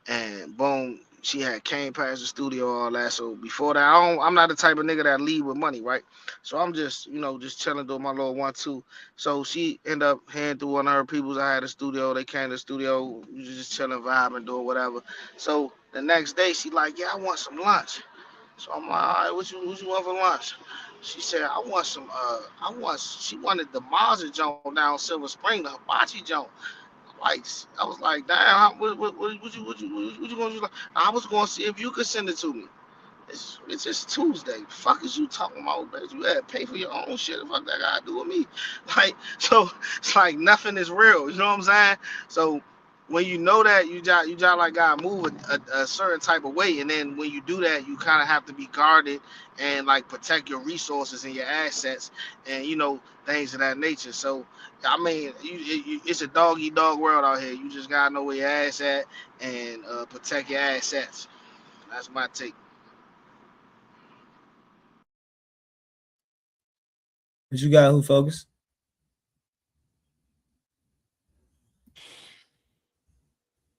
and boom, she had came past the studio, all that. So before that, I'm not the type of nigga that leave with money, right? So I'm just, just chilling doing my little 1-2. So she ended up heading through one of her peoples. I had a studio. They came to the studio. We was just chilling, vibing, doing whatever. So the next day, she like, yeah, I want some lunch. So I'm like, all right, what you want for lunch? She said, she wanted the Mazda joint down Silver Spring, the hibachi joint. Like, I was like, damn, what you going to do? Like, I was going to see if you could send it to me. It's just Tuesday. Fuck is you talking about, bitch? You had to pay for your own shit. The fuck that got to do with me? Like, so it's like nothing is real. You know what I'm saying? So when you know that, you just like gotta move a certain type of way, and then when you do that, you kind of have to be guarded and like protect your resources and your assets, and things of that nature. So I mean, it's a dog eat dog world out here. You just gotta know where your ass at and protect your assets. That's my take. What you got? Who focus?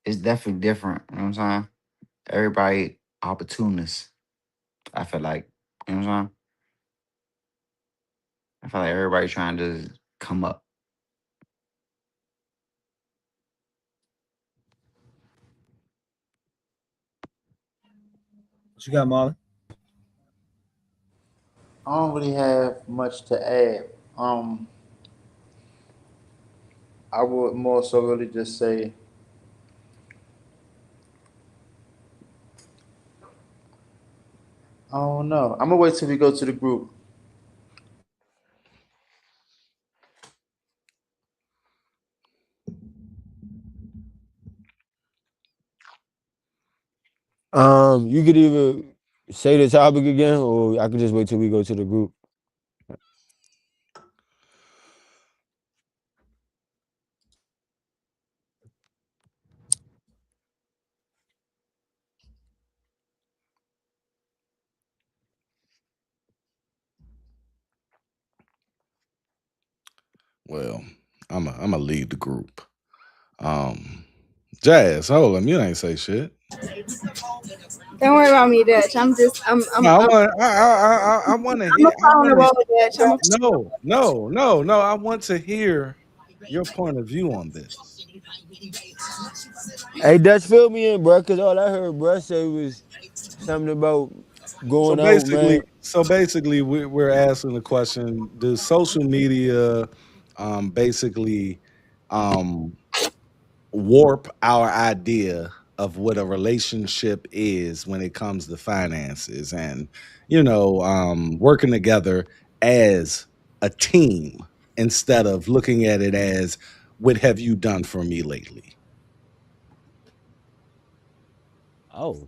It's definitely different. You know what I'm saying? Everybody opportunists. I feel like, you know what I'm saying? I feel like everybody trying to come up. What you got, Marlon? I don't really have much to add. I would more so really just say, I don't know. I'm gonna wait till we go to the group. You could either say the topic again, or I could just wait till we go to the group. Well, I'm a lead the group. Jazz, hold on, you ain't say shit. Don't worry about me, Dutch. I'm just No, I want to I'm hear. a I follow the want to. roll, Dutch. I'm a No, no, no, no. I want to hear your point of view on this. Hey, Dutch, fill me in, bro, because all I heard bro say was something about So going out, basically, man. we're asking the question: does social media, basically, um, warp our idea of what a relationship is when it comes to finances and working together as a team instead of looking at it as what have you done for me lately? Oh.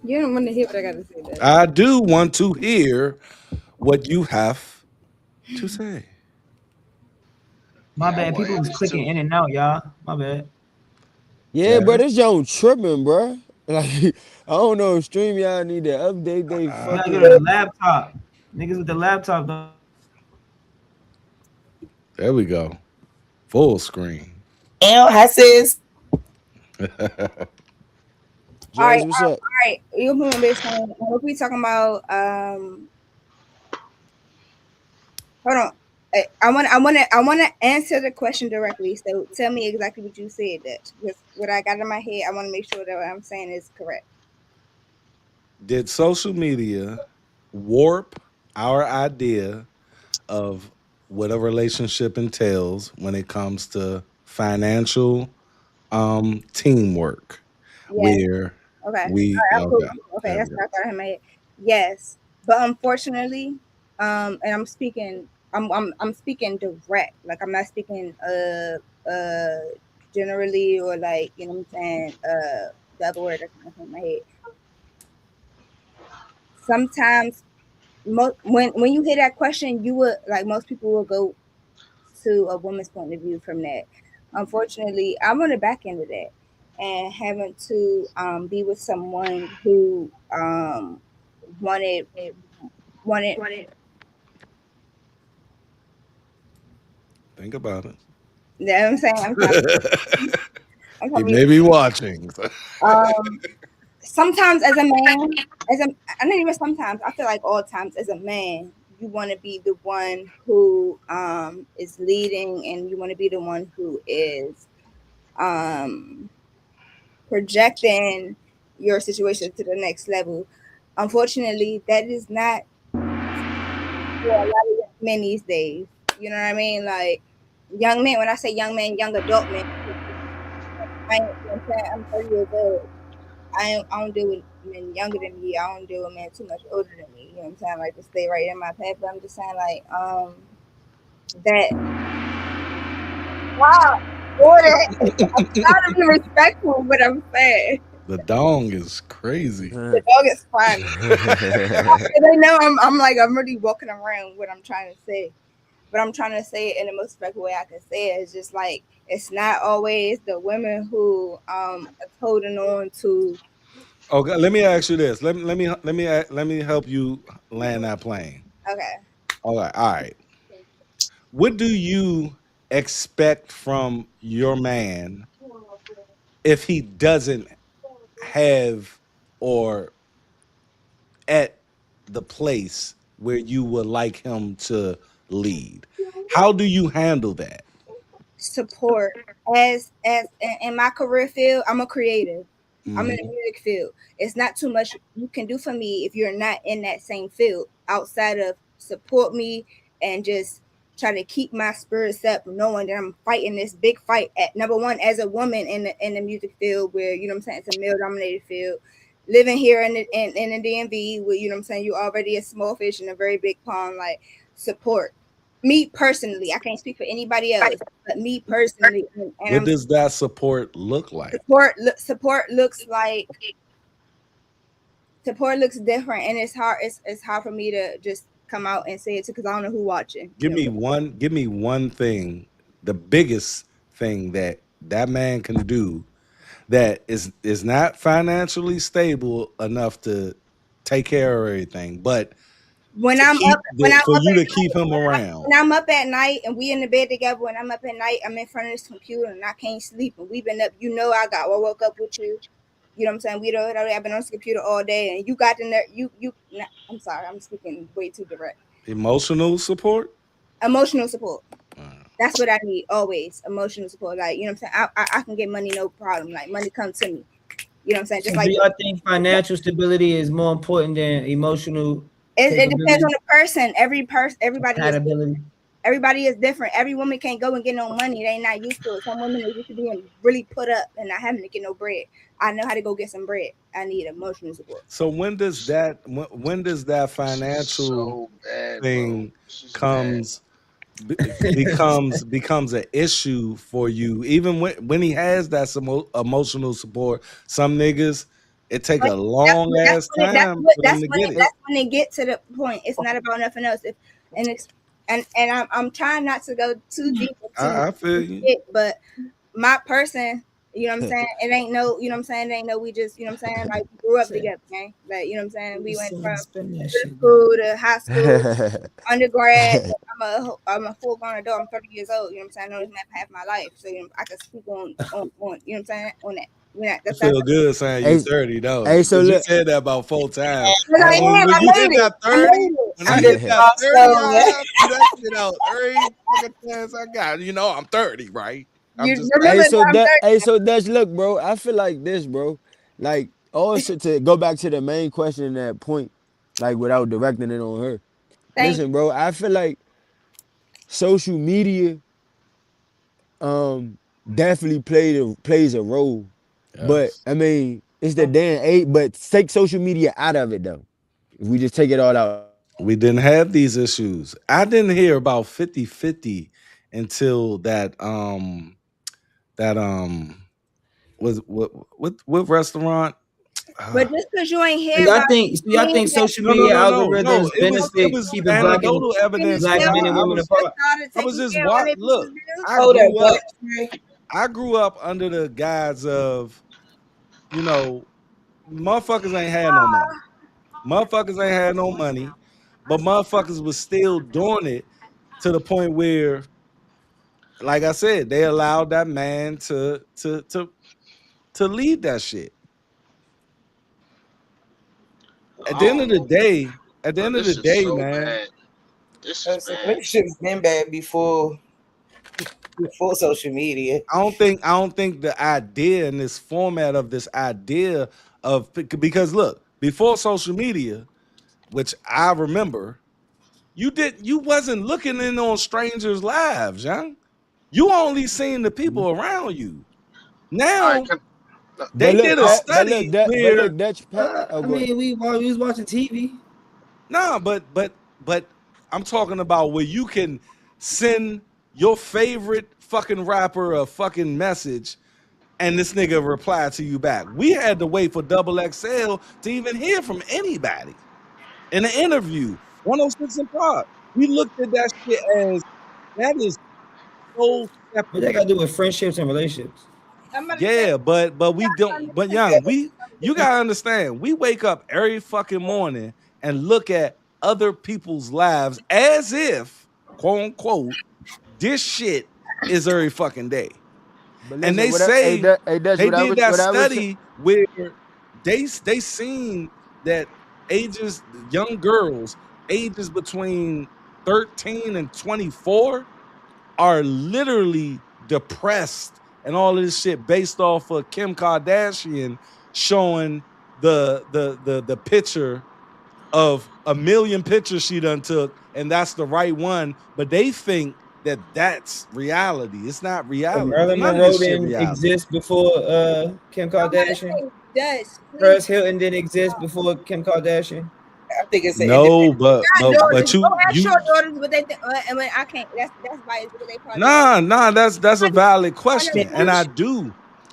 You don't want to hear what I got to say, Dutch. I do want to hear what you have to say. My Yeah, I'm bad. more People was interested clicking too. in and out, y'all. My bad. Yeah, bro, Jazz. this joint tripping, bro. Like, I don't know if StreamYard need to update they You gotta Uh, go to the fucking. laptop. Niggas with the laptop don't. there we go. Full screen. Ew, hi sis. All right, Jazz, what's up? all right. You put my baseline. What we talking about? Hold on. I want to answer the question directly. So tell me exactly what you said, Dutch. Because what I got in my head, I want to make sure that what I'm saying is correct. Did social media warp our idea of what a relationship entails when it comes to financial teamwork? Yes. Where Okay. All we right. okay, Okay. there we That's go. what I thought in my head. Yes, but unfortunately, and I'm speaking. I'm speaking direct. Like I'm not speaking generally or like what I'm saying the other word that's in my head. Sometimes when you hear that question, you would like most people will go to a woman's point of view from that. Unfortunately, I'm on the back end of that and having to be with someone who wanted wanted. Think about it. You know what I'm saying? I'm He probably may be watching. um, sometimes as a man, I don't even sometimes. I feel like all times as a man, you want to be the one who is leading, and you want to be the one who is um projecting your situation to the next level. Unfortunately, that is not for a lot of young men these days. You know what I mean? Like young men. When I say young men, young adult men. You know what I'm saying? I'm 30 years old. I don't deal with men younger than me. I don't deal with men too much older than me. You know what I'm saying? Like to stay right in my path. But I'm just saying like that Wow. Boy, I'm trying to be respectful of what I'm saying. The dong is crazy. The dog is fine. They know I'm really walking around what I'm trying to say. But I'm trying to say it in the most respectful way I can say it. It's just like it's not always the women who are holding on to. Okay, let me ask you this. Let me help you land that plane. Okay. All right. What do you expect from your man if he doesn't have or at the place where you would like him to lead? How do you handle that? Support as in my career field, I'm a creative. I'm in the Mhm. music field. It's not too much you can do for me if you're not in that same field outside of support me and just try to keep my spirits up, knowing that I'm fighting this big fight at number one as a woman in the music field where you know what I'm saying it's a male dominated field. Living here in the DMV where you know what I'm saying you're already a small fish in a very big pond, like support. Me personally, I can't speak for anybody else, but me personally, and What I'm does that support look like? support looks like support looks different, and it's hard for me to just come out and say it because I don't know who watching. You know, Give me one thing, the biggest thing that that man can do that is not financially stable enough to take care of everything, but when to I'm keep up when I'm for up you at to keep him around. when I'm up at night and we in the bed together, when I'm up at night, I'm in front of this computer and I can't sleep. And we've been up, I woke up with you. You know what I'm saying? I've been on this computer all day, and you got in there. I'm sorry, I'm speaking way too direct. Emotional support. Emotional support. Uh, That's what I need always. Emotional support. Like, you know what I'm saying? I can get money, no problem. Like, money comes to me. You know what I'm saying? So Just do like y'all think financial stability is more important than emotional it depends capability, on the person. compatibility? Everybody is different. Every woman can't go and get no money. They ain't not used to it. Some women are used to being really put up and not having to get no bread. I know how to go get some bread. I need emotional support. so when does that This is financial so bad, bro. thing This is bad. comes becomes an issue for you, even when he has that some emotional support? Some niggas, it take But a long ass time for them to get it. that's when they get to the point. It's not about nothing else. And it's and I'm trying not to go too deep into I feel you. it, but my person, you know what I'm saying? It ain't no, you know what I'm saying? It ain't no, we just, you know what I'm saying? Like we grew up Say, together, okay? Like, you know what I'm saying? We went from spin that middle shit. school to high school, undergrad. I'm a full grown adult. I'm 30 years old. You know what I'm saying? I know this map half my life, so you know, I can speak on you know what I'm saying on that. When that I that's feel good saying you Hey, 30 though, hey, so because you look. said that about 4 times. because I And am. when I you hit made it. that I 30, made it. when I'm I just hit that 30, also I threw that shit out every fucking chance I got. You know, I'm 30, right? I'm you just remember Hey, saying. so I'm that, 30. hey, so that's look, bro. I feel like this, bro. Like, also to go back to the main question in that point, like without directing it on her. Thank Listen, bro. I feel like social media, definitely plays a role, but Yes. I mean, it's the damn age. But take social media out of it though. If we just take it all out. We didn't have these issues. I didn't hear about 50-50 until that was what restaurant? but just because you ain't So here y'all about think? So y'all think social No, no, media no, no, no. algorithms It benefit was keeping anecdotal evidence black where men and I women was apart? started I was taking just care of white look. people's bills. I Hold up, grew what? up. I grew up under the guise of, you know, motherfuckers ain't had no money. Motherfuckers ain't had no money, but motherfuckers was still doing it to the point where, like I said, they allowed that man to lead that shit. At I the end of don't the know, day, bro. This is day, so man, bad. This is So bad. maybe should have been bad before social media. I don't think the idea in this format of this idea of, because look, before social media, which I remember, you wasn't looking in on strangers' lives, young. You only seen the people around you. All right, Now But they did look, a no, but look, study but where look, Dutch. Oh, I go ahead. mean, we was watching TV. nah, but I'm talking about where you can send your favorite fucking rapper a fucking message, and this nigga replied to you back. We had to wait for Double XL to even hear from anybody in an interview. 106 in Park. We looked at that shit as that is so What separate. that got to do with friendships and relationships? I'm about to say, Yeah, but we don't. But young, you gotta understand. We wake up every fucking morning and look at other people's lives as if, quote unquote, this shit is every fucking day. But And listen, they say that's they what I did was that what I was study where they seen that ages, young girls ages between 13 and 24 are literally depressed and all of this shit based off of Kim Kardashian showing the picture of a million pictures she done took, and that's the right one. But they think that that's reality. It's not reality. Marilyn None of Monroe this shit didn't reality. exist before Kim I'm about to Kardashian. say, Dutch, please. Paris Hilton didn't exist before Kim Kardashian. I think it's an No, independent. but Not daughters. you Don't ask you your daughters, but they think. I mean, I can't. That's biased because they probably. nah, that's a valid question. And Nobody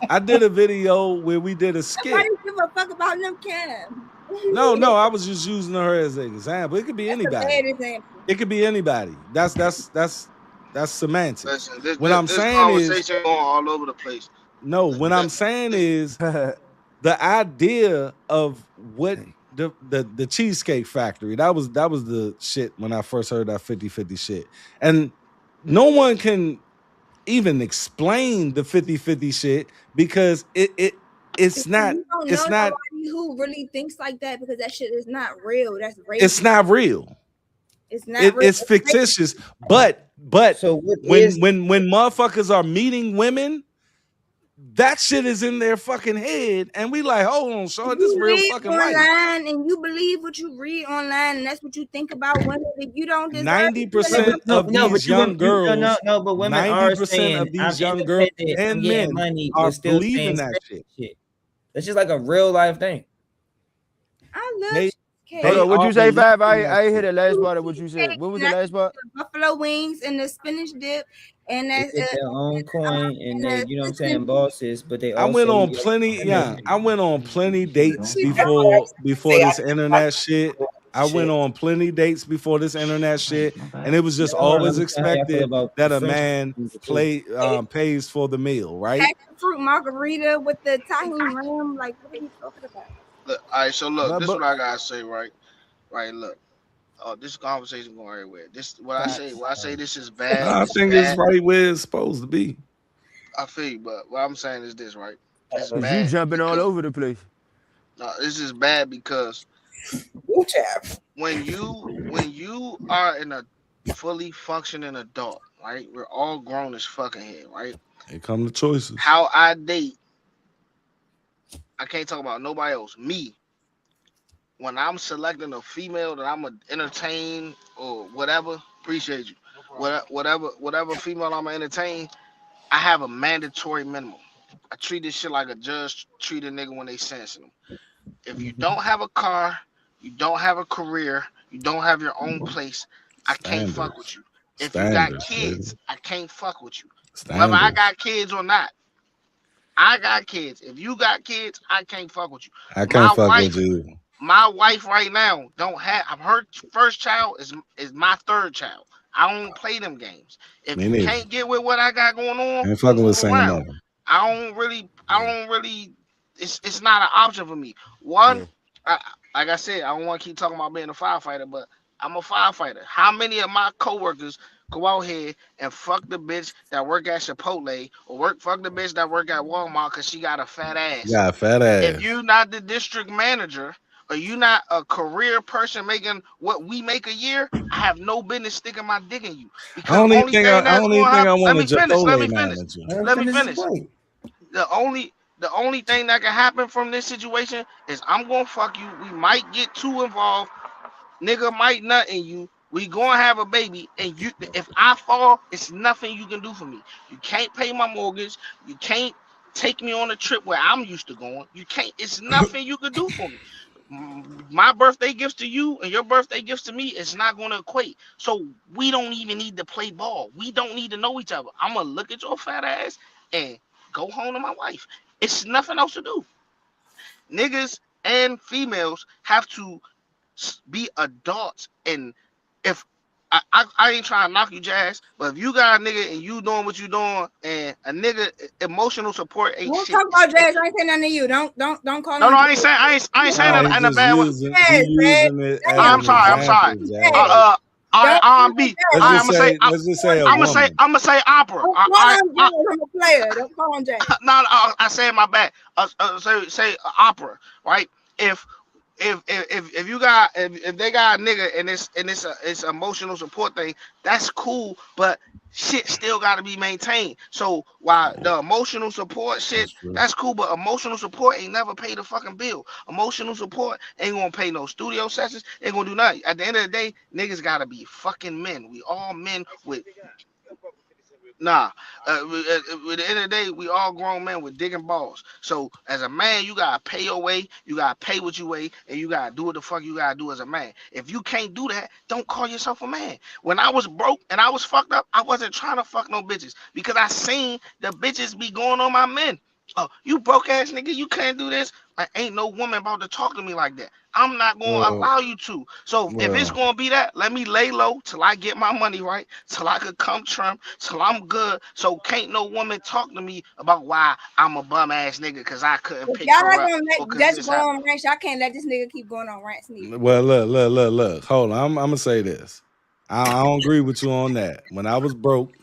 I did a video where we did a skit. give a fuck about them, Cam. No, I was just using her as an example. It could be That's a anybody. bad example. It could be anybody. That's semantics. Listen, What I'm this saying conversation going all over the place. no, what I'm saying is the idea of what the Cheesecake Factory, that was the shit when I first heard that 50-50 shit. And no one can even explain the 50-50 shit because it's not You don't know nobody who really thinks like that because that shit is not real. That's racist. it's not real. It's not real. It's fictitious. But So what when motherfuckers are meeting women, that shit is in their fucking head, and we like, hold on, Sean, this is real fucking life. Online and you believe what you read online, and that's what you think about women. If you don't deserve 90% of these young girls, but women are 90% saying of these I'm young girls independent, I'm and getting men money, are but still believing saying that shit. shit. That's just like a real life thing. I love They- cheesecake. Hold on, what'd are you say, Five? believing that I ain't hear shit. the last part of what you said. What was the last part? Buffalo wings and the spinach dip, and They that's get their own coin and they, you know what I'm saying, bosses, but they I also went on yo, plenty, independent. I went on plenty dates See, before say this I internet shit. I went shit. on plenty dates before this internet shit, My bad. and it was just Y'all always understand how y'all feel expected about that the a friendship man pays for the meal, right? passion fruit margarita with the tahini rim. Like, what are we talking about? Look, all right, so look, this is But what I gotta say, right? Right, look. This conversation going everywhere. This what I say. What I say. This is bad. I It's think it's bad. right where it's supposed to be. I feel you, but what I'm saying is this, right? This is cause you bad jumping all because over the place. this is bad because Woo child. when you are in a fully functioning adult, right? We're all grown as fucking here, right? Here come the choices. How I date, I can't talk about nobody else. Me, when I'm selecting a female that I'm gonna entertain or whatever, appreciate you. Whatever female I'm gonna entertain, I have a mandatory minimum. I treat this shit like a judge treat a nigga when they sentencing him. If you don't have a car, you don't have a career, you don't have your own place, I can't fuck with Standards. you. If you got Standards, kids, baby. I can't fuck with you. Whether I Standards. got kids or not, I got kids. If you got kids, I can't fuck with you. I can't My fuck with wife, you. my wife right now don't have. Her first child is my third child. I don't play them games. If Me you neither. can't get with what I got going on, I ain't fucking with move single around. mother. I don't really. It's not an option for me. One, Yeah. I, like I said, I don't want to keep talking about being a firefighter, but I'm a firefighter. How many of my coworkers go out here and fuck the bitch that work at Chipotle or fuck the bitch that work at Walmart because she got a fat You ass? got a fat If ass. you're not the district manager or you not a career person making what we make a year, I have no business sticking my dick in you because the only thing I that's don't going even to think I happen. Let want a me finish. Let me Chipotle finish. manager. Let me finish. The only thing that can happen from this situation is I'm gonna fuck you. We might get too involved. Nigga might nut in you. We gonna have a baby, and you. If I fall, it's nothing you can do for me. You can't pay my mortgage. You can't take me on a trip where I'm used to going. You can't. It's nothing you can do for me. my birthday gifts to you and your birthday gifts to me is not going to equate. So we don't even need to play ball. We don't need to know each other. I'm going to look at your fat ass and go home to my wife. It's nothing else to do. Niggas and females have to be adults. And if I ain't trying to knock you, Jazz, but if you got a nigga and you doing what you doing, and a nigga emotional support ain't Don't shit. talk about Jazz. I ain't saying nothing to you. Don't call No, him. I ain't saying Nah, that he in a just bad way. using Jazz, it as Damn. an example, Jazz. All right, Don't R&B. Let's I'm just gonna say, say a I'm woman. gonna say opera. call him Jazz. I'm a player. Don't call him Jazz. No, I said my bad. Say opera, right? If you got if they got a nigga and it's emotional support thing, that's cool, but shit still got to be maintained. So while the emotional support shit, that's cool, but emotional support ain't never paid a fucking bill. Emotional support ain't gonna pay no studio sessions, ain't gonna do nothing. At the end of the day, niggas gotta be fucking men. We all men with Nah, at the end of the day, we all grown men with digging balls. So as a man, you gotta pay your way, you gotta pay what you weigh, and you gotta do what the fuck you gotta do as a man. If you can't do that, don't call yourself a man. When I was broke and I was fucked up, I wasn't trying to fuck no bitches because I seen the bitches be going on my men. Oh, you broke ass nigga, you can't do this. Like, ain't no woman about to talk to me like that. I'm not gonna allow you to. So if it's gonna be that, let me lay low till I get my money right, till I could come Trump, till I'm good. So can't no woman talk to me about why I'm a bum ass nigga because I couldn't If pick y'all her not up. gonna Or let cause Jess this go happened. on rants, y'all can't let this nigga keep going on rants neither. Well, look. Hold on. I'm gonna say this. I don't agree with you on that. When I was broke,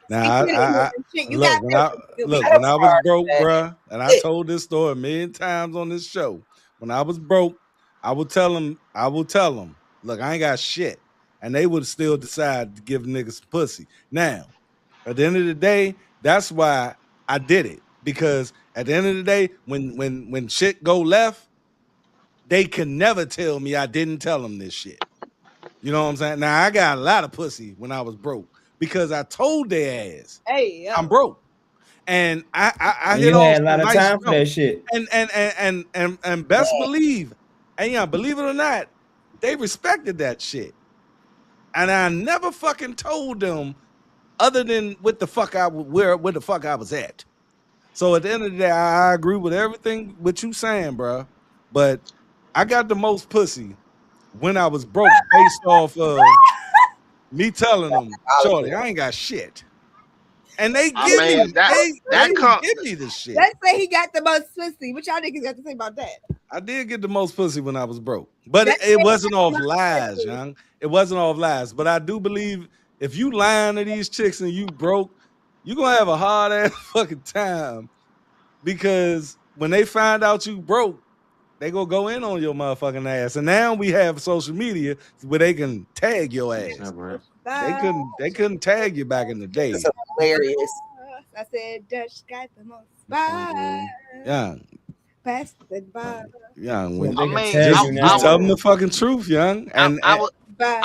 now I You got when I was broke, bruh, and I told this story a million times on this show. When I was broke, I would tell them, look, I ain't got shit, and they would still decide to give niggas some pussy. Now, at the end of the day, that's why I did it, because at the end of the day, when shit go left, they can never tell me I didn't tell them this shit. You know what I'm saying? Now I got a lot of pussy when I was broke because I told their ass I'm broke, and I And hit you off had a some lot of nice time for that jumps, shit. and best believe, and yeah, believe it or not, they respected that shit, and I never fucking told them other than where the fuck I was at. So at the end of the day, I agree with everything what you saying, bro. But I got the most pussy when I was broke, based off of me telling them, "Shorty, I ain't got shit," and they I give mean me they come. give me the shit. Let's say he got the most pussy. What y'all niggas got to say about that? I did get the most pussy when I was broke, but Let's it say he wasn't got the off most lies, pussy. young. It wasn't off lies. But I do believe if you lying to these chicks and you broke, you gonna have a hard ass fucking time, because when they find out you broke, they gonna go in on your motherfucking ass. And now we have social media where they can tag your ass. They couldn't tag you back in the day. Hilarious. I said Dutch got the most spice. Young, Pass the bar. young, So when I they can mean, tag you just tell now. them the fucking truth, young. And I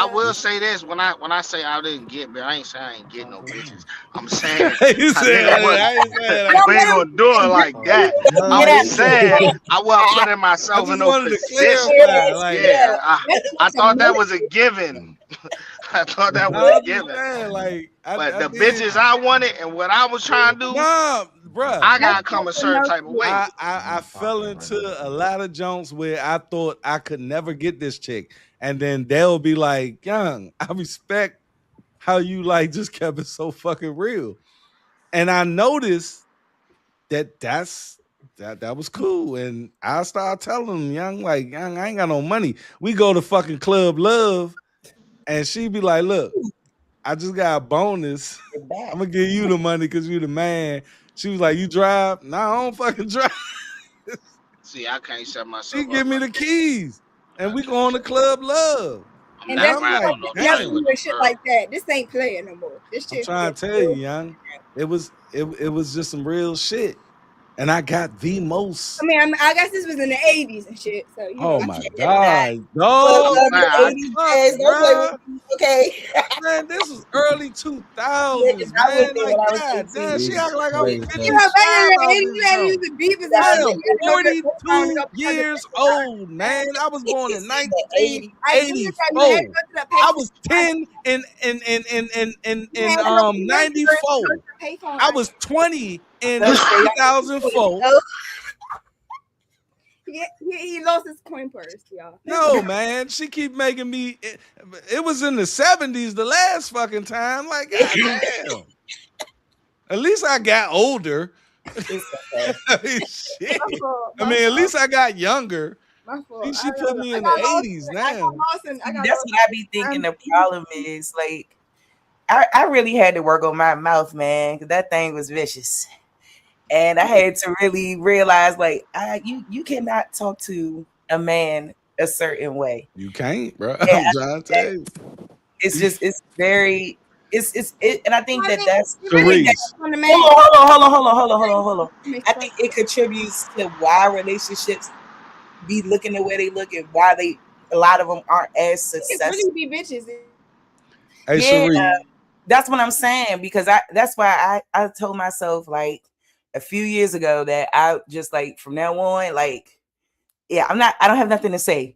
will say this, when I say I didn't get, but I ain't saying I ain't getting no bitches. I'm saying you a said nigga wasn't. I ain't saying Don't We let ain't him gonna do it like that. No, I'm he just saying said. I wasn't putting I myself in just no wanted to position. clarify. Like, Yeah, I That's a thought that minute. was a given. I thought that was a I'm just given. saying, like, But I the did. bitches I wanted and what I was trying to do, Nah, bruh. I That's gotta come a just a certain no type of for me. way. I fell into a lot of junks where I thought I could never get this chick, and then they'll be like, "Young, I respect how you like just kept it so fucking real," and I noticed that was cool, and I started telling them, "Young, like, young, I ain't got no money. We go to fucking Club Love," and she be like, "Look, I just got a bonus. I'm gonna give you the money because you the man." She was like, "You drive?" Nah, I don't fucking drive. See, I can't set She myself up give me the like that. keys, and I we can't going to set. Club Love. I'm And And not that's I'm why riding like, on no never train damn. with do no a shit girl. like that. This ain't playing no more. This I'm shit trying is to tell you, real. young. It was just some real shit. and I got the most. I mean, I guess this was in the 80s and shit. So you know, Oh I my can't. God, Love dog! the What the 80s fuck, days. Don't play with bro? me. Okay. Man, this was early Yeah, 'cause 2000s, I went man. there Like, when I was God damn, 18. she Jesus act like I'm Christ, You man. know, back in 55 the out 80s, this you had to joint. use the beepers and Nah, shit. the I You am had to go to the payphone to 42 go plug it years in. old, man. I was born in I get that you had to 1984. go to the I payphone. was 10 You had to go to the first to go 94. to the payphone. I was 20 in gonna say y'all 2004. He lost his coin purse, y'all. No, man. She keep making me. It was in the 70s the last fucking time. Like, God damn. At least I got older. It's okay. My Shit. fault. I My mean, at fault. least I got younger. My fault. She put me I in the got lost. 80s I got now. lost and I See, got that's lost. what I be thinking. The problem is, like, I really had to work on my mouth, man, because that thing was vicious. And I had to really realize, like, you cannot talk to a man a certain way. You can't, bro. Yeah, I'm trying to tell you. it's just it's very and I think I that think that's it I really think that Cerise. depends on the man. hold on. I think it contributes to why relationships be looking the way they look and why a lot of them aren't as It successful. really be bitches. Hey, Yeah, Cerise. that's what I'm saying, because that's why I told myself, like, a few years ago that I just, like, from now on, like, yeah, I don't have nothing to say,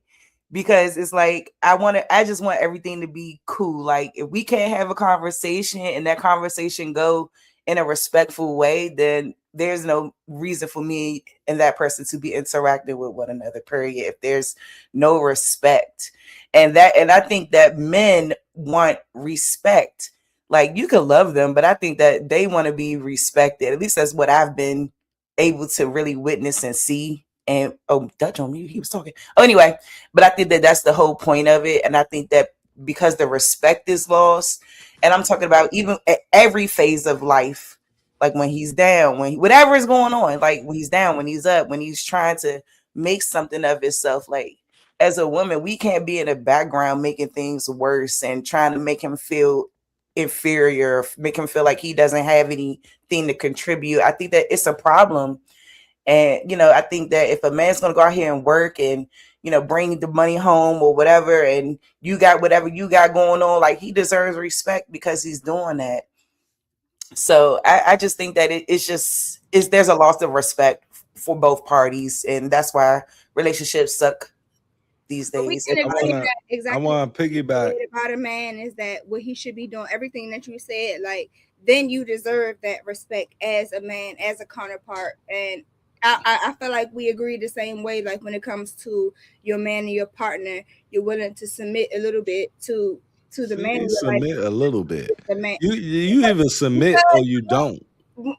because it's like I just want everything to be cool. Like, if we can't have a conversation and that conversation go in a respectful way, then there's no reason for me and that person to be interacting with one another, period, if there's no respect. And I think that men want respect. Like, you can love them, but I think that they want to be respected. At least that's what I've been able to really witness and see. And Dutch on mute, he was talking. Oh, anyway, but I think that that's the whole point of it. And I think that because the respect is lost, and I'm talking about even at every phase of life, like when he's down, whatever is going on, like when he's down, when he's up, when he's trying to make something of himself. Like, as a woman, we can't be in the background making things worse and trying to make him feel inferior, make him feel like he doesn't have anything to contribute. I think that it's a problem. And, I think that if a man's going to go out here and work and, bring the money home or whatever, and you got whatever you got going on, like, he deserves respect because he's doing that. So I just think that there's a loss of respect for both parties. And that's why relationships suck these But we days. can agree that I exactly want to piggyback. about a man is that what he should be doing, everything that you said, like, then you deserve that respect as a man, as a counterpart. And I feel like we agree the same way. Like, when it comes to your man and your partner, you're willing to submit a little bit to the man in your life, Submit a little bit. the man. You either submit or you don't.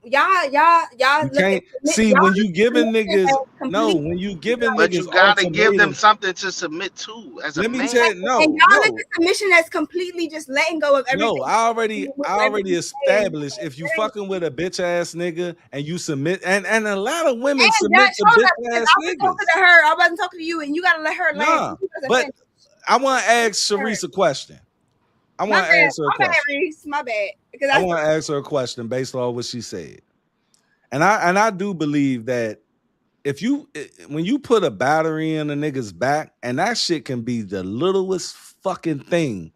Y'all You look at can't see y'all when you giving niggas complete. when you giving But you niggas gotta give them ultimatums. something to submit to as a Let me man. tell you, And no, y'all look no, at submission as completely just letting go of no. everything. I already Everything saying, established if you fucking with a bitch ass nigga and you submit, and a lot of women and submit that to shows bitch up because ass I was talking niggas. to her. I wasn't talking to you, and you gotta let her land. Nah, She doesn't but finish. I want to ask Her. Sharice a question. I My want to bad. ask her a My bad, question. Reese. My bad. Because I want to ask her a question based on what she said. And I do believe that when you put a battery in a nigga's back, and that shit can be the littlest fucking thing,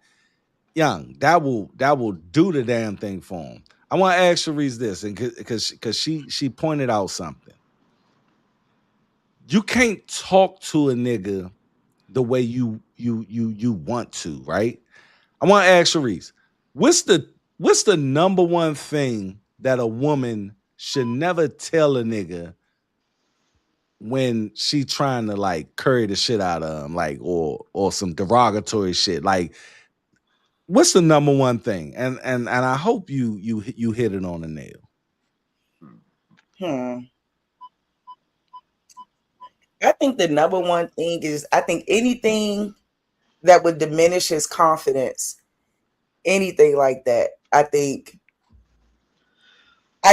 young, that will do the damn thing for him. I want to ask Sharice this, and because she pointed out something. You can't talk to a nigga the way you want to, right? I want to ask Sharice, what's the number one thing that a woman should never tell a nigga when she trying to, like, curry the shit out of him, like, or some derogatory shit? Like, what's the number one thing? And I hope you hit it on the nail. I think the number one thing is, I think anything that would diminish his confidence, anything like that, I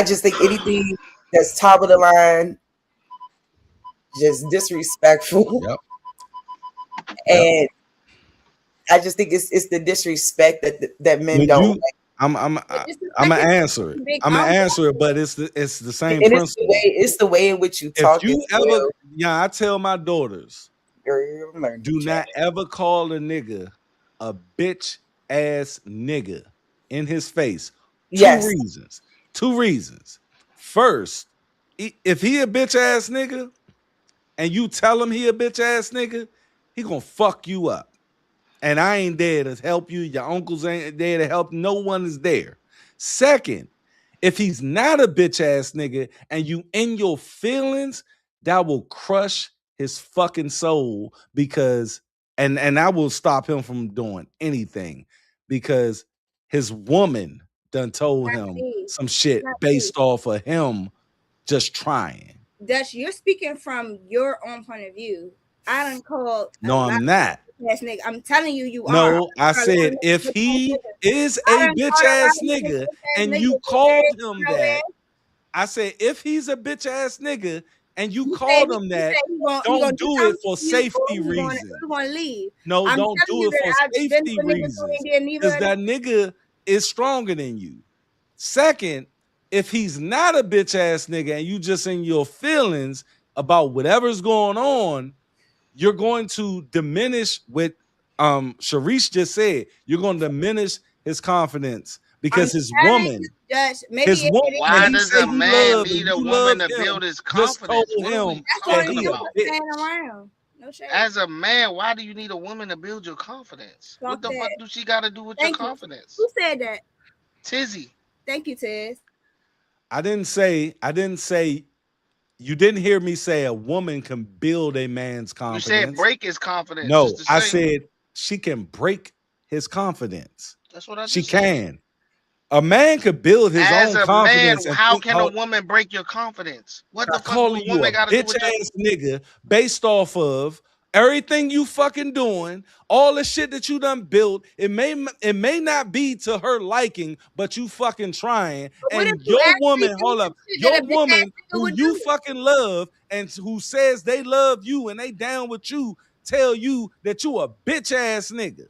just think anything that's top of the line, just disrespectful. Yep. And I just think it's the disrespect that men When don't you, like. I'm gonna answer it. Big, I'm I gonna don't answer it, but it's the same And it's the principle. way in which you If talk you as ever, well. yeah, I tell my daughters, Girl, I'm learning do to not chat. ever call a nigga a bitch ass nigga in his face. Yes. Two reasons. First, if he a bitch ass nigga and you tell him he a bitch ass nigga, he gonna fuck you up. And I ain't there to help you. Your uncles ain't there to help. No one is there. Second, if he's not a bitch ass nigga and you in your feelings, that will crush his fucking soul because and I will stop him from doing anything because his woman done told him some shit based off of him just trying. Dutch, you're speaking from your own point of view. I don't call No, I'm not. ass nigga. I'm telling you, you are. No, I said if he is a bitch ass nigga and you called him that, I said if he's a bitch ass nigga and you called him that, don't do it for safety reasons. We're gonna leave. No, I'm don't telling do you it for that I've been safety with niggas who reasons ain't did neither because of that nigga is stronger than you. Second, if he's not a bitch ass nigga and you just in your feelings about whatever's going on, you're going to diminish what Sharice just said. You're going to diminish his confidence because his woman, why does a man need a woman to him, build his just told confidence? What are we him that talking he a about? around. No shade. As a man, why do you need a woman to build your confidence? Fuck What the that. fuck do she got to do with Thank your you. confidence? Who said that? Tizzy. Thank you, Tiz. I didn't say you didn't hear me say a woman can build a man's confidence. You said break his confidence. No, I said she can break his confidence. That's what I just She said. can. A man could build his As own a confidence. man, how can a woman break your confidence? What the fuck do calling a you woman a got to do bitch with ass nigga based off of everything you fucking doing, all the shit that you done built? It may not be to her liking, but you fucking trying. And your woman, hold up, your woman who you fucking love and who says they love you and they down with you, tell you that you a bitch ass nigga.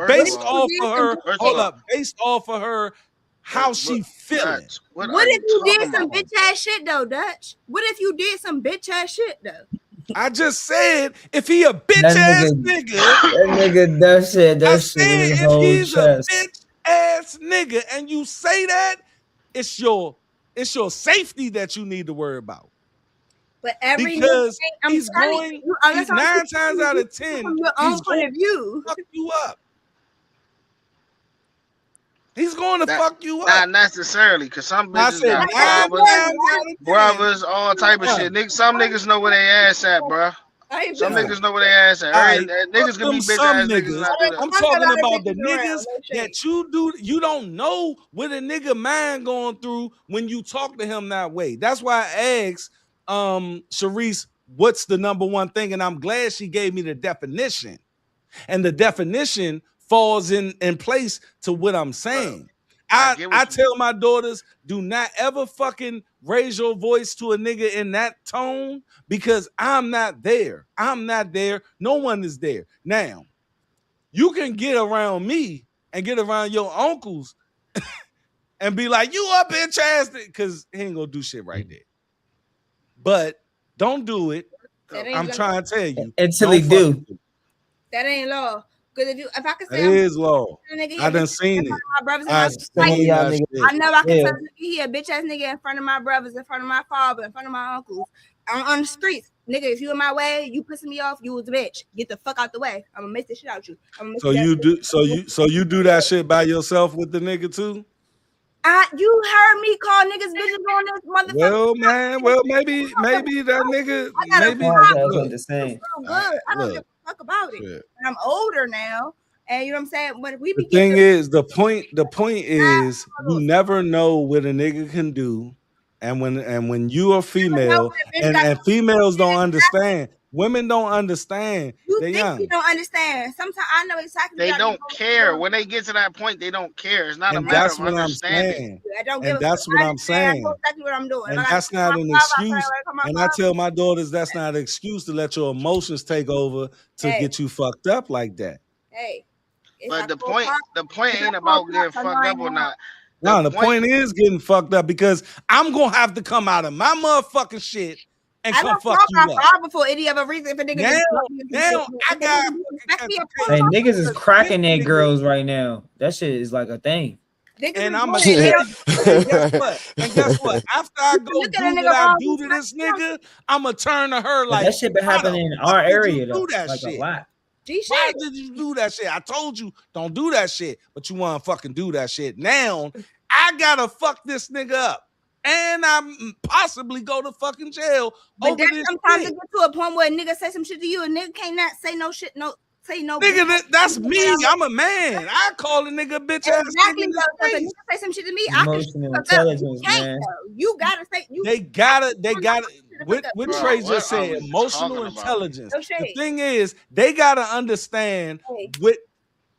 Based off of her, hold up, based off of her, how she feeling. What if you did some bitch ass shit though, Dutch? What if you did some bitch ass shit though? I just said if he a bitch That ass nigga- nigga, That nigga, that shit in his if whole he's chest. a bitch ass nigga and you say that, it's your safety that you need to worry about. But every because I'm he's going, he's 9 times out of 10, from your own point of view, fuck you up. He's going to fuck you up. Not necessarily, because some bitches got brothers, all type of shit. Some niggas know where they ass at, bro. Some niggas know where they ass at. Niggas can be bitch ass niggas. Not do that. I'm talking about the niggas that you don't know what a nigga mind going through when you talk to him that way. That's why I asked Sharice, what's the number one thing? And I'm glad she gave me the definition. And the definition falls in place to what I'm saying. I tell my daughters, do not ever fucking raise your voice to a nigga in that tone because I'm not there. I'm not there. No one is there. Now, you can get around me and get around your uncles and be like, you up bitch ass, because he ain't gonna do shit right there. But don't do it. I'm trying to tell you. Until he do. That ain't law. Because if I could say it is law. I done seen it. My brothers and I know I can tell he a bitch ass nigga in front of my brothers, in front of my father, in front of my uncles, on the streets. Nigga, if you in my way, you pissing me off, you was a bitch. Get the fuck out the way. I'm gonna make this shit out you. So you do that shit by yourself with the nigga too? You heard me call niggas bitches on this motherfucker. Well, man, maybe that nigga. Maybe good. I don't give a fuck about it. And I'm older now, and you know what I'm saying. When we the thing is, the point is, you never know what a nigga can do, and when you are female, and females don't understand. Women don't understand. You think you don't understand. Sometimes I know exactly. They don't care. When they get to that point, they don't care. It's not a matter of understanding. And that's what I'm saying. I know exactly what I'm doing. And that's not an excuse. And I tell my daughters that's not an excuse to let your emotions take over to get you fucked up like that. Hey, But the point ain't about getting fucked up or not. The point is getting fucked up because I'm gonna have to come out of my motherfucking shit and come fuck you up. Before any other reason, if a nigga now I got Hey, niggas is cracking their girls right now. That shit is like a thing. And I'm gonna and guess what? And guess what? After I go do what I do to this nigga, I'm gonna turn to her like that shit been happening in our area though. Do that like shit? A lot. Why did you do that shit? I told you don't do that shit, but you want to fucking do that shit. Now I gotta fuck this nigga up, and I'm possibly go to fucking jail. But then sometimes it get to a point where a nigga say some shit to you, and nigga can't not say no shit, say no. Nigga, that's me. I'm a man. I call a nigga bitch ass nigga. If a nigga say some shit to me, Emotional intelligence, man. You gotta say They gotta. What Trey just said, emotional intelligence. The thing is, they gotta understand what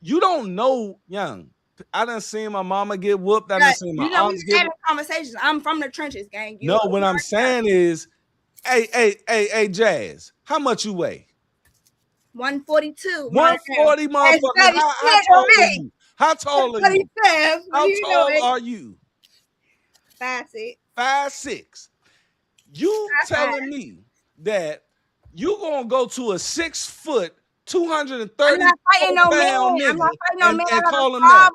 you don't know, young. I done seen my mama get whooped. I done seen my aunts get whooped. Conversations. I'm from the trenches, gang. No, what I'm saying is, hey, Jazz, how much you weigh? 142. 140, motherfucker. How tall are you? How tall are you? How tall are you? 5'6". 5'6". You telling me that you gonna go to a 6 foot, 230 pound nigga and call him that?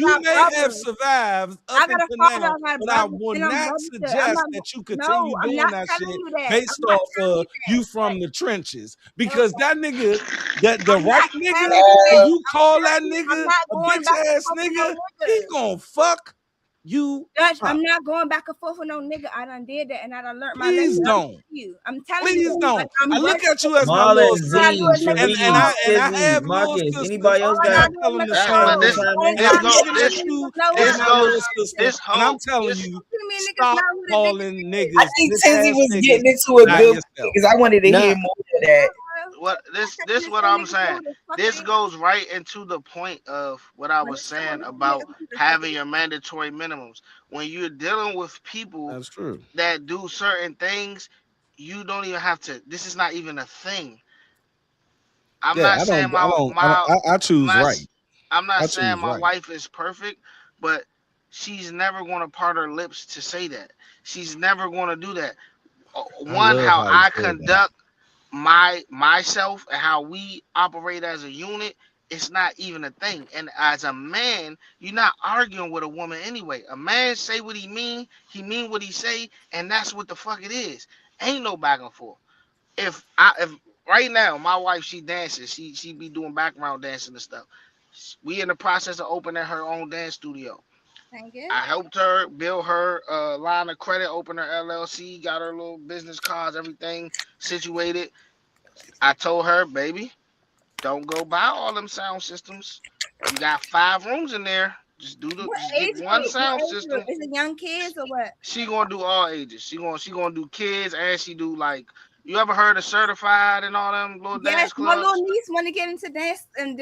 You may have survived up until now, but I will not suggest that you continue doing that shit based off of you from the trenches, because that nigga, the right nigga, when you call that nigga a bitch ass nigga, he gonna fuck you. Judge, I'm not going back and forth with no nigga. I done did that and I done learned my lesson. Please don't. I'm telling you. Please don't. I look at you as my Marlon, little Z, sister, and I have Marcus. little sisters. Anybody else got? I'm telling the same. And I'm telling you, stop calling niggas. I think Tizzy was getting into a good because I wanted to hear more of that. This what I'm saying. This goes right into the point of what I was saying about having your mandatory minimums. When you're dealing with people that's true that do certain things, you don't even have to. This is not even a thing. I'm not saying I choose right. I'm not saying my wife is perfect, but she's never going to part her lips to say that. She's never going to do that. One, how I conduct myself and how we operate as a unit, it's not even a thing. And as a man, you're not arguing with a woman anyway. A man say what he mean what he say, and that's what the fuck it is. Ain't no back and forth. If right now my wife, she dances, she be doing background dancing and stuff. We in the process of opening her own dance studio. I helped her build her line of credit, open her LLC, got her little business cards, everything situated. I told her, baby, don't go buy all them sound systems. You got 5 rooms in there. Just get one sound system. Is it young kids or what? She gonna do all ages. She gonna do kids, and she do like. You ever heard of Certified and all them little dance clubs? My little niece want to get into dance and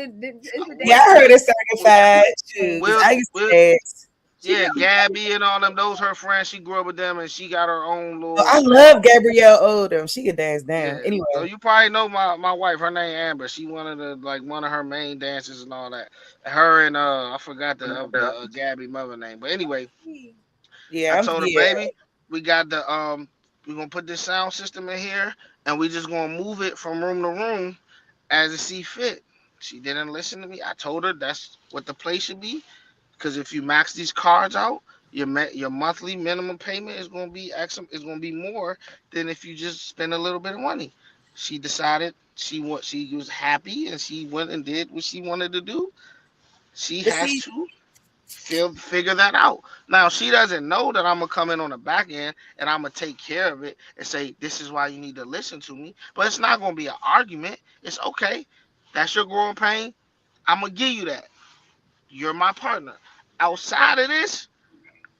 yeah, I heard of Certified too. I used to dance. Yeah, Gabby and all them, those her friends. She grew up with them, and she got her own little. I love Gabrielle Odom. She can dance down. Yeah. Anyway, so you probably know my wife. Her name Amber. She one of her main dancers and all that. Her and I forgot the Gabby mother name, but anyway. Yeah, I told her, baby, we got the we're gonna put this sound system in here, and we just gonna move it from room to room as it see fit. She didn't listen to me. I told her that's what the place should be. Because if you max these cards out, your monthly minimum payment is going to be more than if you just spend a little bit of money. She decided she was happy and she went and did what she wanted to do. She has to figure that out. Now she doesn't know that I'm gonna come in on the back end and I'm gonna take care of it and say this is why you need to listen to me. But it's not gonna be an argument. It's okay. That's your growing pain. I'm gonna give you that. You're my partner. Outside of this,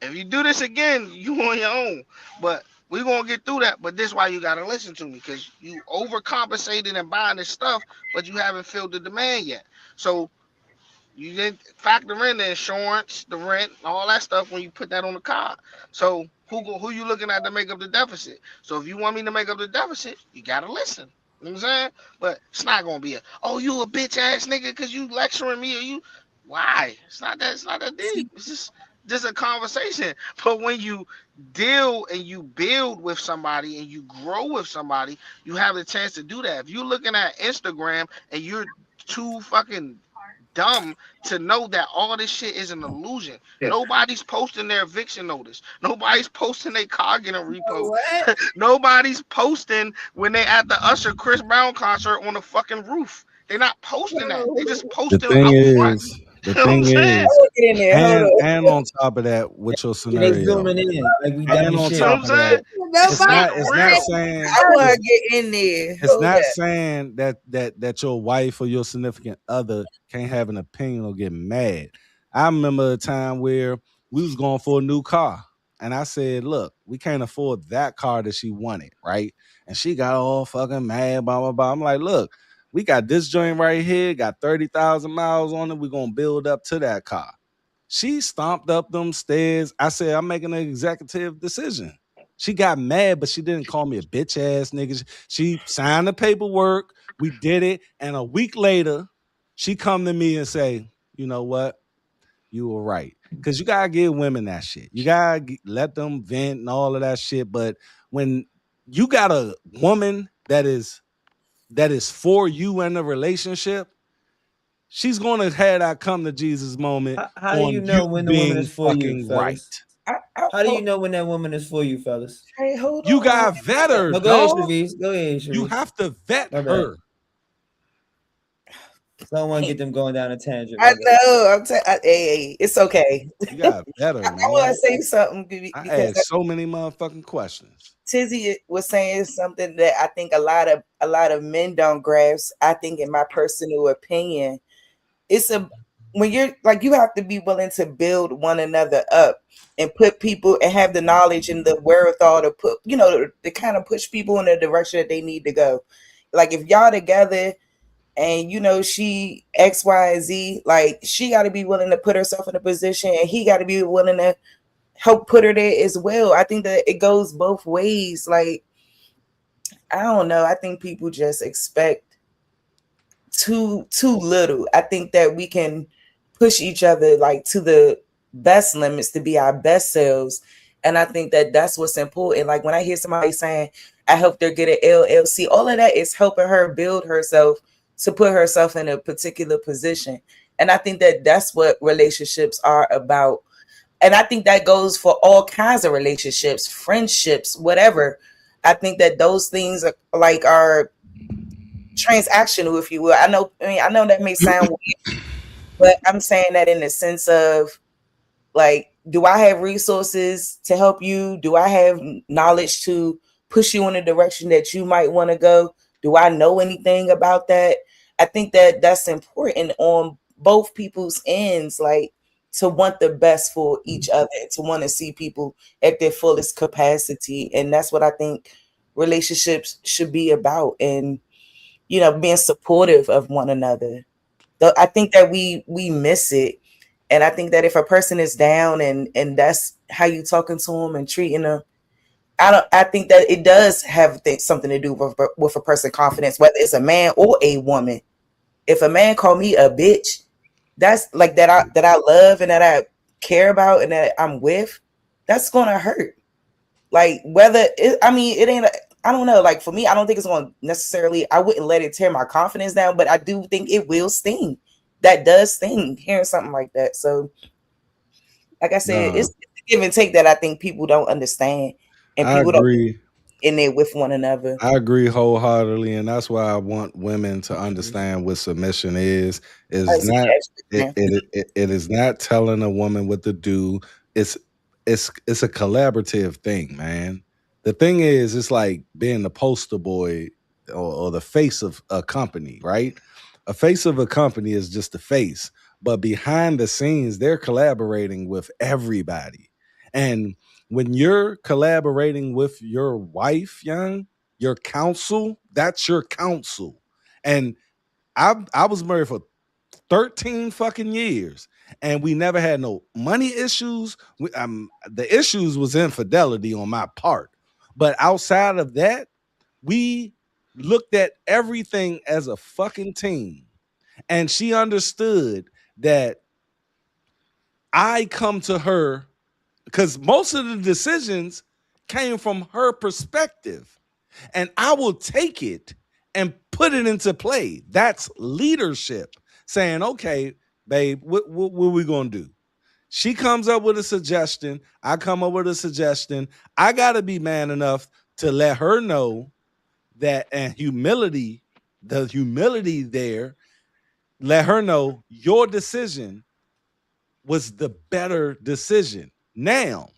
if you do this again, you on your own. But we're going to get through that. But this is why you got to listen to me, because you overcompensated and buying this stuff, but you haven't filled the demand yet. So you didn't factor in the insurance, the rent, all that stuff when you put that on the card. So who you looking at to make up the deficit? So if you want me to make up the deficit, you got to listen. You know what I'm saying? But it's not gonna be oh, you a bitch ass nigga because you lecturing me or you. Why? It's not that. It's not that See, deep. It's just a conversation. But when you deal and you build with somebody and you grow with somebody, you have the chance to do that. If you're looking at Instagram and you're too fucking dumb to know that all this shit is an illusion. Nobody's posting their eviction notice. Nobody's posting their car getting repo. what? Nobody's posting when they at the Usher Chris Brown concert on the fucking roof. They're not posting that. They just The posting thing up front. is, You know what I'm saying? is, Get in there. Hold on. and on top of that, with your Yeah, they scenario, zooming in like we dumb and as on You know shit. what top I'm of saying? that, It's Nobody. not it's not real. saying I want it's, to get in there. it's Hold not up. saying that your wife or your significant other can't have an opinion or get mad. I remember a time where we was going for a new car, and I said, "Look, we can't afford that car that she wanted, right?" And she got all fucking mad, blah blah blah. I'm like, "Look, we got this joint right here, got 30,000 miles on it. We're gonna build up to that car." She stomped up them stairs. I said, I'm making an executive decision. She got mad, but she didn't call me a bitch ass nigga. She signed the paperwork. We did it. And a week later, she come to me and say, you know what? You were right. Because you got to give women that shit. You got to let them vent and all of that shit. But when you got a woman that is for you in a relationship, she's going to have that come to Jesus moment How do you on you know when the woman being is for you, fucking right. fellas? How do you know when that woman is for you, fellas? Hey, hold You on. got vet her, No, go ahead, dog. Sharice. Go ahead, You Sharice. have to vet My bad. her. So I don't want to get them going down a tangent. I My bad. know. Hey, it's okay. You got vet her, I want man. to say something I because asked so many motherfucking questions. Tizzy was saying something that I think a lot of men don't grasp. I think, in my personal opinion, it's when you're like, you have to be willing to build one another up and put people and have the knowledge and the wherewithal to put, to kind of push people in the direction that they need to go. Like, if y'all together and she X, Y, and Z, like, she got to be willing to put herself in a position and he got to be willing to help put her there as well. I think that it goes both ways. Like, I don't know. I think people just expect too little. I think that we can push each other like to the best limits to be our best selves. And I think that that's what's important. Like, when I hear somebody saying, I helped her get an LLC, all of that is helping her build herself to put herself in a particular position. And I think that that's what relationships are about. And I think that goes for all kinds of relationships, friendships, whatever. I think that those things are transactional, if you will. I know that may sound weird, but I'm saying that in the sense of, like, do I have resources to help you? Do I have knowledge to push you in a direction that you might want to go? Do I know anything about that? I think that that's important on both people's ends, like, to want the best for each other, to want to see people at their fullest capacity. And that's what I think relationships should be about. And being supportive of one another. I think that we miss it. And I think that if a person is down and that's how you talking to them and treating them, I think that it does have something to do with a person's confidence, whether it's a man or a woman. If a man call me a bitch, that's like that I love and that I care about and that I'm with, that's gonna hurt. Like, it ain't. I don't know. Like, for me, I don't think it's going to necessarily. I wouldn't let it tear my confidence down, but I do think it will sting. That does sting, hearing something like that. So, like I said, Nah, it's the give and take that I think people don't understand, and I people don't agree. in there with one another. I agree wholeheartedly, and that's why I want women to understand what submission is. I Is see not that. it is not telling a woman what to do. It's it's a collaborative thing, man. The thing is, it's like being the poster boy or the face of a company, right? A face of a company is just the face, but behind the scenes, they're collaborating with everybody. And when you're collaborating with your wife, young, your counsel, that's your counsel. And I was married for 13 fucking years and we never had no money issues. The issues was infidelity on my part. But outside of that, we looked at everything as a fucking team. And she understood that I come to her because most of the decisions came from her perspective. And I will take it and put it into play. That's leadership. Saying, okay, babe, what are we going to do? She comes up with a suggestion. I come up with a suggestion. I got to be man enough to let her know that, and humility, the humility there, let her know your decision was the better decision. Now,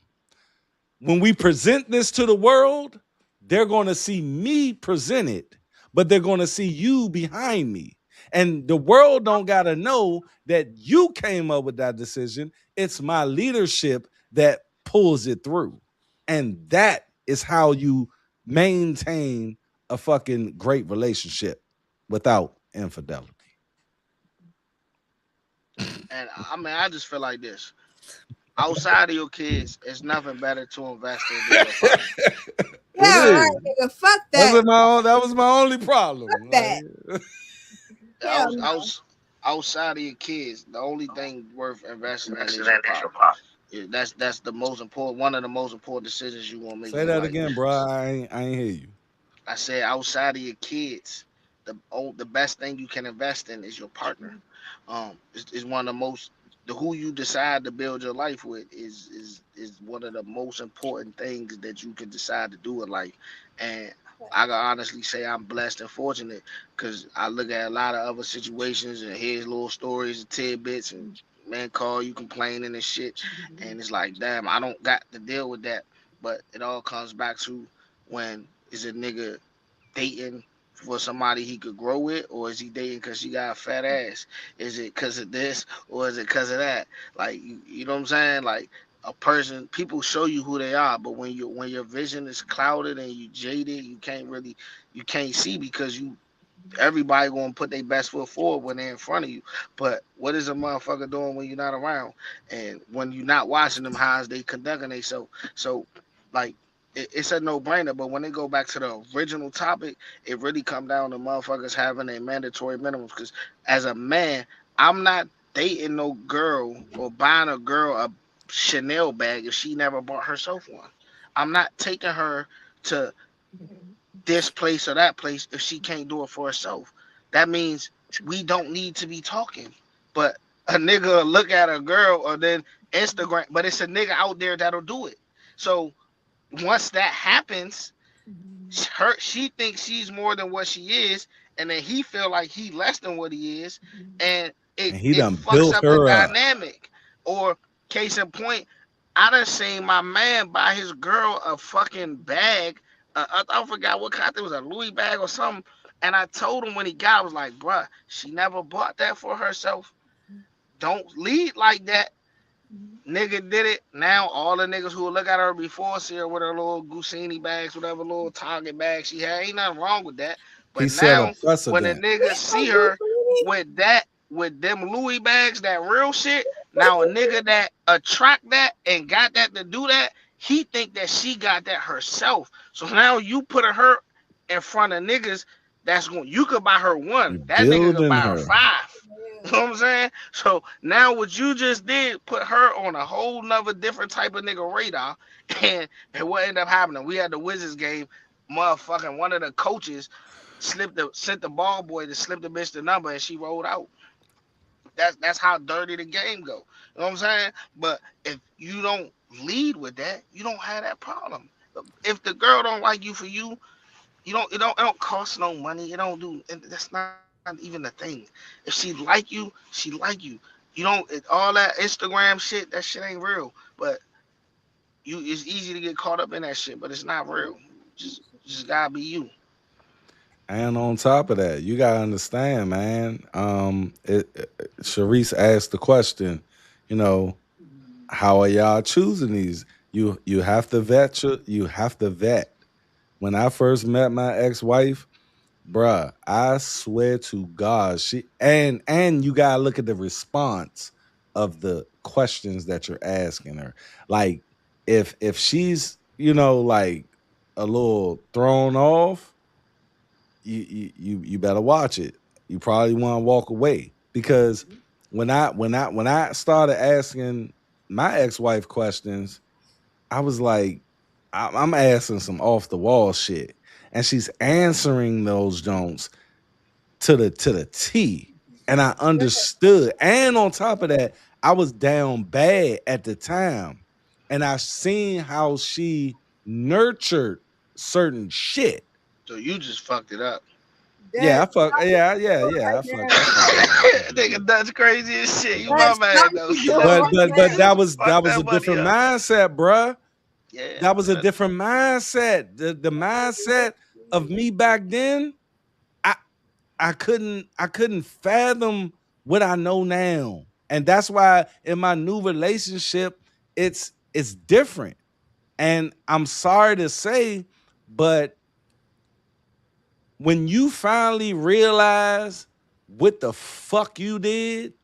when we present this to the world, they're going to see me present it, but they're going to see you behind me. And the world don't got to know that you came up with that decision. It's my leadership that pulls it through. And that is how you maintain a fucking great relationship without infidelity. And I mean, I just feel like this. Outside of your kids, it's nothing better to invest in than your partner. Yeah, It right, is. nigga. Fuck that. That was my only problem. Fuck that. Hell no. Outside of your kids, the only thing worth investing in is your partner. Yeah, that's the most important, one of the most important decisions you want to make Say in your that life. again, bro. I ain't hear you. I said outside of your kids, the best thing you can invest in is your partner. Is one of the most the who you decide to build your life with is one of the most important things that you can decide to do in life. And I can honestly say I'm blessed and fortunate because I look at a lot of other situations and hear little stories and tidbits and man call you complaining and shit, and it's like damn, I don't got to deal with that. But it all comes back to when is a nigga dating for somebody he could grow with, or is he dating because she got a fat ass? Is it because of this, or is it because of that? Like you know what I'm saying? Like a person, people show you who they are, but when your vision is clouded and you jaded, you can't see because you everybody gonna put their best foot forward when they're in front of you. But what is a motherfucker doing when you're not around? And when you're not watching them, how is they conducting themselves? So, like, it's a no-brainer. But when they go back to the original topic, it really come down to motherfuckers having a mandatory minimums. Because as a man, I'm not dating no girl or buying a girl a Chanel bag if she never bought herself one. I'm not taking her to this place or that place if she can't do it for herself. That means we don't need to be talking. But a nigga look at a girl or then Instagram, but it's a nigga out there that'll do it. So once that happens, she thinks she's more than what she is, and then he feel like he less than what he is, and And he it done fucks built up the her up. dynamic. Or case in point, I done seen my man buy his girl a fucking bag. I forgot what kind. It was a Louis bag or something. And I told him when he got, I was like, bruh, she never bought that for herself. Don't lead like that. Nigga did it. Now all the niggas who look at her before see her with her little Gusini bags, whatever little Target bag she had. Ain't nothing wrong with that. He But set a now when the precedent. niggas see her with that, with them Louis bags, that real shit, now a nigga that attract that and got that to do that, he think that she got that herself. So now you put her in front of niggas that's going. You could buy her one. You That nigga could building buy her her. five. You know what I'm saying? So now what you just did put her on a whole nother different type of nigga radar. And what ended up happening? We had the Wizards game, motherfucking one of the coaches sent the ball boy to slip the bitch the number and she rolled out. That's how dirty the game go. You know what I'm saying? But if you don't lead with that, you don't have that problem. If the girl don't like you for you, it don't cost no money. It don't do and that's not even the thing. If she like you, she like you. You don't all that Instagram shit, that shit ain't real. But it's easy to get caught up in that shit, but it's not real. Just gotta be you. And on top of that, you gotta understand, man. Sharice asked the question, you know, how are y'all choosing these? You have to vet. You have to vet. When I first met my ex-wife, bruh, I swear to God, and you gotta look at the response of the questions that you're asking her. Like, if she's like a little thrown off, you better watch it. You probably want to walk away, because when I started asking my ex-wife questions, I was like, I'm asking some off the wall shit, and she's answering those Jones to the T, and I understood. And on top of that, I was down bad at the time, and I seen how she nurtured certain shit. So you just fucked it up. Yeah, I That's fuck. Yeah, yeah, yeah. right I fucked. I there. fucked it up. I fucked it up. Nigga, that's crazy as shit. You my That's man though. nice Slow. right But there. Fuck that was that a money different up. mindset, bruh. Yeah. That was a different mindset. The mindset of me back then, I I couldn't fathom what I know now. And that's why in my new relationship, it's different. And I'm sorry to say, but when you finally realize what the fuck you did,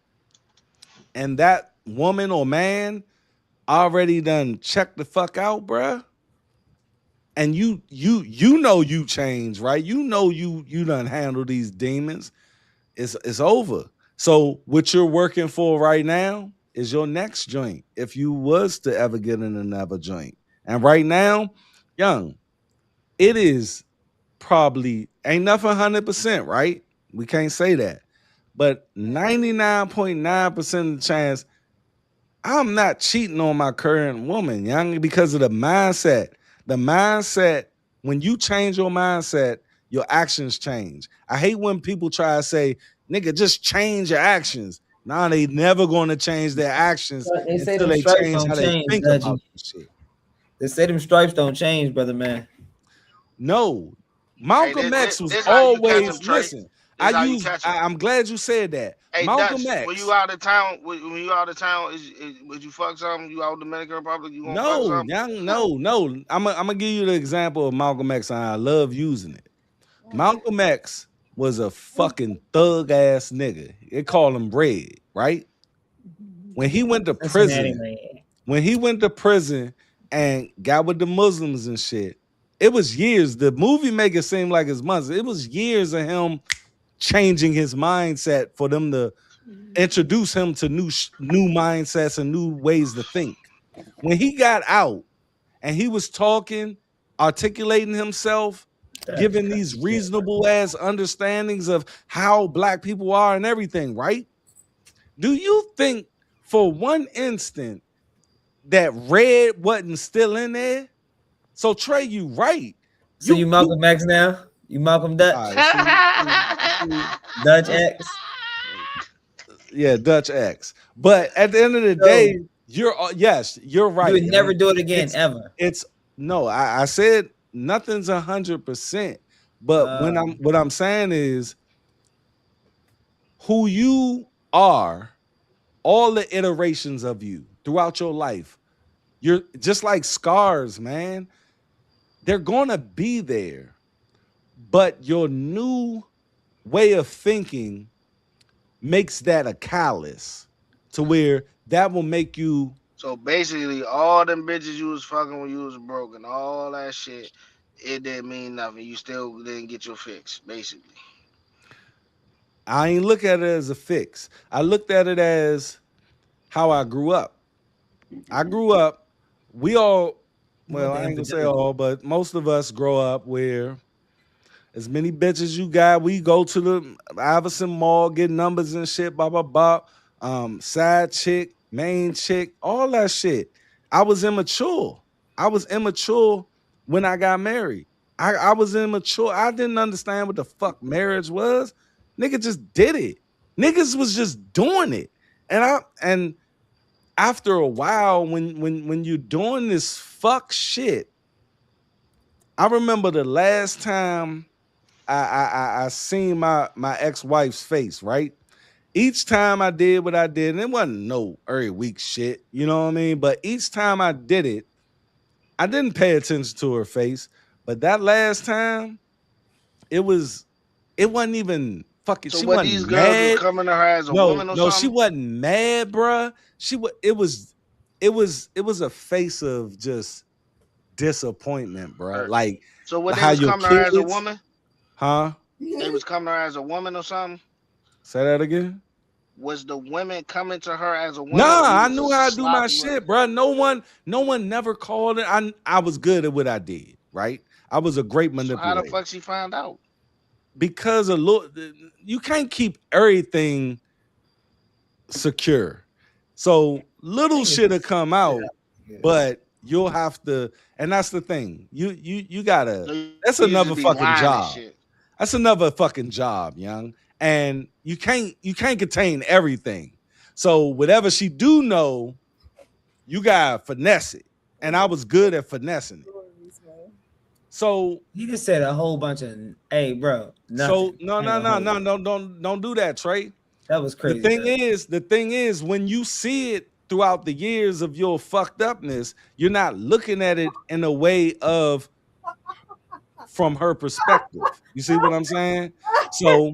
and that woman or man already done checked the fuck out, bruh, and you know you changed, right? You know you done handle these demons. It's over. So what you're working for right now is your next joint, if you was to ever get in another joint. And right now, young, it is probably ain't nothing 100%, right? We can't say that. But 99.9% of the chance I'm not cheating on my current woman, young, because of the mindset. The mindset, when you change your mindset, your actions change. I hate when people try to say, nigga, just change your actions. Nah, they never going to change their actions But they say until them they stripes change how don't they change, think Dudgy. about this shit. They say them stripes don't change, brother man. No, Hey, Malcolm X was this how you catch them, always, Trey. listen, This how you catch them. I'm glad you said that. Hey, Malcolm Dutch, when you X, out of town, when you out of town, would you fuck something? You out of Dominican Republic, you gonna fuck no, something? young, no. I'm gonna give you the example of Malcolm X, and I love using it. Malcolm X was a fucking thug ass nigga. They call him Red, right? When he went to Cincinnati prison, man. when he went to prison and got with the Muslims and shit, it was years. The movie make it seem like it's months. It was years of him changing his mindset for them to introduce him to new mindsets and new ways to think. When he got out and he was talking, articulating himself, That's giving kind these of shit. reasonable ass understandings of how black people are and everything, right? Do you think for one instant that Red wasn't still in there? So Trey, you right. So you You Malcolm X now? You Malcolm all Dutch? right, see, Dutch this, X? yeah, Dutch X. But at the end of the So day, yes, you're you right. would never Young. do it again, It's ever. it's no, I said nothing's 100%. But what I'm saying is who you are, all the iterations of you throughout your life, you're just like scars, man. They're gonna be there, but your new way of thinking makes that a callus to where that will make you. So basically, all them bitches you was fucking when you was broken, all that shit, it didn't mean nothing. You still didn't get your fix, basically. I ain't look at it as a fix. I looked at it as how I grew up. I grew up, we all, You want well, the I ain't gonna say infidelity. all, but most of us grow up where as many bitches you got, we go to the Iverson Mall, get numbers and shit, blah, blah, blah. Side chick, main chick, all that shit. I was immature. I was immature when I got married. I was immature. I didn't understand what the fuck marriage was. Nigga just did it. Niggas was just doing it. And after a while, when you're doing this fuck shit, I remember the last time I seen my ex-wife's face, right? Each time I did what I did, and it wasn't no every week shit, you know what I mean? But each time I did it, I didn't pay attention to her face. But that last time, it was it wasn't even fucking, So she what these wasn't girls was mad. coming to her as a No, woman or no, she something? wasn't mad, bruh. It was a face of just disappointment, bruh. Hurt. Like So what they how was your coming to her as a kids, woman? huh? They was coming to her as a woman or something? Say that again. Was the women coming to her as a woman, Nah, or he I was knew just how to do my sloppy with shit, bro. No one never called it. I was good at what I did, right? I was a great So how the manipulator. fuck she found out? Because you can't keep everything secure. So little shit will come out, but you'll have to, and that's the thing. You gotta. So That's you another just be fucking lying and job. shit. That's another fucking job, young. And you can't contain everything. So whatever she do know, you gotta finesse it. And I was good at finessing it. So He just said a whole bunch of, hey, bro, so nothing. don't do that, Trey. That was crazy. The thing is, when you see it throughout the years of your fucked upness, you're not looking at it in a way of from her perspective. You see what I'm saying? So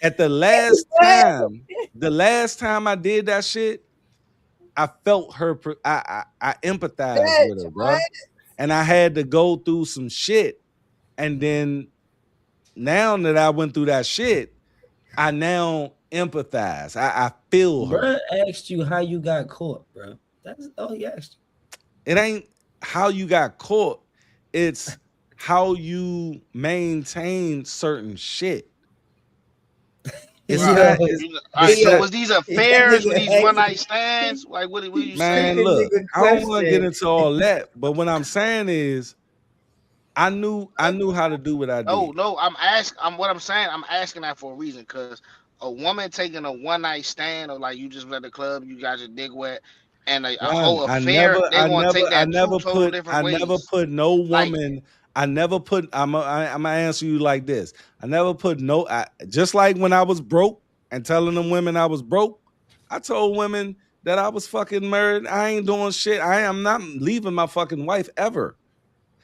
at the last time I did that shit, I felt her. I empathized with her, bro, and I had to go through some shit. And then now that I went through that shit, I now empathize. I feel her. Bro asked you how you got caught, bro. That's all he asked you. It ain't how you got caught. It's how you maintain certain shit. It's Right. not. So was these affairs? Were these one night stands? Like what are you saying? Man, look, I don't want to get into all that, but what I'm saying is, I knew how to do what I did. No, I'm asking that for a reason, because a woman taking a one night stand, or like you just at the club, you got your dick wet, and a whole affair, they want to take that two total different ways. I never put no Like- woman. I'm gonna answer you like this. I never put no. Just like when I was broke and telling them women I was broke, I told women that I was fucking married. I ain't doing shit. I am not leaving my fucking wife ever.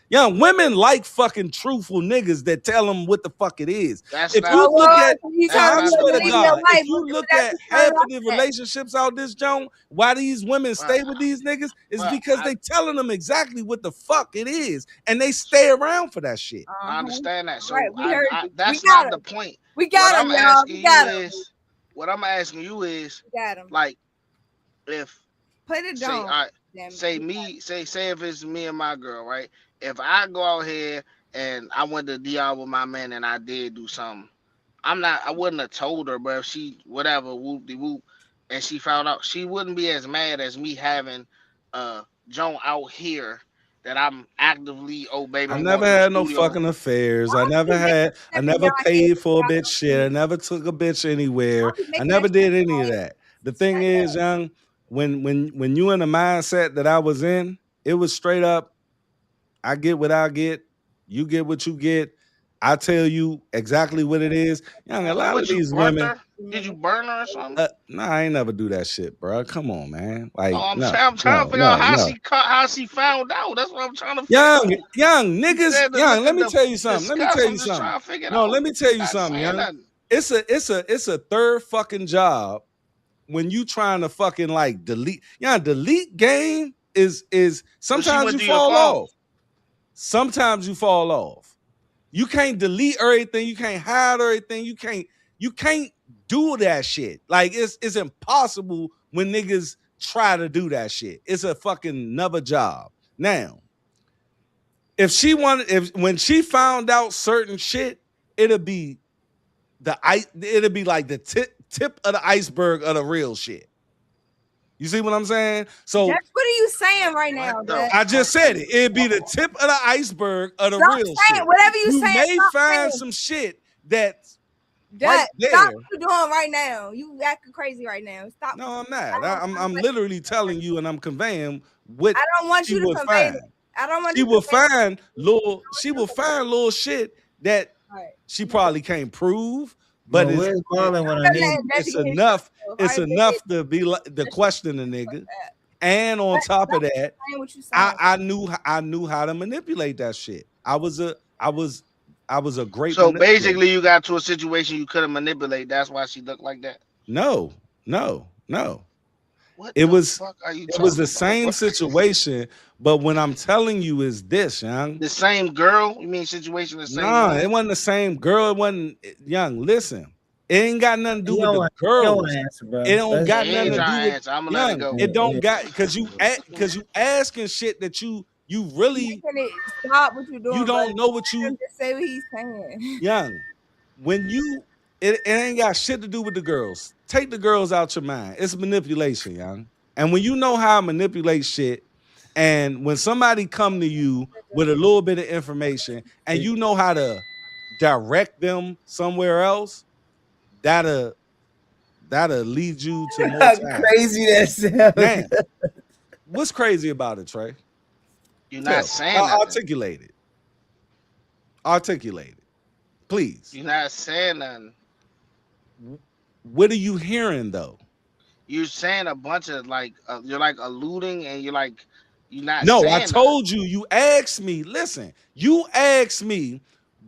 Young women like fucking truthful niggas that tell them what the fuck it is. That's If not- you look at, that's I not swear the to way. God, if you look at half of the relationships out this joint, why these women stay with these niggas is because they telling them exactly what the fuck it is, and they stay around for that shit. I understand that. So Right, we heard you. that's We got not the him. point. We got him, y'all. We got him. What I'm asking you is, Got him. like, if Play the say dome. say if it's me and my girl, right? If I go out here and I went to DR with my man and I did do something, I wouldn't have told her, but if she whatever whoop de whoop, and she found out, she wouldn't be as mad as me having Joan out here that I'm actively baby. I I'm never going to the had no studio. fucking affairs. I never paid for a bitch shit. I never took a bitch anywhere. I never did any of that. The thing is, young, when you in the mindset that I was in, it was straight up, I get what I get, you get what you get. I tell you exactly what it is. Young, a lot of these women. Did you burn her or something? Nah, I ain't never do that shit, bro. Come on, man. Like, I'm trying to figure out how she found out. That's what I'm trying to figure out. Young niggas, let me tell you something. Let me tell you something, young. It's a third fucking job when you trying to fucking like delete. Yeah, delete game is sometimes you fall off. Sometimes you fall off. You can't delete everything. You can't hide everything. You can't do that shit. Like it's impossible when niggas try to do that shit. It's a fucking another job. Now, when she found out certain shit, it'll be like the tip of the iceberg of the real shit. You see what I'm saying? So what are you saying right now? I just said it. It'd be the tip of the iceberg of the real shit. Whatever you saying, may find some shit that's right there. Stop what you doing right now. You acting crazy right now. Stop. No, I'm not. I'm literally telling you, and I'm conveying what I don't want you to convey it. I don't want she will find little shit that she probably can't prove, but it's enough. It's enough to be like the question a nigga. And on top of that, I knew how to manipulate that shit. I was a great. So basically, you got to a situation you couldn't manipulate. That's why she looked like that. No. What What It the was fuck are you it was talking the about? same situation, but when I'm telling you is this, young. The same girl? You mean situation the same Nah, it woman? wasn't the same girl. It wasn't young. Listen, it ain't got nothing to do He with don't the want. He don't want to girls. answer, bro. It don't Yeah, got he nothing ain't to do trying to with answer. I'm gonna let it young. go. It don't got because you asking shit that you really Making it stop what you're you doing, bro. don't know what Let him you just say what he's saying. young. When you it ain't got shit to do with the girls. Take the girls out your mind. It's manipulation, young. And when you know how to manipulate shit, and when somebody come to you with a little bit of information and you know how to direct them somewhere else, that'll lead you to more How time. crazy that Now, sounds. what's crazy about it, Trey? You're not Tell me. saying nothing. Articulate it. Articulate it. Please. You're not saying nothing. What are you hearing though? You're saying a bunch of like you're like alluding and you're not No, I saying nothing. told you. You asked me. Listen, you asked me,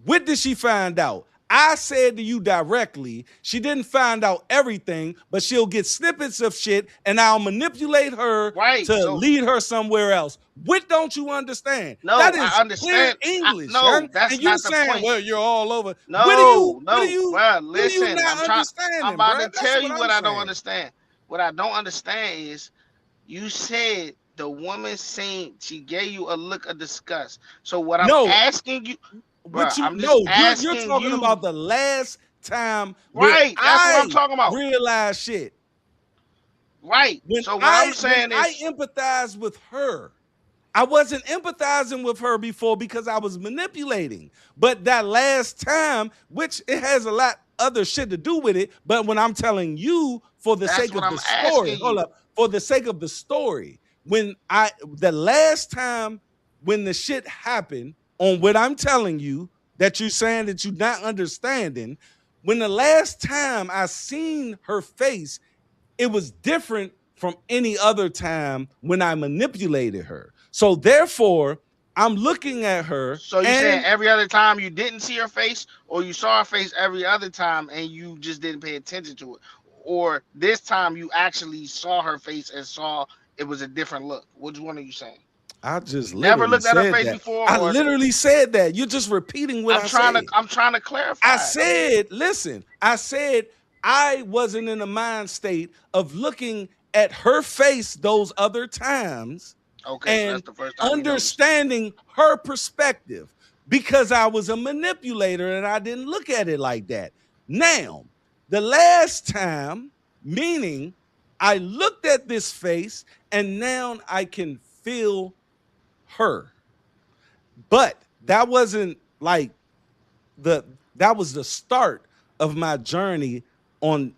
what did she find out? I said to you directly, she didn't find out everything, but she'll get snippets of shit and I'll manipulate her Right. to So lead her somewhere else. What don't you understand? no, That I is clear understand. English, No, young. that's And you not the saying, point. well, you're all over. No, What are no, you bro. Listen, not I'm understanding, about bro? to That's tell what you I'm what I don't saying. understand. What I don't understand is you said the woman saying she gave you a look of disgust. So what I'm No, asking you, bro, what you I'm just no, you're asking talking you. about the last time where Right, that's what I'm I talking about. realized shit. Right. When So what I'm I saying is, empathize with her. I wasn't empathizing with her before because I was manipulating. But that last time, which it has a lot other shit to do with it, but when I'm telling you for the that's sake what of I'm the story, asking hold you. up, for the sake of the story, the last time when the shit happened on what I'm telling you that you're saying that you're not understanding, when the last time I seen her face, it was different from any other time when I manipulated her. So therefore, I'm looking at her So you saying and every other time you didn't see her face, or you saw her face every other time and you just didn't pay attention to it, or this time you actually saw her face and saw it was a different look? Which one are you saying? I You just never literally looked at her said face that. before, I or literally said that. You're just repeating what I said. I'm trying to I clarify it. said, listen, I said I wasn't in a mind state of looking at her face those other times Okay, so and that's the first time you noticed. understanding her perspective because I was a manipulator and I didn't look at it like that. Now, the last time, meaning I looked at this face and now I can feel her. But that wasn't like the that was the start of my journey on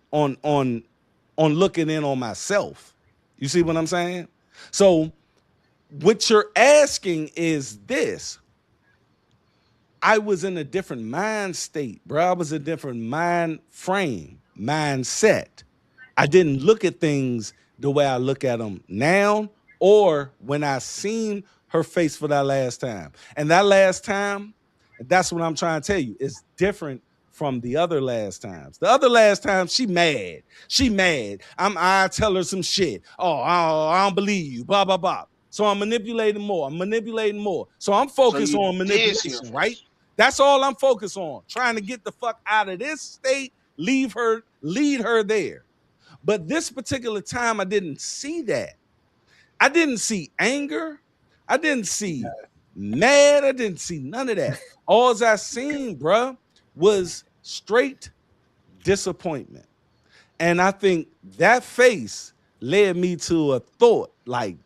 looking in on myself. You see what I'm saying? So what you're asking is this. I was in a different mind state, bro. I was a different mind frame, mindset. I didn't look at things the way I look at them now or when I seen her face for that last time. And that last time, that's what I'm trying to tell you, is different from the other last times. The other last time, she mad. She mad. I tell her some shit. Oh, I don't believe you. Blah, blah, blah. So I'm manipulating more. I'm manipulating more. So I'm So focused you on did see her manipulation, right? face. That's all I'm focused on. Trying to get the fuck out of this state, lead her there. But this particular time, I didn't see that. I didn't see anger. I didn't see mad. I didn't see none of that. All I seen, bruh, was straight disappointment. And I think that face led me to a thought like,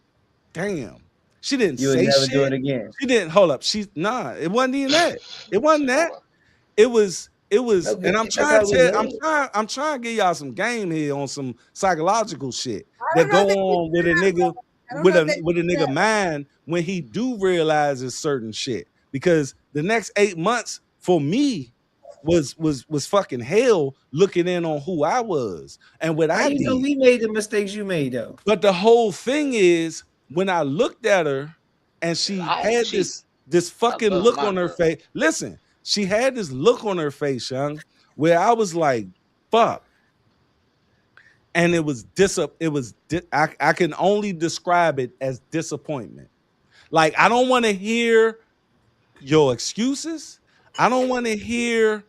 damn, she didn't You would say never do shit. it again. She didn't hold up. It wasn't even that. It wasn't that. It was, Okay, and that's how we know. I'm trying to give y'all some game here on some psychological shit I that don't go know if that on with a nigga I don't know if that with a nigga mind when he do realizes certain shit. Because the next 8 months for me was fucking hell looking in on who I was and what How I you know did. we made the mistakes you made though? But the whole thing is when I looked at her and she I don't had cheat. this I fucking love look my on her girl. face. Listen, she had this look on her face, young, where I was like, fuck. and I can only describe it as disappointment. Like, I don't want to hear your excuses. I don't want to hear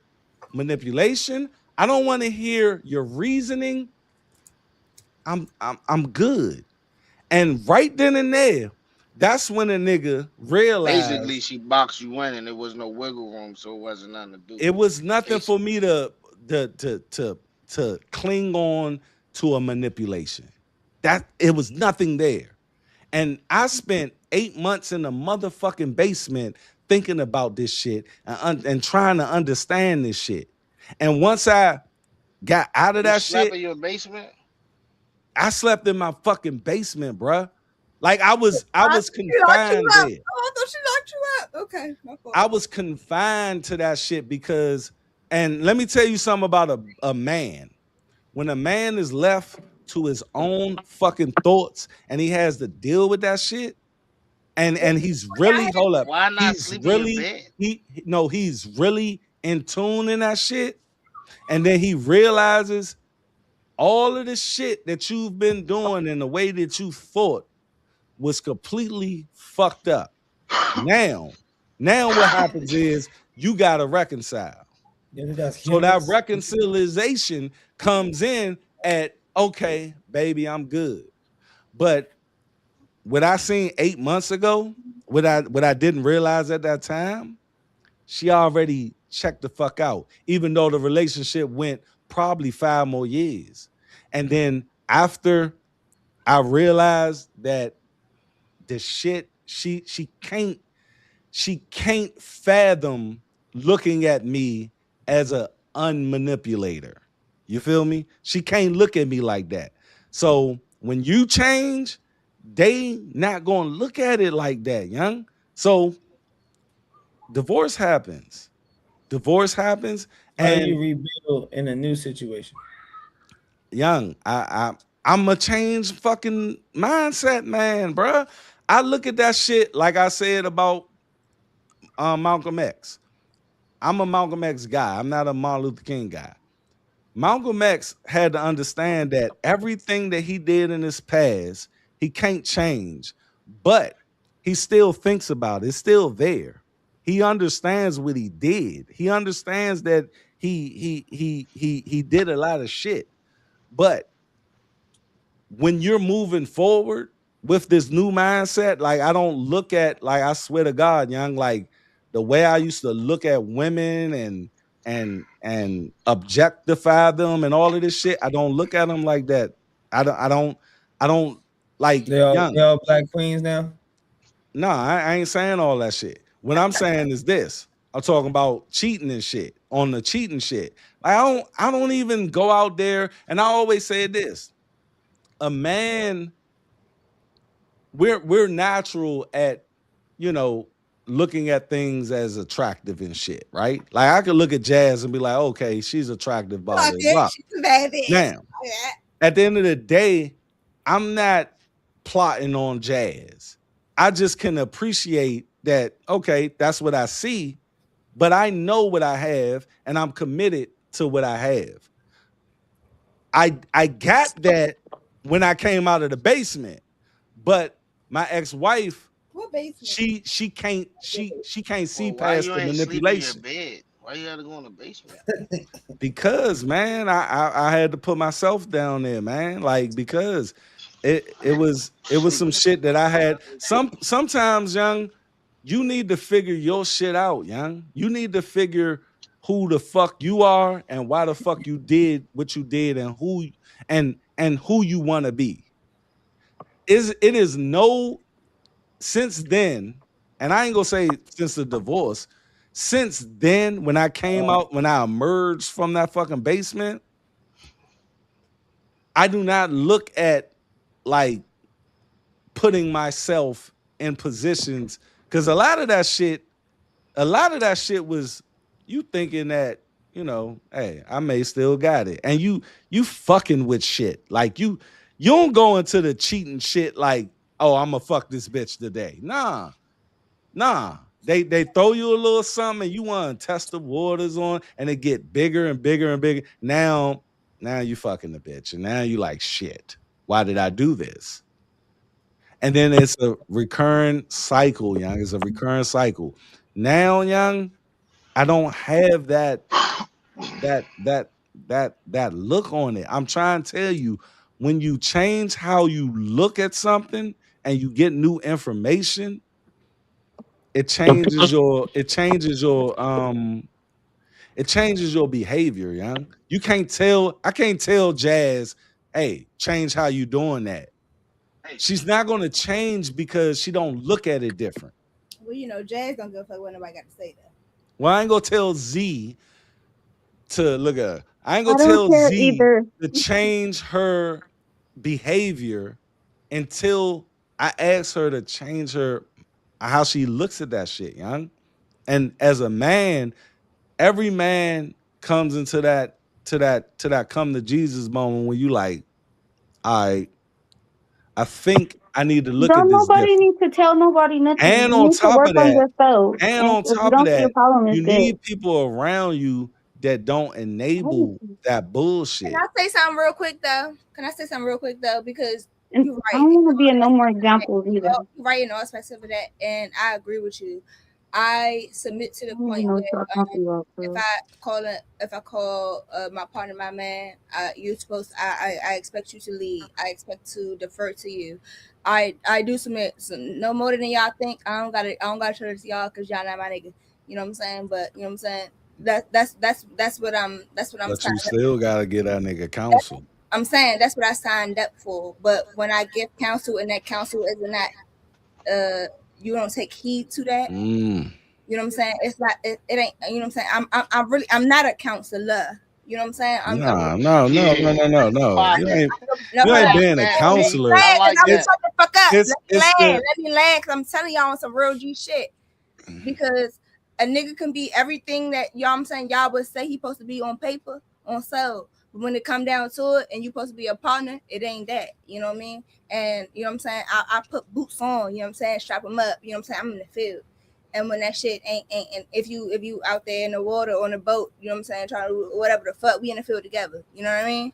manipulation. I don't want to hear your reasoning. I'm good. And right then and there, that's when a nigga Basically, realized she boxed you in, and there was no wiggle room, so it wasn't nothing to do. it was nothing for Basically, me to cling on to a manipulation. That it was nothing there. And I spent 8 months in the motherfucking basement thinking about this shit and trying to understand this shit. And once I got out of you that slept shit, in your basement. I slept in my fucking basement, bruh. Like I was She locked you confined up. there. Oh, I thought she locked you up. Okay, my fault. I was confined to that shit because, and let me tell you something about a man. When a man is left to his own fucking thoughts and he has to deal with that shit, and he's really, hold up, Why not he's sleep in your really bed? he's really in tune in that shit, and then he realizes all of the shit that you've been doing and the way that you thought was completely fucked up. Now what happens is you gotta reconcile. Yeah, that's So that humans. reconciliation comes in at, okay, baby, I'm good. But what I seen 8 months ago, what I didn't realize at that time, she already checked the fuck out, even though the relationship went probably 5 more years. And then after I realized that the shit, she can't fathom looking at me as a unmanipulator. You feel me? She can't look at me like that. So when you change, they not gonna look at it like that, young. So divorce happens. Divorce happens, How do you and rebuild in a new situation? young, I'm a change fucking mindset, man, bruh. I look at that shit like I said about Malcolm X. I'm a Malcolm X guy. I'm not a Martin Luther King guy. Malcolm X had to understand that everything that he did in his past, he can't change, but he still thinks about it. It's still there. He understands what he did. He understands that he did a lot of shit. But when you're moving forward with this new mindset, like I don't look at, like, I swear to God, young, like the way I used to look at women and objectify them and all of this shit, I don't look at them like that. I don't like, They young. all black queens now. No, I ain't saying all that shit. What I'm saying is this. I'm talking about cheating and shit, on the cheating shit. I don't even go out there, and I always say this. A man, we're natural at, you know, looking at things as attractive and shit, right? Like I could look at Jazz and be like, okay, she's attractive, blah Fuck blah it. blah. She's a bad bitch. Now, Yeah. at the end of the day, I'm not plotting on Jazz. I just can appreciate that, okay, that's what I see, but I know what I have and I'm committed to what I have. I got that when I came out of the basement, but my ex-wife, What basement? she can't see Well, why past you the ain't sleep in your manipulation. bed? Why you gotta go in the basement? Because, man, I had to put myself down there, man. Like, because it was some Sleeping. shit that I had. Sometimes, young, you need to figure your shit out, young. You need to figure who the fuck you are and why the fuck you did what you did and who you want to be. It is no, since then, and I ain't gonna say since the divorce, since then, when I came out, when I emerged from that fucking basement, I do not look at, like, putting myself in positions, because a lot of that shit was you thinking that, hey, I may still got it. And you fucking with shit. Like you don't go into the cheating shit like, oh, I'm gonna fuck this bitch today. Nah. They throw you a little something and you want to test the waters on, and it get bigger and bigger and bigger. Now Now you fucking the bitch, and now you like shit. Why did I do this? And then it's a recurring cycle, young. It's a recurring cycle. Now, young, I don't have that look on it. I'm trying to tell you, when you change how you look at something and you get new information, it changes your behavior, young. I can't tell Jazz, hey, change how you doing that. She's not gonna change because she don't look at it different. Well, you know, Jazz don't give a fuck what nobody got to say though. Well, I ain't gonna tell Z to look at her. I ain't I gonna don't tell care Z either. to change her behavior until I ask her to change her how she looks at that shit, young. And as a man, every man comes into that come to Jesus moment when you like, I think I need to look at Don't this nobody different. need to tell nobody nothing. And You on need to top work of on that, yourself. And if you don't see a problem, it's you good. need people around you that don't enable that Can bullshit. I say something real quick though? Because And you're I right. don't want to be in no more examples either. You're right in all aspects of that, and I agree with you. I submit to I the don't even point know what where y'all talking about, if bro. I call my partner my man, you're supposed. I expect you to lead. I expect to defer to you. I do submit no more than y'all think. I don't gotta show this to y'all because y'all not my nigga. You know what I'm saying? But you know what I'm saying. That's what I'm But you signing up. still gotta get that nigga counsel. I'm saying that's what I signed up for. But when I give counsel and that counsel is not you don't take heed to that. Mm. You know what I'm saying? It's like it ain't. You know what I'm saying? I'm not a counselor. You know what I'm saying? I'm Nah, really no. Yeah, I You fire. just ain't no, you hold ain't on. being a See, counselor. I Cause like I'm It's that. shut the fuck up. it's the Let me land. Cause I'm telling y'all on some real G shit. Because a nigga can be everything that y'all I'm saying y'all would say he supposed to be on paper, on soul. But when it come down to it and you supposed to be a partner, it ain't that. You know what I mean? And you know what I'm saying? I put boots on, you know what I'm saying, strap them up, you know what I'm saying? I'm in the field. And when that shit ain't and if you out there in the water on a boat, you know what I'm saying, trying to whatever the fuck, we in the field together. You know what I mean?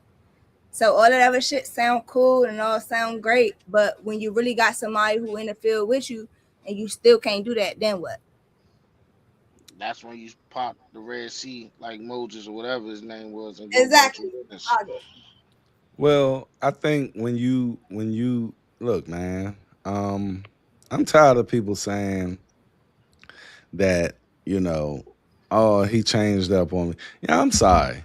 So all that other shit sound cool and all sound great, but when you really got somebody who in the field with you and you still can't do that, then what? That's when you pop the Red Sea like Moses or whatever his name was and go about your Exactly. business. well, I think when you look, man, I'm tired of people saying that, oh, he changed up on me. Yeah, I'm sorry.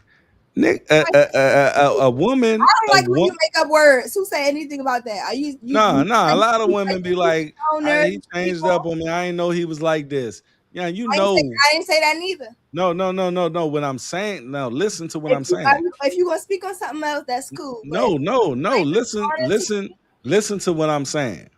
Nick, a woman, I don't like when you make up words. Who say anything about that? Are you nah. A like lot of you women be like like, owner he changed up people? on me. I didn't know he was like this. Yeah, I didn't say that neither. no. What I'm saying, now listen to what I'm saying. If you gonna speak on something else, that's cool. But No, no, no. are you Listen, responding to listen, listen to what I'm saying.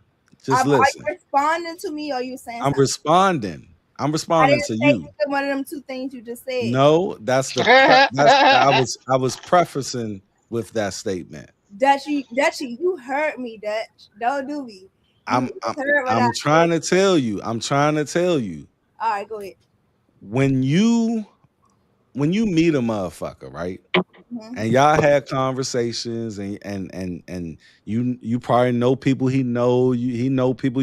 Just are you listen. responding to me or are you saying I'm something? responding. I'm I responding didn't to say you. either one of them two things you just said. No, that's I was prefacing with that statement. Dutchy, you hurt me, Dutch. Don't do me. You I'm just I'm heard what I I'm said. trying to tell you. I'm trying to tell you. All right, go ahead. When you meet a motherfucker, right? Mhm. And y'all had conversations and you probably know people he know people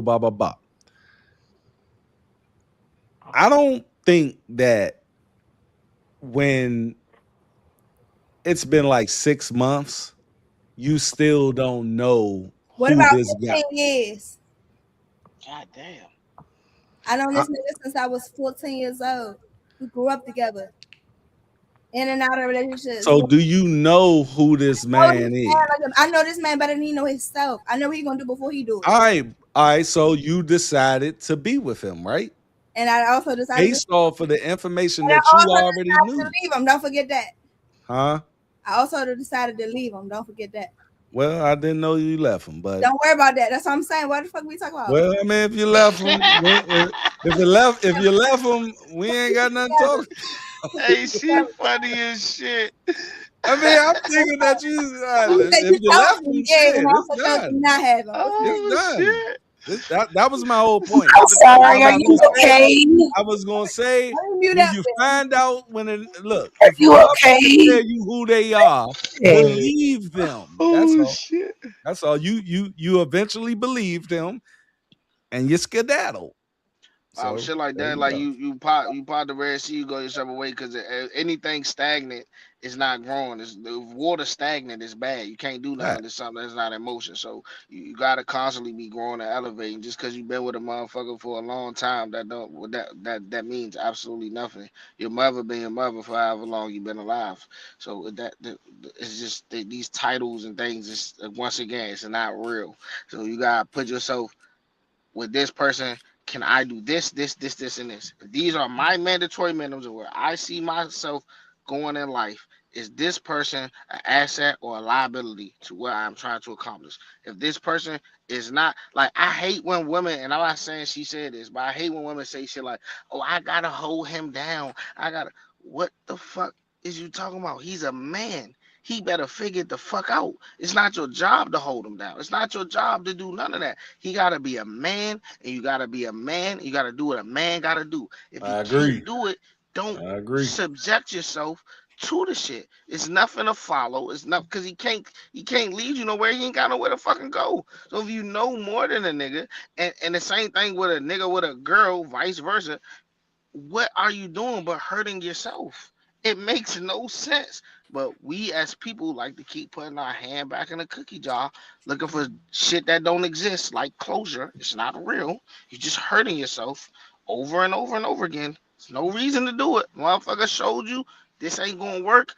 blah blah blah. I don't think that when it's been like 6 months, you still don't know What who about this guy. 15 years? God damn. I known I- this nigga since I was 14 years old. We grew up together, in and out of relationships. So do you know who this man is? I know this man better than he know himself. I know what he gonna do before he do it. All right. So you decided to be with him, right? And I also decided to Based off of the information and I that you also already decided to knew, leave him. Don't forget that. huh? I also decided to leave him. Don't forget that. Well, I didn't know you left him, but Don't worry about that. That's what I'm saying. What the fuck we talking about? well, I mean, if you left him, if you left him, we ain't got nothing to talk. Hey, she funny as shit. I mean, I'm thinking that You said if you you told left me, him, yeah, and shit, I it's also told you done. not have him. It's Oh done. shit. That was my whole point. I'm sorry. I Are was you gonna say, okay? I was gonna say Let me mute when up you then. find out look, Are if a you motherfucker okay? tell you who they are, Hey. believe them. That's Oh all. shit. That's all. You eventually believe them and you skedaddle. So Shit like there that, you like go. you pot the Red Sea, you go your separate way because anything stagnant is not growing. The water stagnant is bad. You can't do nothing. Right. It's something that's not in motion. So you gotta constantly be growing and elevating. Just because you've been with a motherfucker for a long time, that means absolutely nothing. Your mother been your mother for however long you've been alive. So it's just these titles and things. Is once again, it's not real. So you gotta put yourself with this person. Can I do this, and this? These are my mandatory minimums of where I see myself going in life. Is this person an asset or a liability to what I'm trying to accomplish? If this person is not, like, I hate when women, and I'm not saying she said this, but I hate when women say shit like, oh, I gotta hold him down. What the fuck is you talking about? He's a man. He better figure it the fuck out. It's not your job to hold him down. It's not your job to do none of that. He gotta be a man, and you gotta be a man. You gotta do what a man gotta do. If he I can't agree. do it, don't I agree. subject yourself to the shit. It's nothing to follow. It's not because he can't lead you nowhere. He ain't got nowhere to fucking go. So if you know more than a nigga, and the same thing with a nigga with a girl, vice versa, what are you doing but hurting yourself? It makes no sense. But we as people like to keep putting our hand back in the cookie jar, looking for shit that don't exist, like closure. It's not real. You're just hurting yourself over and over and over again. There's no reason to do it. Motherfucker showed you this ain't gonna work.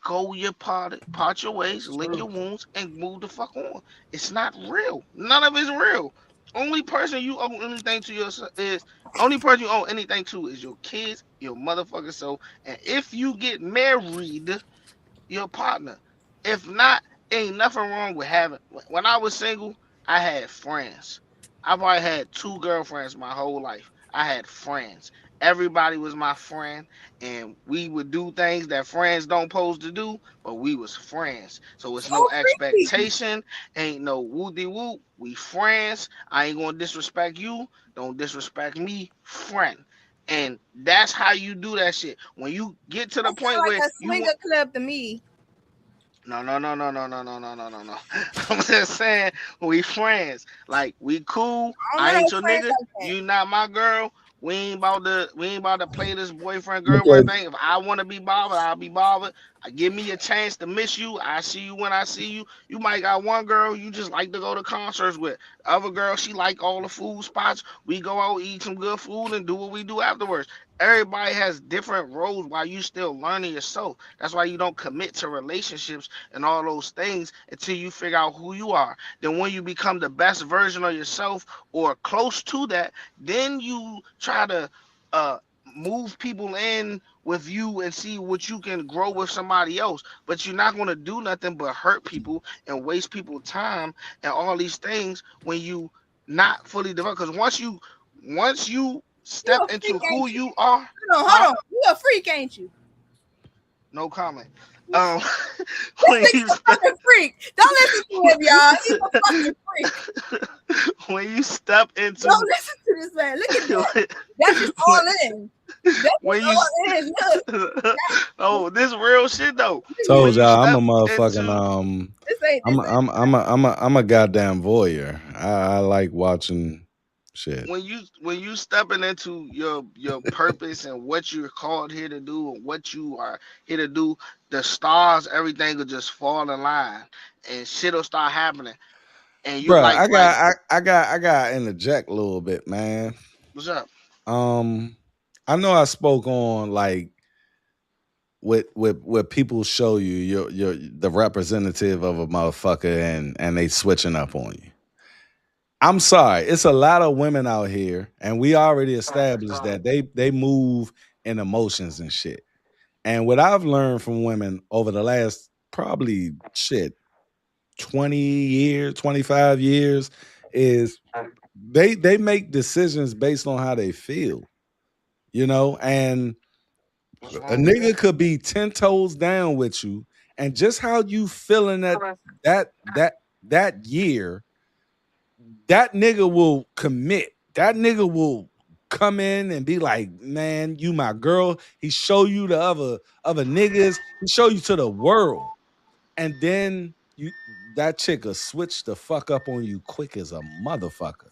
Go your part your ways, lick your wounds, and move the fuck on. It's not real. None of it's real. Only person you owe anything to yourself is only person you owe anything to is your kids, your motherfucking soul. And if you get married, your partner. If not, ain't nothing wrong with having. When I was single, I had friends. I probably had two girlfriends my whole life. I had friends. Everybody was my friend, and we would do things that friends don't supposed to do, but we was friends. So it's no So freaky. expectation, ain't no woo-de woo. We friends. I ain't gonna disrespect you. Don't disrespect me, friend. And that's how you do that shit. When you get to the That sound point like where a you swinger club to me. no. I'm just saying we friends. Like we cool. I don't I want no ain't your friends nigga. like that. You not my girl. We ain't about to play this boyfriend Okay. girlfriend thing. If I want to be bothered, I'll be bothered. Give me a chance to miss you. I see you when I see you. You might got one girl you just like to go to concerts with. The other girl she like all the food spots. We go out eat some good food and do what we do afterwards. Everybody has different roles while you still learning yourself. That's why you don't commit to relationships and all those things until you figure out who you are. Then when you become the best version of yourself or close to that, then you try to uh move people in with you and see what you can grow with somebody else. But you're not going to do nothing but hurt people and waste people's time and all these things when you not fully developed. Because once you You step a freak, into who ain't you? you are, Hold huh? on. You a freak, ain't you? No comment. Um, This when nigga's you a step fucking freak. Don't listen to him, y'all. He's a fucking freak. when you step into Don't listen to this man. Look at that. That's just when, all in. That's just when you all in. Look. oh, this real shit though. When Told you y'all I'm a step motherfucking into This ain't this ain't I'm a goddamn voyeur. I like watching shit. when you stepping into your purpose and what you're called here to do and what you are here to do, the stars, everything will just fall in line and shit'll start happening. And you Bruh, like I got to interject a little bit, man. what's up? I know I spoke on like with people show you you're the representative of a motherfucker and they switching up on you. I'm sorry, it's a lot of women out here, and we already established that they move in emotions and shit. And what I've learned from women over the last probably 20 years, 25 years is they make decisions based on how they feel, and What's a wrong with nigga that? could be 10 toes down with you, and just how you feeling that that year that nigga will commit. That nigga will come in and be like, man, you my girl. He show you the other niggas. He show you to the world. And then that chick will switch the fuck up on you quick as a motherfucker.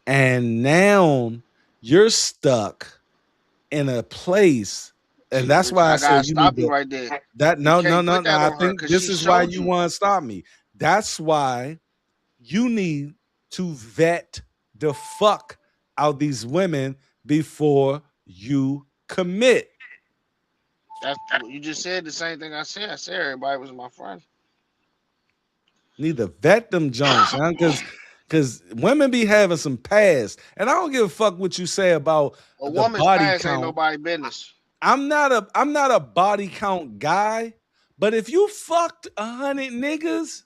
And now you're stuck in a place. And that's why I gotta said you need stop you to right there. that You no. can't put that I on her think because this she is why showed you you. want to stop me. That's why you need to vet the fuck out these women before you commit. That's you just said the same thing I said. I said everybody was my friend. Need to vet them Jones, son, because women be having some past, and I don't give a fuck what you say about A the woman's body past ain't count. nobody business. I'm not a body count guy, but if you fucked 100 niggas,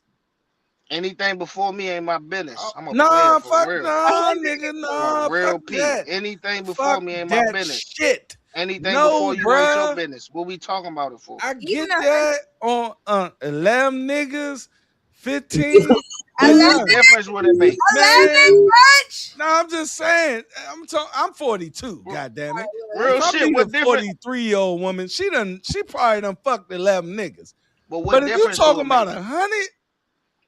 Anything before me ain't my business. I'm a player nah, for fuck real. nah, nigga, I'm a nah, fuck real P. that. Anything before Fuck me ain't my that business. shit. Anything No, before you ain't your bruh. business. What we talking about it for? I Even get that on 11 niggas, 15. a But lot What nah, difference would it make? of man. much. No, I'm just saying. I'm 42. God damn it. Real If I shit. meet a What difference? 43-year-old woman, she probably done fucked 11 niggas. But what But if you difference do talking it make? about 100,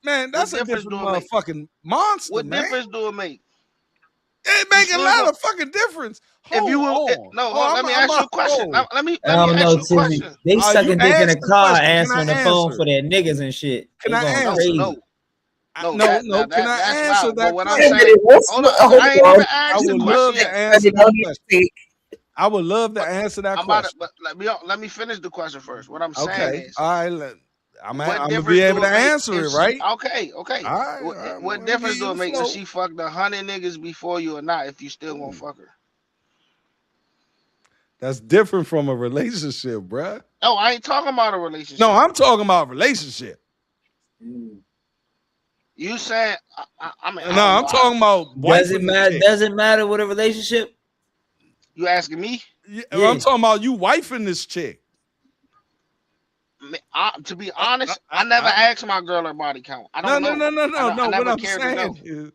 man, What that's a difference different do it make? motherfucking monster, What man. difference do it make? It You make a still lot go. of fucking difference. If you Hold will, on. no, Oh, let me ask you a question. hold. I Let me don't ask know, you a Tizzy. question. They You sucking dick in ask the the car, question. Can answering I the phone answer for it? their niggas and shit. Can They I going No, answer it? crazy. no. No. Can I That's answer valid. But that what I'm question? saying, hold on. Hold I ain't on. even I asked the would question love to yet. answer that question. I would love to But answer that I'm about to. question. But let me finish the question first. What I'm saying Okay. is, All right. I'm what gonna be difference able do to it make answer if it, she? right? Okay. All right. What Let me give difference you do it the make if flow. she fucked 100 niggas before you or not? If you still gonna fuck her? That's different from a relationship, bruh. No, I ain't talking about a No, relationship. I'm talking about relationship. You saying? I mean, I No, don't I'm know. talking about Does wife it and the matter? chick. Does it matter with a relationship? You asking me? Yeah, I'm Yeah. talking about you wifing this chick. To be honest, I never I, asked my girl her body count. I no, don't no, know. no, no, no, I no. What never I'm cared to know. saying is,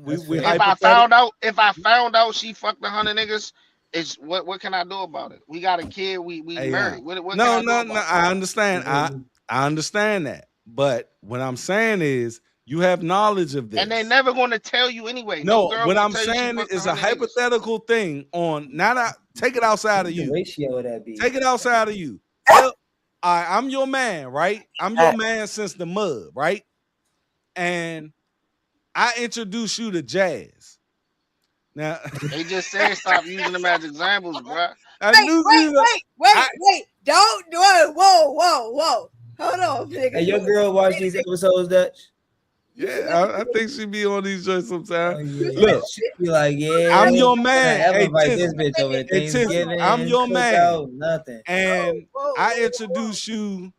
That's we fair. hypothetical. If I found out she fucked 100 niggas, it's what can I do about it? We got a kid. We Hey, married. What can no, I do no, no. about it? I understand. I understand that. But what I'm saying is, you have knowledge of And they this. never going to tell you anyway. No No, girl what gonna I'm tell you she saying fucked is a 100 niggas. hypothetical thing on not out, take it outside of What's the you. ratio of that be? Take it outside of you. Tell, I'm your man, right? I'm your man since the mud, right? And I introduce you to jazz. Now, They just said stop using them as examples, bruh. I Wait, knew wait, you. wait, wait, wait. Don't do it. Whoa. Hold on, nigga. Hey, your girl watch these episodes, Dutch? Yeah, I think she be on these joints sometimes. Oh yeah. Look, She be like, yeah, I'm your can I man. ever Hey, invite this Tizzy. bitch over to Hey, Tizzy. I'm Thanksgiving, your man. cookout, nothing. And I Whoa. introduce you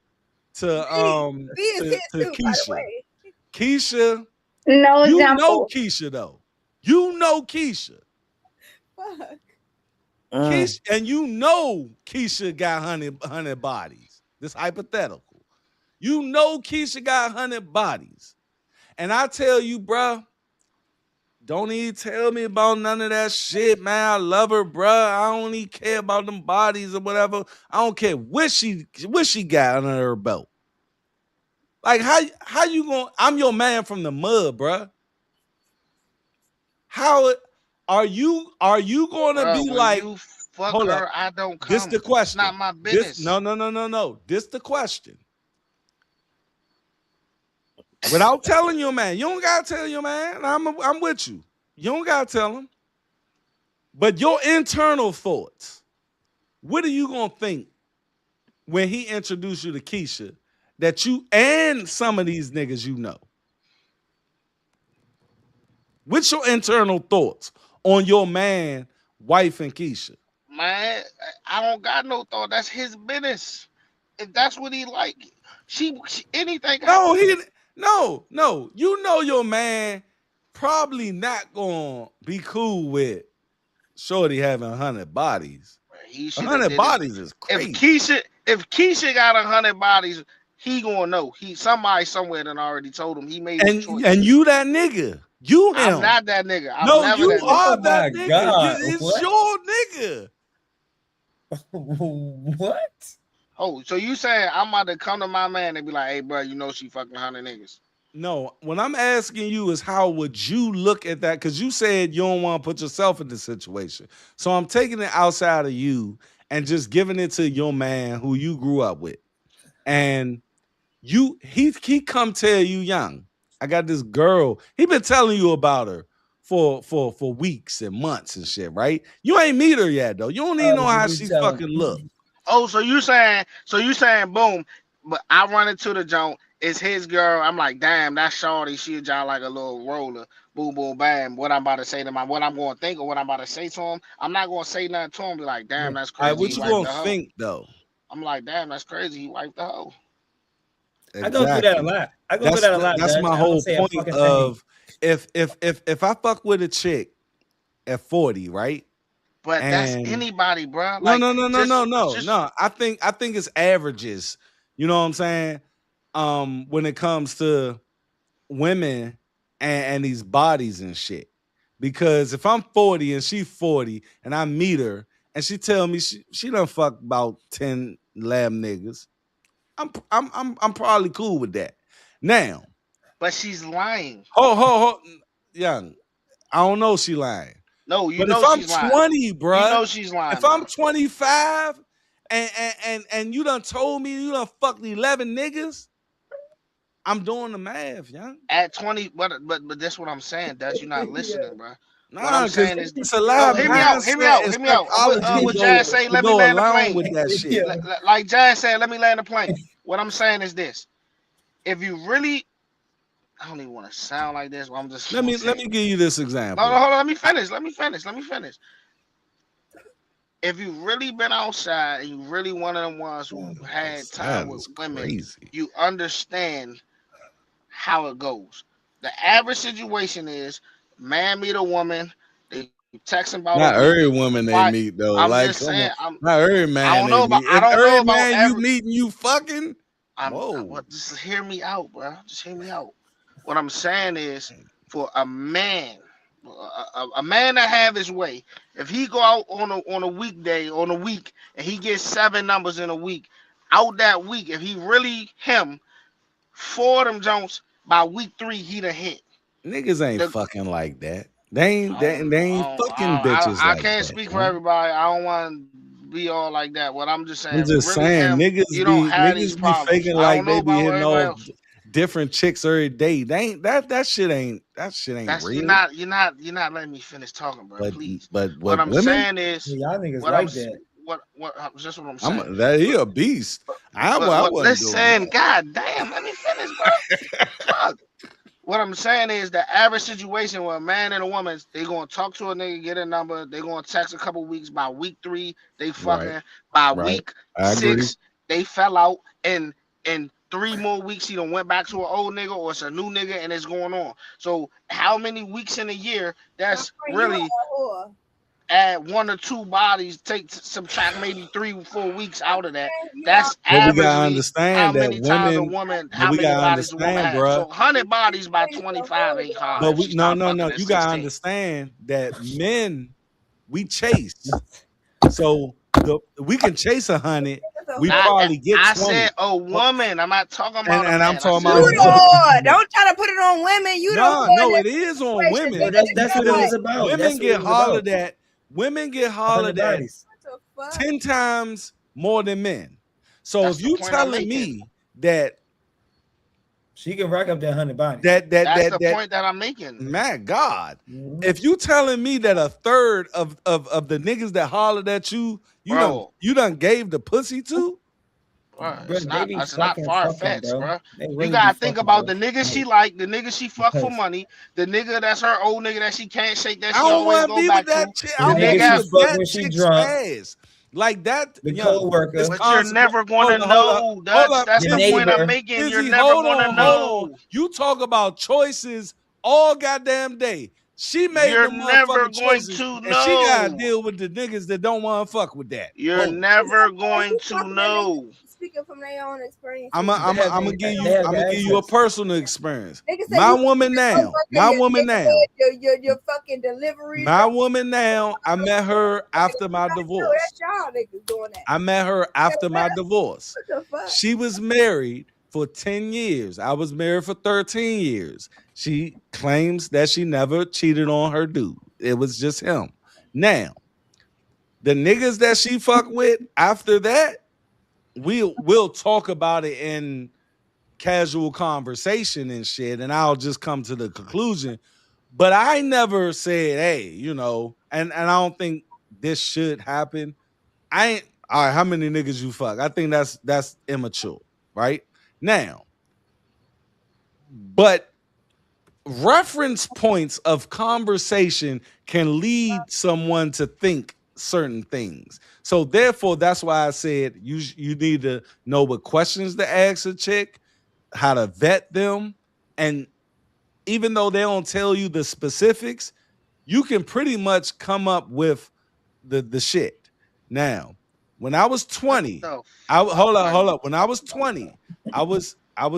to B is here to too, by the Keisha. way. Keisha, No you know example. Keisha though. You know Keisha. Fuck. Keisha, and you know Keisha got 100 bodies. This hypothetical. You know Keisha got 100 bodies. And I tell you, bruh, don't even tell me about none of that shit, man. I love her, bruh. I don't even care about them bodies or whatever. I don't care what she got under her belt. Like how you going? I'm your man from the mud, bruh. How are you going to Bruh, be when like? you fuck Hold up. her, I don't This the come. It's not question. my This business. no. This the question. Without telling your man, you don't gotta tell your man. I'm with you. You don't gotta tell him. But your internal thoughts. What are you gonna think when he introduced you to Keisha that you and some of these niggas you know? What's your internal thoughts on your man, wife, and Keisha? Man, I don't got no thought. That's his business. If that's what he like, she anything. No, no. You know your man probably not gonna be cool with Shorty having 100 bodies. He should have 100 did it. bodies is crazy. If Keisha got 100 bodies, he gonna know. Somebody somewhere done already told him he made his choice. And you that nigga. You him. I'm not that nigga. I'm No, never you that nigga. are Oh that my nigga. God, It's what? your nigga. What? Oh, so you saying I'm about to come to my man and be like, hey, bro, you know she fucking 100 niggas. No, what I'm asking you is how would you look at that? Because you said you don't want to put yourself in this situation. So I'm taking it outside of you and just giving it to your man who you grew up with. And he come tell you, young, I got this girl. He been telling you about her for weeks and months and shit, right? You ain't meet her yet, though. You don't even know how she fucking look. Oh, so you saying, boom, but I run into the joint, it's his girl. I'm like, damn, that's shorty. She a job like a little roller. Boom, boom, bam. What I'm about to say to what I'm going to think or what I'm about to say to him, I'm not going to say nothing to him. Be like, damn, that's All right, crazy. what He you wiped gonna the hoe. think though? I'm like, damn, that's crazy. He wiped the hoe. I go through that a lot. That's Dutch. my I don't whole say a point fucking of if I fuck with a chick at 40, right? But that's And anybody, bro. no. Just I think it's averages. You know what I'm saying? When it comes to women and these bodies and shit. Because if I'm 40 and she 40 and I meet her and she tell me she done fuck about 10 lamb niggas, I'm probably cool with that. Now, but she's lying. ho, young. I don't know she lying. No, you But know if I'm she's lying. 20, bruh, You know she's lying. if I'm bro. 25 and you done told me you done fucked 11 niggas, I'm doing the math, young. At 20, but that's what I'm saying, Dutch. You're not listening, bro. What Nah, I'm because saying is, it's a no, lot of hear me out, hear me mindset out, and hear me out. psychology What Jazz say, to let me go land the along plane. with that shit. Like Jazz said, let me land the plane. What I'm saying is this: if you really, I don't even want to sound like this, but I'm just Let me give you this No, example. hold on, let me finish. If you really been outside and you really one of them ones who had time with women, crazy. you understand how it goes. The average situation is man meet a woman, they text about a Not week, every they woman they quiet. meet though. I'm Like, just come on. saying, Not every man they meet. I If don't know every about man you meeting, you fucking. Whoa. just hear me out, bro. Just hear me out. What I'm saying is, for a man, a man that have his way, if he go out on a weekday, on a week, and he gets 7 numbers in a week, out that week, if he really him, 4 of them Jones by week 3, he done hit. Niggas ain't fucking like that. They ain't fucking bitches I like can't that. speak for Man. everybody. I don't want to be all like that. What I'm just saying, I'm if you just really saying, him, you don't have these niggas be problems. faking I like don't know they be about hitting everybody all else. different chicks every day. They ain't that shit ain't That's real. you're not letting me finish talking, bro. Please. But What I'm women, saying is, y'all niggas what I'm like that. just what I'm saying. he a beast. I wasn't doing Listen, that. god damn, let me finish, bro. Fuck. What I'm saying is the average situation where a man and a woman, they gonna talk to a nigga, get a number, they gonna text a couple weeks. By week 3, they Right, fucking. By right. week I agree. 6, they fell out, and in 3 more weeks, he done went back to an old nigga or it's a new nigga, and it's going on. So how many weeks in a year? That's really add 1 or 2 bodies, subtract maybe 3 or 4 weeks out of that. That's But we gotta averagely how understand that many times but how we many gotta bodies a woman understand, has. bruh. So 100 bodies by 25 ain't hard But if she no, start fucking at you gotta 16. understand that men, we chase. So we can chase 100. We probably get I 20. said a woman. I'm not talking about a And I'm man. I talking said about a You women. woman. don't. Don't try to put it on women. You don't. No, it is on women. But that's what it was about. Women That's what get it was about. hollered at. Women get 100 hollered at bodies. 10 times more than men. So That's if the you point I'm telling making. me that She can rack up that 100 bodies. That's the point that I'm making. my God, Mhm. if you telling me that a third of the niggas that hollered at you, Bro, you done gave the pussy to? bro, Bro, they be it's not far fucking, fetched, bro. bro. They You really be gotta think fucking, about bro. the nigga she like, the nigga she fuck for Because money, the nigga that's her old nigga that she can't shake, that I she don't always want to go be with back to. that chick. the I don't The want nigga to be she nigga, with fuck that when she chick's drunk, ass. Like that, the young. It's co-worker, but you're never gonna know. Hold up. That's the the Izzy, point I'm neighbor. making. You're Izzy, never hold gonna on, hold on. know. You talk about choices all goddamn day. She made You're the never motherfucking going choices, to and she gotta know. deal with the niggas that don't want to fuck with that. You're Boom. never going to know. speaking from their own experience. I'm They have gonna the- give they you have I'm the gonna give you a access. personal experience. Nigga say My you woman now, my woman now, your fucking delivery. my woman now. I met her after my That's divorce. y'all niggas doing that. I met her after my divorce. What the fuck? She was married for 10 years. I was married for 13 years. She claims that she never cheated on her dude. It was just him. Now, the niggas that she fuck with after that, we'll talk about it in casual conversation and shit, and I'll just come to the conclusion. But I never said, hey, you know, and I don't think this should happen. I ain't all right, how many niggas you fuck? I think that's immature, right? Now, but reference points of conversation can lead someone to think certain things. So therefore, that's why I said you need to know what questions to ask a chick, how to vet them, and even though they don't tell you the specifics, you can pretty much come up with the shit. Now, when I was 20, hold up. When I was 20, I was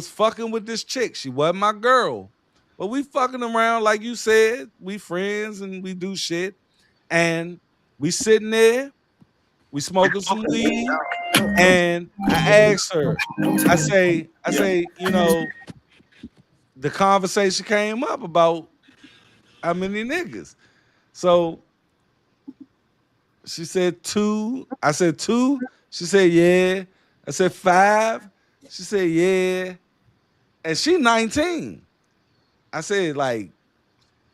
fucking with this chick. She wasn't my girl, but we fucking around like you said. We friends and we do shit, and we sitting there, we smoking some weed, and I asked her, I say, you know, the conversation came up about how many niggas. So she said 2. I said 2. She said, yeah. I said 5. She said, yeah. And she 19. I said, like,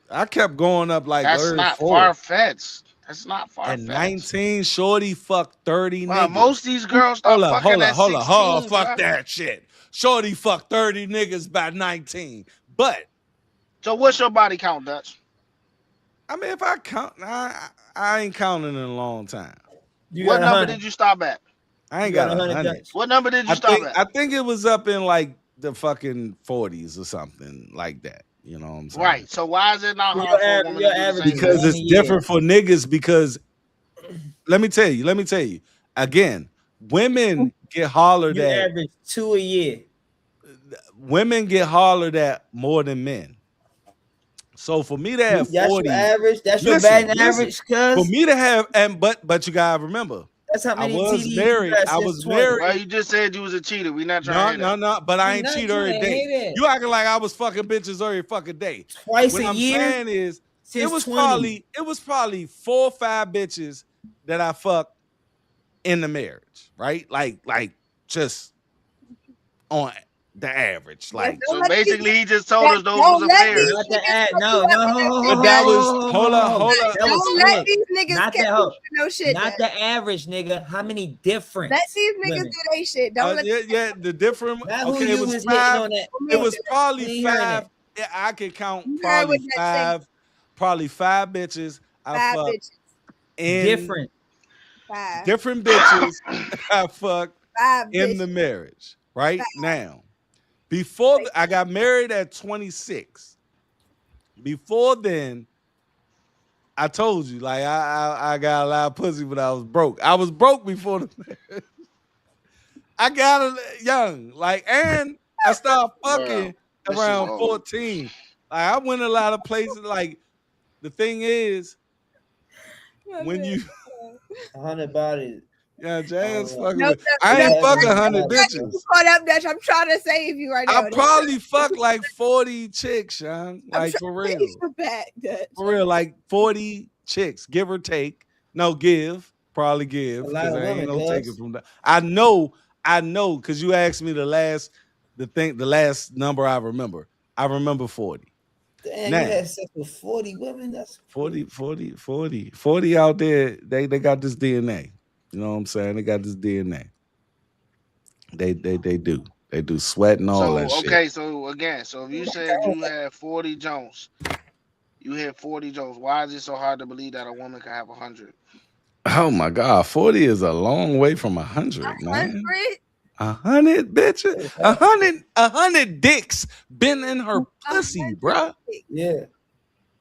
I kept going up like That's not 4. far-fetched. That's not far-fetched. And 19, shorty fucked 30 well, niggas. most of these girls start fucking at 16. Hold on, fuck bro. that shit. Shorty fucked 30 niggas by 19. But So what's your body count, Dutch? I mean, if I count, I ain't counting in a long time. What number did you stop at? I ain't got 100. What number did you stop at? I think it was up in like the fucking 40s or something like that. You know what I'm saying? Right. So why is it not hard for a woman to do the same? Because it's different for niggas. Because let me tell you. Again, women get hollered You at. average 2 a year. Women get hollered at more than men. So for me to have 40, that's your average. That's your batting average. For me to have, but you gotta remember, that's how many I was TDs married. I was married. Well, you just said you was a cheater. We not trying to hear that. No. But I ain't cheat every day. You acting like I was fucking bitches every fucking day. Twice what a I'm year. Saying is, it was 20. probably 4 or 5 bitches that I fucked in the marriage, right? Like just on the average, like. So basically, he just told us those was affairs. Not the ad, no. But that was hold up. Don't let these niggas not catch the no shit. Not the average, nigga. How many different? Let these niggas do they shit. Don't let yeah, the different. Not Okay, who it you was was 5. hitting on that. It was probably We hearing 5. it. Yeah, I could count You heard probably what that 5. Probably 5 bitches. I 5 fucked bitches. in Different. 5. different bitches. I fucked 5 in bitches. the marriage. Right now, before I got married at 26. Before then, I told you, like I got a lot of pussy, but I was broke. I was broke before the marriage. I got young, like, and I started fucking around 14. Like, I went a lot of places. Like, the thing is, when you 100 bodies. yeah, Jazz fucking No, with. I ain't fucking 100 bitches. You caught up, Dutch. I'm trying to save you right now. I probably fucked like 40 chicks, Sean. Like, for real. For real, like 40 chicks, give or take. No, probably give. Because I ain't no taking from that. I know, because you asked me the last number I remember. I remember 40. Damn, now, you had sex with 40 women? That's 40 out there, they got this DNA. You know what I'm saying? They got this DNA. They do. They do sweat and all that shit. Okay, so again, so if you said you had 40 Jones, why is it so hard to believe that a woman can have 100? Oh my God, 40 is a long way from 100, man. 100 bitches, 100 dicks been in her pussy, bruh. Yeah.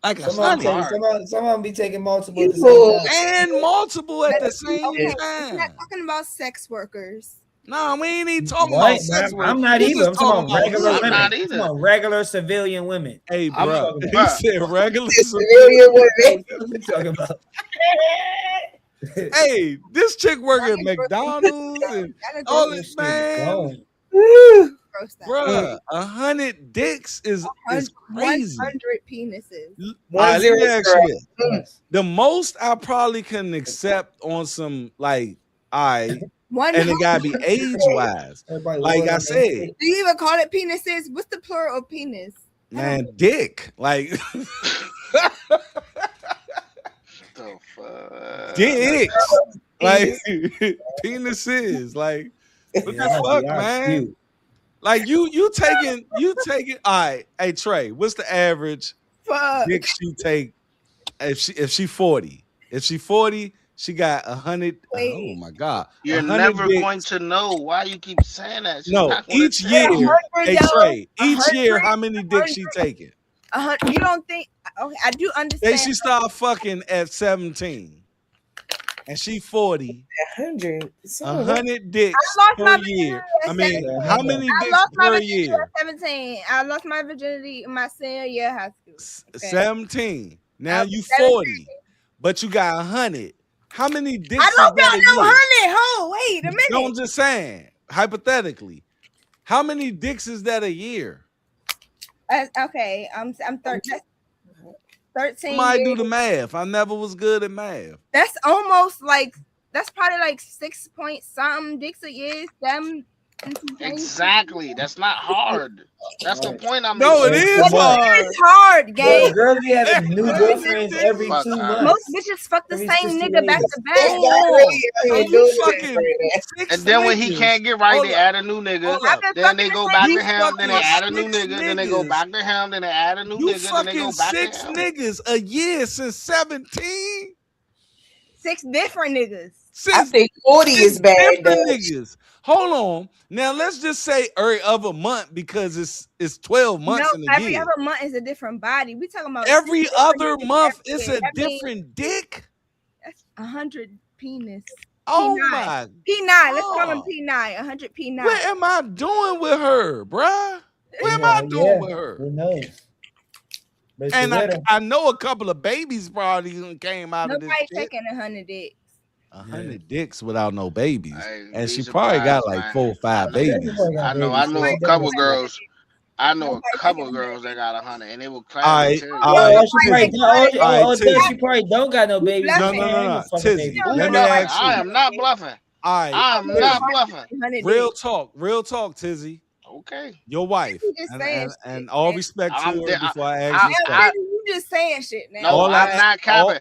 Like a some of them be taking multiple at the same time. And multiple at the same Okay, time. we're not talking about sex workers. Nah, we ain't even talking What? about sex work. I'm not We either. just I'm talking about regular I'm women. not I'm either. talking about regular civilian women. Hey, I'm bro. not- He bruh. said regular. Civilian women. What are you talking about? Hey, this chick work at That McDonald's and is all gross. this, man. Going. Woo. Gross that. Bruh, 100 dicks is crazy. 100 penises. All right, let me 100. ask you this. Yes. The most I probably can accept on some like, all right, One. and it gotta be age-wise. Everybody Like lower I than said, they- Do you even call it penises? What's the plural of penis? man, dick. Like The fuck? dicks. Like penises. Like what the Yeah, fuck, yeah, man? cute. Like you taking all right. Hey Trey, what's the average Fuck. dick she take if she 40? If she 40, she got 100. Wait. Oh my god. You're 100 never dicks. going to know. Why you keep saying that? She's No, not gonna each tell you. year. Hey 100, Trey, though, each year 100, how many dicks she taking? 100. You don't think? Okay, I do Say understand. she start fucking at 17 and she 40, 100. 100 dicks I lost per my year. virginity at I mean, 17. how many I dicks lost my per virginity year? at 17. I lost my virginity in my senior year of high school. Okay. 17. Now I was you 17. 40, but you got 100. How many dicks I is don't that got a no year? 100. Ho, wait a No, I'm minute. just saying, hypothetically, how many dicks is that a year? Okay, I'm 13 Somebody do years. the math. I never was good at math. That's almost like that's probably like 6 point something dicks a year. Them Exactly. That's not hard. That's the point I'm No, it making. is hard. It's hard, Bro, gang. girls be having new boyfriends every Fuck 2 out. months. Most bitches fuck the Every same 60 nigga back days. to It's back. not really So ain't you doing this fucking right now. 6 And then when he niggas. can't get right, Hold they up. add a new nigga. Hold I've up. been Then they fucking go the back same to him. Then they fucking add a new 6 nigga. Then they go niggas. back to him. Then they add a new You nigga. Then they fucking go back to 6 him. niggas a year since 17? 6 different niggas. I Since think 40 6 is bad, different though. niggas. Hold on. Now let's just say every other month because it's 12 months No, in a every year. other month is a different body. We talking about Every 6 different other niggas month every it's year. a That means different dick. that's 100 penis. Oh P9. my P9. Let's call him God. P9. 100 P9. What am I doing with her, bruh? What am I doing with her? Who knows? But And you better. I know a couple of babies probably came out of this Nobody shit. taking 100 dicks. 100 dicks without no babies. Hey, And be she probably got surprised, like man. 4 or 5 babies. I know a couple girls. I know a couple girls that got 100, and they were classy too. All right, she probably Tizzy. don't. All right, She Tizzy. probably don't got no babies. No, No. Tizzy, Who let me bluffing? ask I you. am not bluffing. All right, I am not bluffing. 100 real dicks. talk, Tizzy. Okay. Your wife. You just saying shit, And all man. respect to I'm her de- before I ask this Yeah, question. you just saying shit now. No, All I'm I- not capping.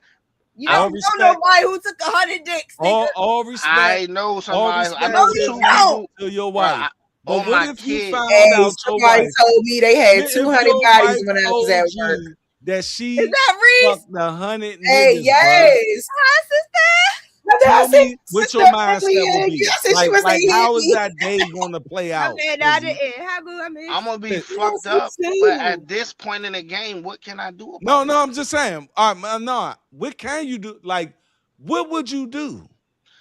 You all don't know respect- nobody who took 100 dicks, nigga. All respect. I know somebody. I respect know No, you 2 don't. people. to your Bro, wife. But on what my if you kids. found Hey, out your somebody wife? told me they had What if 200 your bodies wife when I was told at work. you that Is she that Reese? fucked 100 Hey, niggas, yes. Hi, sister. Tell I said, me what sister, your mindset would be. I said she was Like a how is hippie. that day gonna play out? My bad, I Tizzy? didn't. How good I mean? I'm gonna be Yes, fucked me up, too. but at this point in the game, what can I do about it? No, I'm just saying. All right, no. What can you do? Like, what would you do?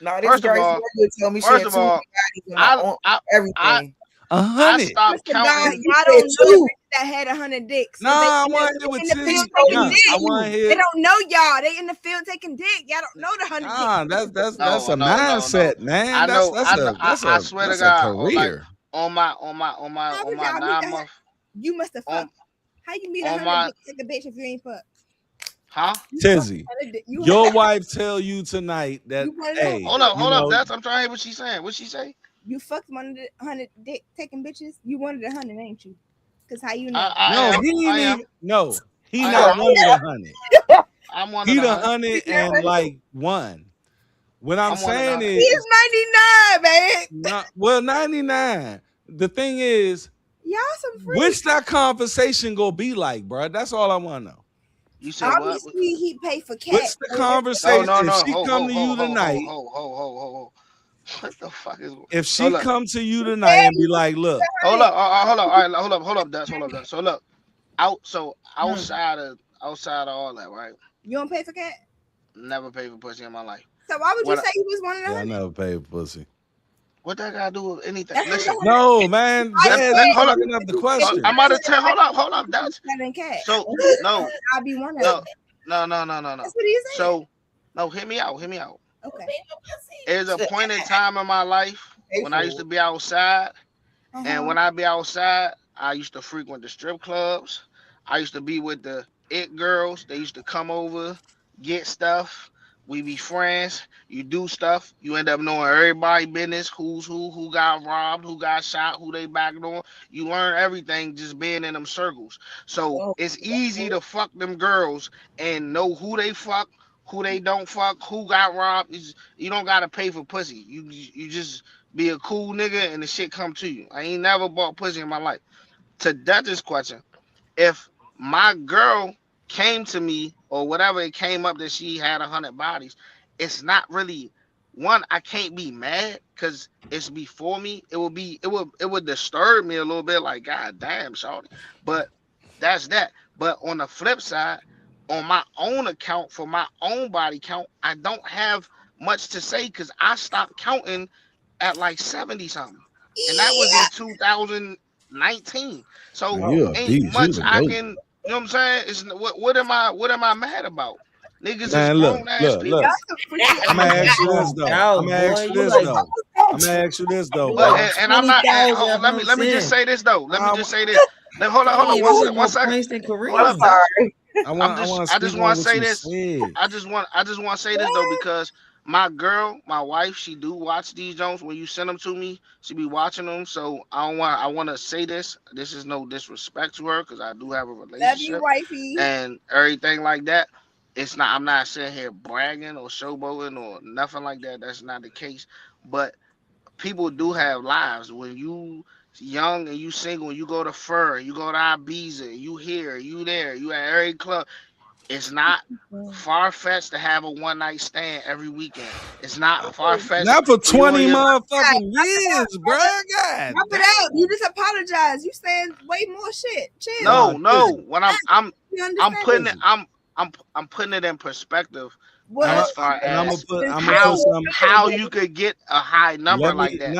No, this First of girl all, told me she first had of 200 all, bodies when I I everything. 100. stopped Mr. Don, counting. y'all said don't know two. the bitches that had 100 dicks. Nah, I want to hear what in the Tizzy. field taking Nah, dick. I want to They hear. don't know y'all. They in the field taking dick. Y'all don't know the 100 Nah, dicks. that's a No. mindset, man. I know. I swear to that's a God, like career. on my How would y'all meet 9 month. You must have On, fucked. How you meet on 100 my- dicks take a bitch if you ain't fucked? huh? Tizzy, You your wife tell you tonight that, You wanna know- hey, Hold up, you know, That's I'm trying to hear what she's saying. What she say? You fucked one of the 100 dick taking bitches. You wanted 100, ain't you? Cause how you know? I am. he I ain't am. even, no, he I not am. one of the 100. I'm one He of the the 100 and like one. What I'm I'm one of saying the- is, He's 99, man. well, 99. The thing is, Y'all some freaks. what's that conversation gonna be like, bro? That's all I want to know. You said what? Obviously, he paid for cat. What's the conversation? No. If she Ho, come ho, to ho, you ho, tonight, ho. What the fuck is? if she Hold up. come to you tonight and be like, look, Hold up. Hold up. All right. Hold up. That's hold up. So look, outside of all that, right? You don't pay for cat. Never paid for pussy in my life. So why would you What- say he was one of the yeah, I 100? never paid for pussy. What that got to do with anything? That's Listen, No, man. Dad, you hold up. fucking up the question. I'm about to tell. Hold up. That's than cat. so. No, I'll be one of no, them. no. That's what he said. So, no, hear me out. Okay. There's a point in time in my life when I used to be outside, and when I be outside, I used to frequent the strip clubs. I used to be with the it girls. They used to come over, get stuff. We be friends. You do stuff. You end up knowing everybody business. Who's who got robbed, who got shot, who they backed on. You learn everything just being in them circles. So it's easy to fuck them girls and know who they fuck, who they don't fuck, who got robbed. You don't gotta pay for pussy. You just be a cool nigga and the shit come to you. I ain't never bought pussy in my life. To Dutch's question, if my girl came to me or whatever it came up that she had 100 bodies, it's not really one. I can't be mad because it's before me. It would disturb me a little bit. Like, God damn, shawty. But that's that. But on the flip side, on my own account for my own body count, I don't have much to say because I stopped counting at like 70 something, and that was in 2019. So Man, you a ain't beast. You much the I goat. can. You know what I'm saying? It's what am I mad about? Niggas Man, is look. grown ass people. I'm gonna ask you this though. Out, I'm gonna ask boy. you You this like though. I'm gonna ask you this though, But bro. and I'm not. And, 20,000 hold, let me just say this though. Let me I, just say this. Hold Dang, on. you get One more second. points than Hold up, Kareem. Dutch. I want to I speak just on want to what say you this. said. I just want to say this though, because my girl, my wife, she do watch these Jones. When you send them to me, she be watching them. So I want to say this. This is no disrespect to her because I do have a Love you, relationship wifey. and everything like that. It's not. I'm not sitting here bragging or showboating or nothing like that. That's not the case. But people do have lives. When you young and you single, you go to Fur, you go to Ibiza, you here, you there, you at every club. It's not far fetched to have a one night stand every weekend. It's not far fetched Not for for you and 20 your. motherfucking years, bro. God Wrap it out. You just apologize. You saying way more shit. Chill. damn. No. Listen, When You I'm understand? putting it. listen. I'm putting it in perspective Well, as far And I'm as gonna put some. how you could get a high number Let me like that.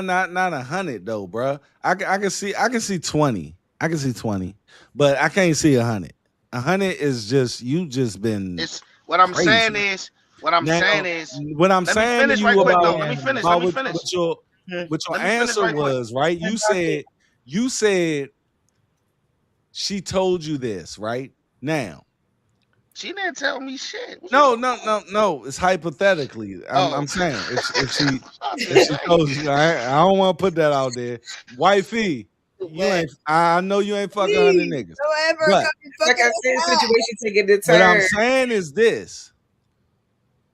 not 100 though, bro. I can see 20. I can see 20, but I can't see 100. 100 is just you just been It's what I'm saying crazy. is what I'm Now, saying is. what I'm Let me saying to finish right you quick though. about Let me finish. Let about me finish. what your Let me finish answer right quick. was, right? You said she told you this, right? Now, She didn't tell me shit. What you no, talking no, about? no, no. It's hypothetically. Oh, I'm saying if she I'm if just she saying. told you, I don't want to put that out there, wifey. You ain't. I know you ain't fucking 100 please niggas, don't ever but come Like fucking I us said, up. situation taking the what I'm turn. saying is this: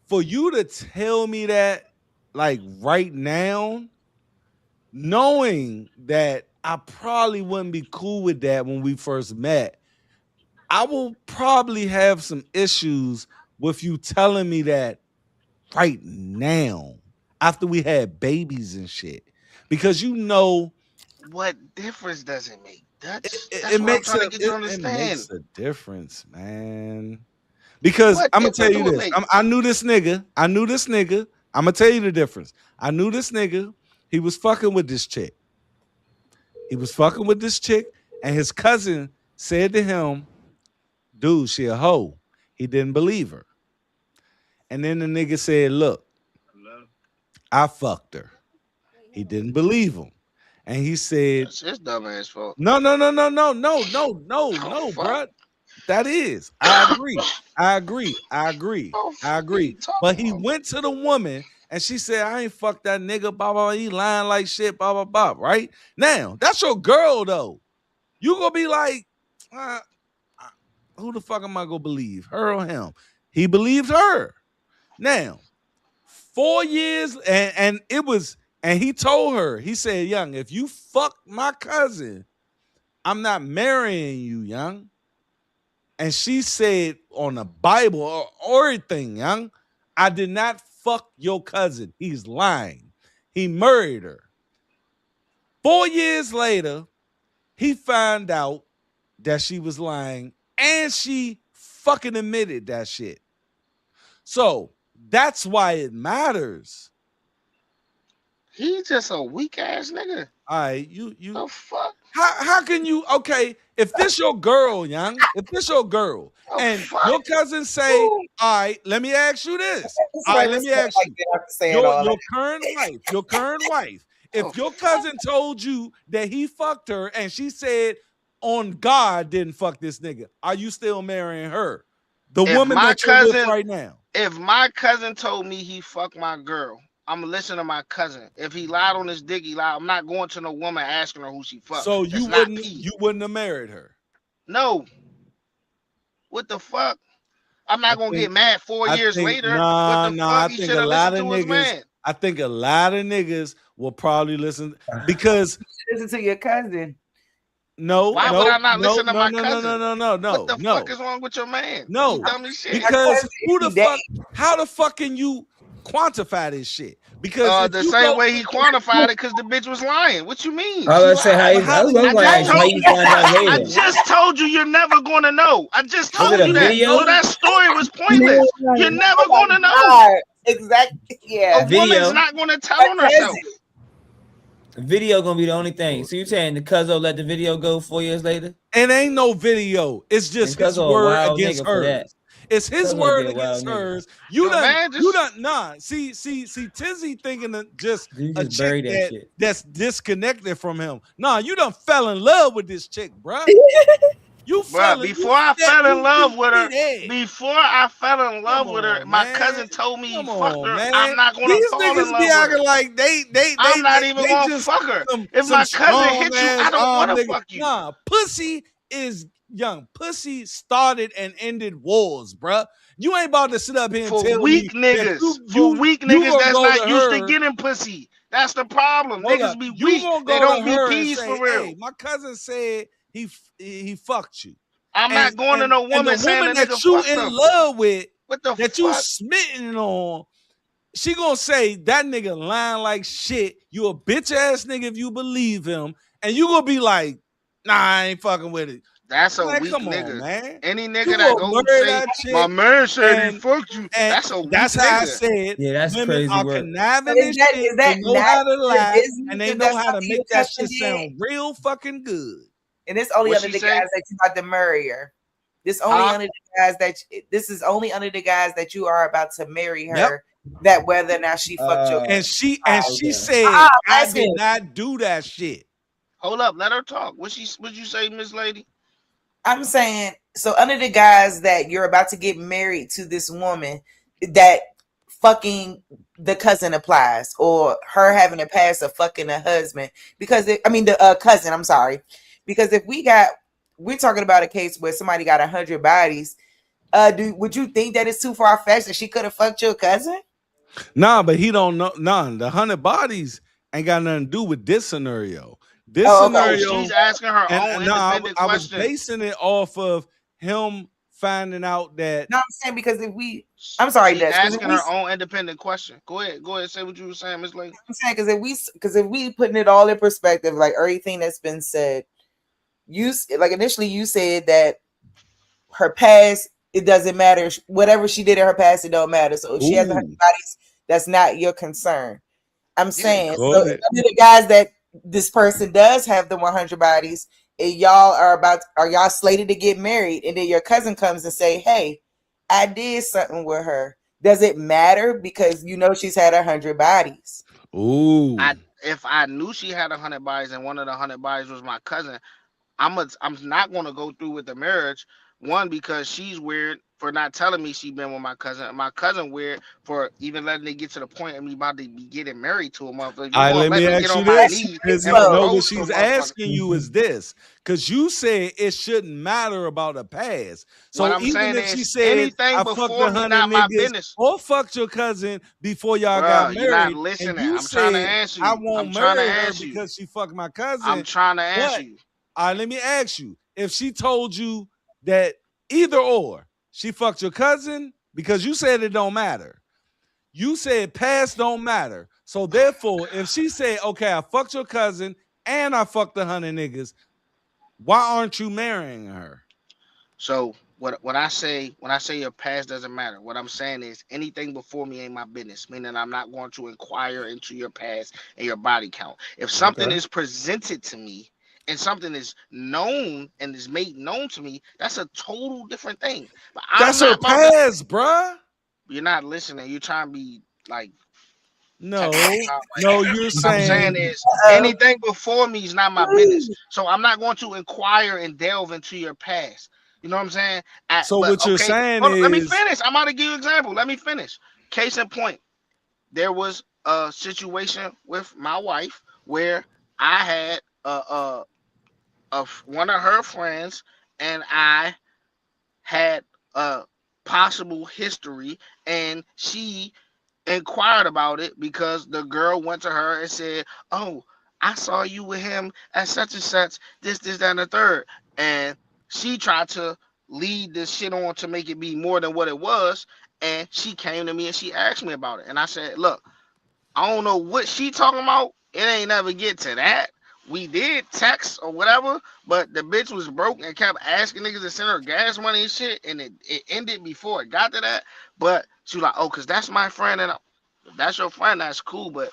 for you to tell me that, like right now, knowing that I probably wouldn't be cool with that when we first met, I will probably have some issues with you telling me that right now after we had babies and shit. Because you know What difference does it make? it That's what I'm makes trying to get you to it understand. makes a difference, man. Because What I'm gonna tell difference you do it this. make? I knew this nigga. I'm gonna tell you the difference. I knew this nigga. He was fucking with this chick. And his cousin said to him, dude, she a hoe. He didn't believe her. And then the nigga said, look, I fucked her. He didn't believe him. And he said, That's his dumb ass fault. no, Oh fuck. bruh. That is. I agree. Oh fuck are you But talking he about? went to the woman and she said, I ain't fuck that nigga, blah, blah, he lying like shit, blah, blah, blah, right? Now, that's your girl, though. You gonna be like, uh, who the fuck am I gonna believe? Her or him? He believed her. Now, 4 years, and it was, and he told her, he said, young, if you fuck my cousin, I'm not marrying you, young. And she said on the Bible or everything, young, I did not fuck your cousin. He's lying. He married her. 4 years later, he found out that she was lying and she fucking admitted that shit. So that's why it matters. He just a weak ass nigga. All right, you The fuck? how can you okay if this your girl, young, if this your girl The and fuck? your cousin say, all right, let me ask you this. This All right, man let is me ask like you. that after saying all Your that. current wife, if Oh, your fuck. cousin told you that he fucked her and she said on God didn't fuck this nigga, are you still marrying her? The If woman my that you're with cousin, right now. if my cousin told me he fucked my girl, I'm gonna listen to my cousin. If he lied on his dick, he lied. I'm not going to no woman asking her who she fucked. So That's not P. you wouldn't have married her. No. What the fuck? I'm I not gonna get think mad 4 years later. What the nah, fuck? I He think should a have lot listened of to his niggas, man. I think a lot of niggas will probably listen because Listen to your cousin. no, Why would no, I not no, listen to no, my no, no, no, cousin? no, no, What no, the no, fuck is wrong with your man? You no. dumb as shit. My Because cousin who is the dating. fuck, how the fuck can you quantify this shit? Because if The you same go way he quantified it because the bitch was lying. What you mean? I She was say how lied. you, I how was do you gonna ask how told you find out I later. just told you you're never gonna know. I just Was it told a you that. video? So that story was Man, pointless. You're never Oh my gonna know. God. Exactly. A Yeah. woman's Video. not gonna tell My on cousin. herself. Video gonna be the only thing. So you saying the cuzzo let the video go 4 years later? and ain't no video, it's And just his cuzzo a word wild against nigga for that. hers. It's his Cuzzo be word a wild against nigga. hers. The man You just done nah. See, Tizzy thinking of just You a just chick bury that shit. that's disconnected from him. Nah, you done fell in love with this chick, bruh. You Bruh, fell in before I fell in love with her, dead. Come my on, man. cousin told me he Come fucked on, her. man. I'm not gonna These fall in niggas be love with her. acting like I'm not even they gonna just fuck her. If some my cousin strong hit you, I ass don't arm wanna nigga. fuck you. Nah, pussy is young. Pussy started and ended wars, bruh. You ain't about to sit up here and For tell me weak that niggas, for weak you niggas gonna that's go to not used to her. getting pussy. That's the problem. Hold up. Niggas be You weak. gonna They go to don't be her and peas say, for real. "Hey, my cousin said he fucked you," I'm not going to no and the woman saying woman a that nigga you fucked in them. love with, What the that you fuck? smitten on, she gonna say that nigga lying like shit. You a bitch ass nigga if you believe him, and you gonna be like, nah, I ain't fucking with it. That's a Man, weak come on, nigga. man. Any You nigga that gonna go murder say that my chick, man said he and fucked you, and that's a weak that's how I nigga. said Yeah, that's women crazy are work. conniving But and shit. is They that know not how to your lie, business and they if know that's how to something your make that cousin shit did? sound real fucking good. And it's only What under she the say? guys that you about to marry her. This only Huh? under the guys that this is only under the guys that you are about to marry Yep. her. That whether or not she fucked your And she okay. said, I that's did it. not do that shit. Hold up, let her talk. What you say, Miss Lady? I'm saying so under the guys that you're about to get married to this woman, that fucking the cousin applies, or her having a past of fucking a husband, because the cousin. I'm sorry, because if we're talking about a case where somebody got 100 bodies. Would you think that it's too far fetched that she could have fucked your cousin? Nah, but he don't know. Nah, the 100 bodies ain't got nothing to do with this scenario. This Oh, okay. No, scenario, she's asking her and own nah, independent I was question. basing it off of him finding out that. No, I'm saying because I'm sorry, She Dutch. asking her own independent question. Go ahead, say what you were saying, Miss Lady. I'm saying because if we putting it all in perspective, like everything that's been said, initially you said that her past, it doesn't matter. Whatever she did in her past, it don't matter. So if she has 100 bodies, that's not your concern. I'm saying so under the guys that this person does have the 100 bodies, and y'all are y'all slated to get married, and then your cousin comes and say, "Hey, I did something with her." Does it matter because she's had 100 bodies? Ooh. If I knew she had 100 bodies and one of the 100 bodies was my cousin, I'm not gonna go through with the marriage. One, because she's weird for not telling me she been with my cousin. My cousin weird for even letting it get to the point of me about to be getting married to a motherfucker. If you All right, gonna let let me me ask get you on my this. knee Because and no, propose what to a she's motherfucker. asking you is this. Because you said it shouldn't matter about the past. So What I'm even saying if she is said, anything I fucked before me 100 not my niggas business. or fucked your cousin before y'all got Bruh, you're not married, and listening. you I'm trying to said, answer I you. won't I'm trying to marry her answer you. because she fucked my I'm cousin. trying to answer But, you. all right, let me ask you. If she told you that either or, she fucked your cousin, because you said it don't matter. You said past don't matter. So therefore, if she said, okay, I fucked your cousin and I fucked 100 niggas, why aren't you marrying her? So What I say when I say your past doesn't matter, what I'm saying is anything before me ain't my business. Meaning I'm not going to inquire into your past and your body count. If something Okay. is presented to me and something is known and is made known to me, that's a total different thing. But I'm That's her not about to. past, bruh. You're not listening. You're trying to be like technical No, right no, now. you're What I'm saying saying is Uh-oh. anything before me is not my business. So I'm not going to inquire and delve into your past. You know what I'm saying? so. But What you're okay, saying hold on, let me is finish. I'm about to give you an example. Let me finish. Case in point, there was a situation with my wife where I had one of her friends and I had a possible history, and she inquired about it because the girl went to her and said, "Oh, I saw you with him at such and such, this, that, and the third." And she tried to lead this shit on to make it be more than what it was. And she came to me and she asked me about it. And I said, "Look, I don't know what she talking about. It ain't never get to that. We did text or whatever, but the bitch was broke and kept asking niggas to send her gas money and shit, and it ended before it got to that. But she was like, oh, cause that's my friend, and if that's your friend, that's cool. But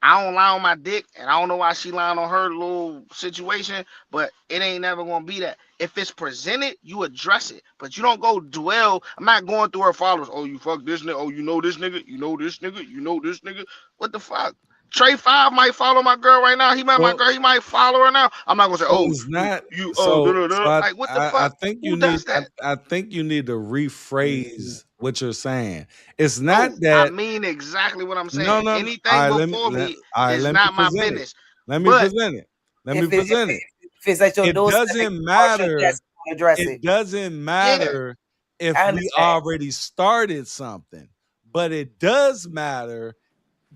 I don't lie on my dick, and I don't know why she lying on her little situation, but it ain't never gonna be that. If it's presented, you address it, but you don't go dwell. I'm not going through her followers. Oh, you fuck this nigga. Oh, you know this nigga. You know this nigga. You know this nigga. What the fuck? Trey Five might follow my girl right now. He might my so. girl. He might follow her now. I'm not gonna say, So oh, it's not. you da, So da, so da. Like what the I fuck? think you Who need. does that? I think you need to rephrase what you're saying. It's not No, I that. mean exactly what I'm No, saying. no, no. All Anything right, before me all right, is let me not my present it. business. Let me But present it. Let me If it, if, present it, it. if it's at your It doorstep and doesn't you cross your matter. desk, address It it. doesn't yeah, matter if I we understand. already started something, but it does matter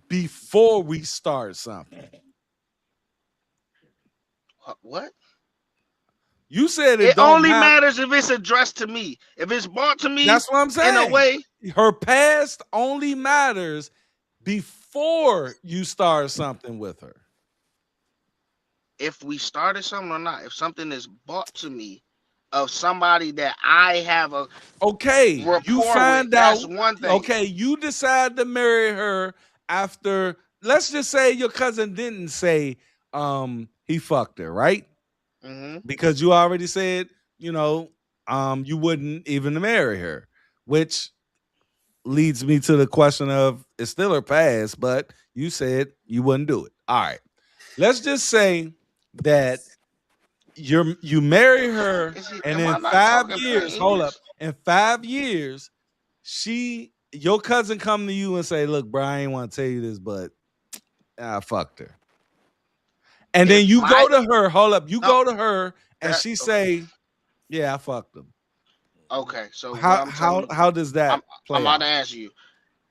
before we start something. what? You said it It don't only matter. matters if it's addressed to me. If it's brought to me That's what I'm in a saying. way, Her past only matters before you start something with her. if we started something or not, if something is brought to me of somebody that I have a Okay, you rapport with, find that's out. one thing. Okay, you decide to marry her after. Let's just say your cousin didn't say he fucked her, right? Hmm. Because you already said you wouldn't even marry her, which leads me to the question of it's still her past, but you said you wouldn't do it. All right. Let's just say that you marry her Is it? and Am in I not 5 years, talking plain hold up, English? in 5 years, your cousin come to you and say, look, bro, I ain't want to tell you this, but I fucked her. And then If you my go to her, hold up, you no, go to her and that she okay, say, yeah, I fucked him. okay. So what How I'm telling how you, how does I'm that I'm play about to out? answer you.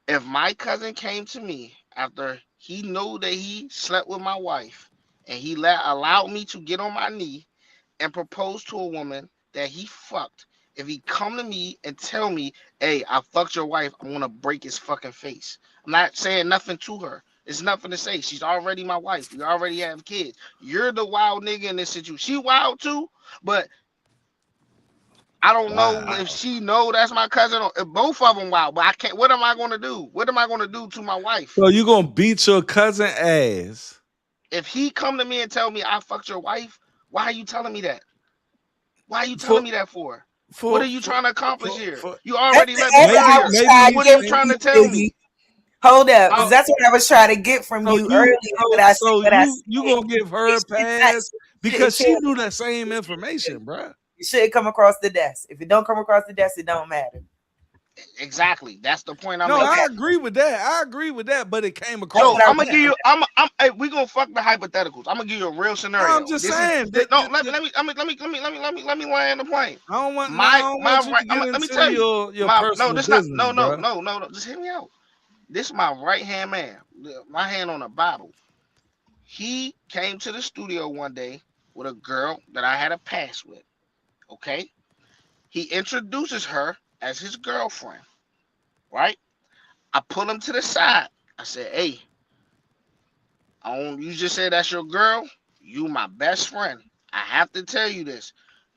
If my cousin came to me after he knew that he slept with my wife, and he allowed me to get on my knee and propose to a woman that he fucked, if he come to me and tell me, hey, I fucked your wife, I'm gonna break his fucking face. I'm not saying nothing to her. It's nothing to say. She's already my wife. We already have kids. You're the wild nigga in this situation. She wild too, but I don't know if Wow. she know that's my cousin or if both of them wild. But I can't. What am I gonna do? What am I gonna do to my wife? So you gonna beat your cousin ass If he come to me and tell me I fucked your wife, why are you telling me that? Why are you telling for me that for? What for are you for trying to accomplish for, here? for You That's already the let me answer know I maybe here. was maybe trying So to you what are give you maybe from trying you, to tell Biggie. me? Hold up, because Oh, that's what I was trying to get from so you earlier. But I said so what I you said. gonna give her It a should not. pass Shouldn't because she tell knew that same information, bruh. it shouldn't come across the desk. If it don't come across the desk, it don't matter. exactly. That's the point I'm No, I making. Okay, agree with that. I agree with that, but it came that's across So what I the I'm was gonna desk. give trying you. to. We gonna fuck the hypotheticals. I'm gonna give you a real No, I'm scenario. just This is saying no. Let me land the plane. I My don't want my you right. to get Let me into tell you. your My no. personal This not business, no no bruh. no no no. Just hear me out. This is my right hand man. My hand on the Bible. He came to the studio one day with a girl that I had a pass with. Okay. He introduces her as his girlfriend. Right. I pull him to the side. I said, "Hey, you just said that's your girl. You my best friend. I have to tell you this.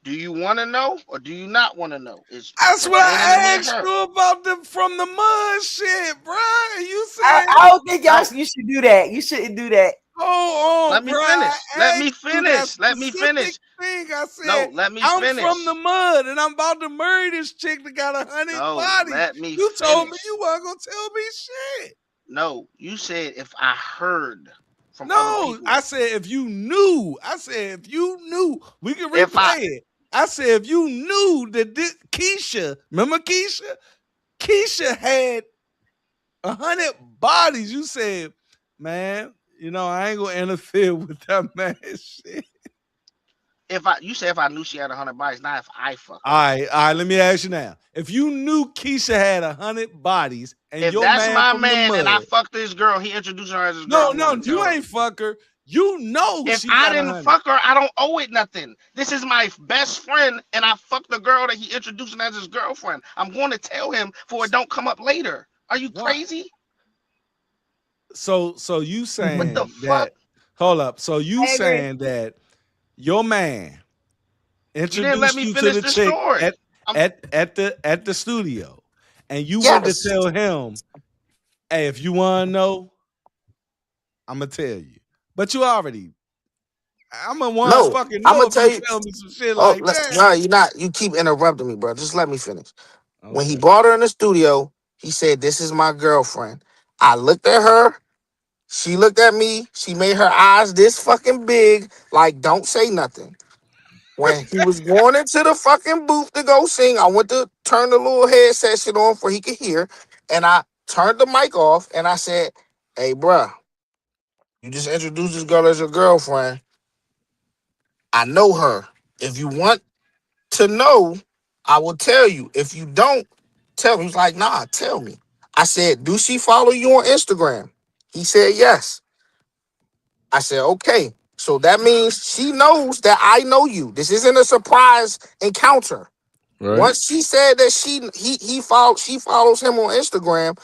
Do you want to know or do you not want to know? It's That's what pertaining to me I and asked her. you about the from the mud shit, bro. You said, I don't think No, you should do that. You shouldn't do that. hold let on, me bro. I finish. Let me asked you that finish. Let me specific finish. thing. I said, No, let me I'm from the finish. mud and I'm about to marry this chick that got 100 No, bodies. let me You told me finish. you weren't gonna tell me shit. No, you said if I heard from other No, people. I said if you knew. I said if you knew, we can If replay it. I said if you knew that this Keisha, remember Keisha? Keisha had 100 bodies. You said, man, you know, I ain't gonna interfere with that man shit. you said if I knew she had 100 bodies, not if I fuck her. All right, let me ask you now. If you knew Keisha had 100 bodies and If your that's man my from the man and I mud, fucked this girl, he introduced her as his girl. no, I'm gonna you tell him. ain't fuck her. You know If she I got didn't 100. fuck her, I don't owe it nothing. This is my best friend, and I fucked the girl that he introduced as his girlfriend. I'm going to tell him for it don't come up later. Are you Why? crazy? So you saying What the that? fuck? Hold up. So you I agree. saying that your man You didn't let introduced me you to finish the the chick story. at the studio, and you went to Yes. tell him, "Hey, if you want to know, I'm gonna tell you." But you already, I'm gonna want to No, fucking I'm know gonna if you tell you. tell me some shit Oh, like that. no, you're not. You keep interrupting me, bro. Just let me finish. When he Okay. brought her in the studio, he said, "This is my girlfriend." I looked at her. She looked at me. She made her eyes this fucking big, like don't say nothing. When he was going into the fucking booth to go sing, I went to turn the little headset shit on for he could hear, and I turned the mic off and I said, "Hey, bruh, you just introduced this girl as your girlfriend. I know her. If you want to know, I will tell you. If you don't, tell me." He's like, "Nah, tell me." I said, "Do she follow you on Instagram?" He said, "Yes." I said, "Okay. So that means she knows that I know you. This isn't a surprise encounter." Right. Once she said that she follows him on Instagram,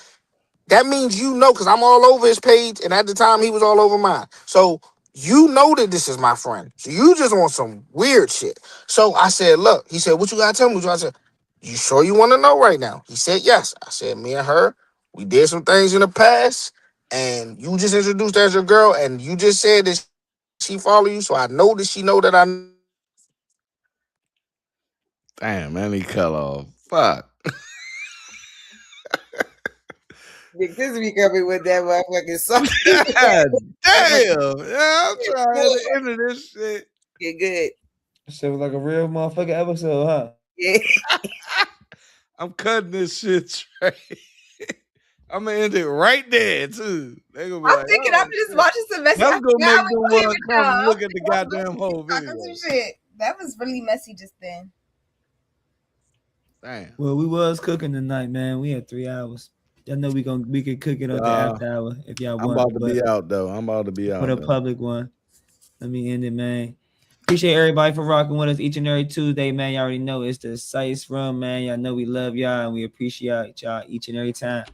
that means you know, because I'm all over his page, and at the time he was all over mine. So you know that this is my friend. So you just want some weird shit. So I said, "Look," he said, "What you gotta tell me?" I said, "You sure you want to know right now?" He said, "Yes." I said, "Me and her, we did some things in the past, and you just introduced her as your girl, and you just said that she follow you, so I know that she know that I." Damn, man, he cut off. Fuck. Big Sis be coming with that motherfucking song. God damn. Yeah, I'm trying to end of this shit. Get good. Shit was like a real motherfucking episode, huh? Yeah. I'm cutting this shit straight. I'm gonna end it right there too. They gonna be I'm like, thinking oh, I'm just shit. watching some messy. That's gonna make them Wait a want minute, to come now. look at the goddamn whole Talking video. some shit. That was really messy just then. Damn. Well, we was cooking tonight, man. We had 3 hours. I know we could cook it on the after hour if y'all I'm want. about to But be out though. I'm about to be for out the though. public one, let me end it, man. Appreciate everybody for rocking with us each and every Tuesday, man. Y'all already know it's the Sice Room, man. Y'all know we love y'all and we appreciate y'all each and every time.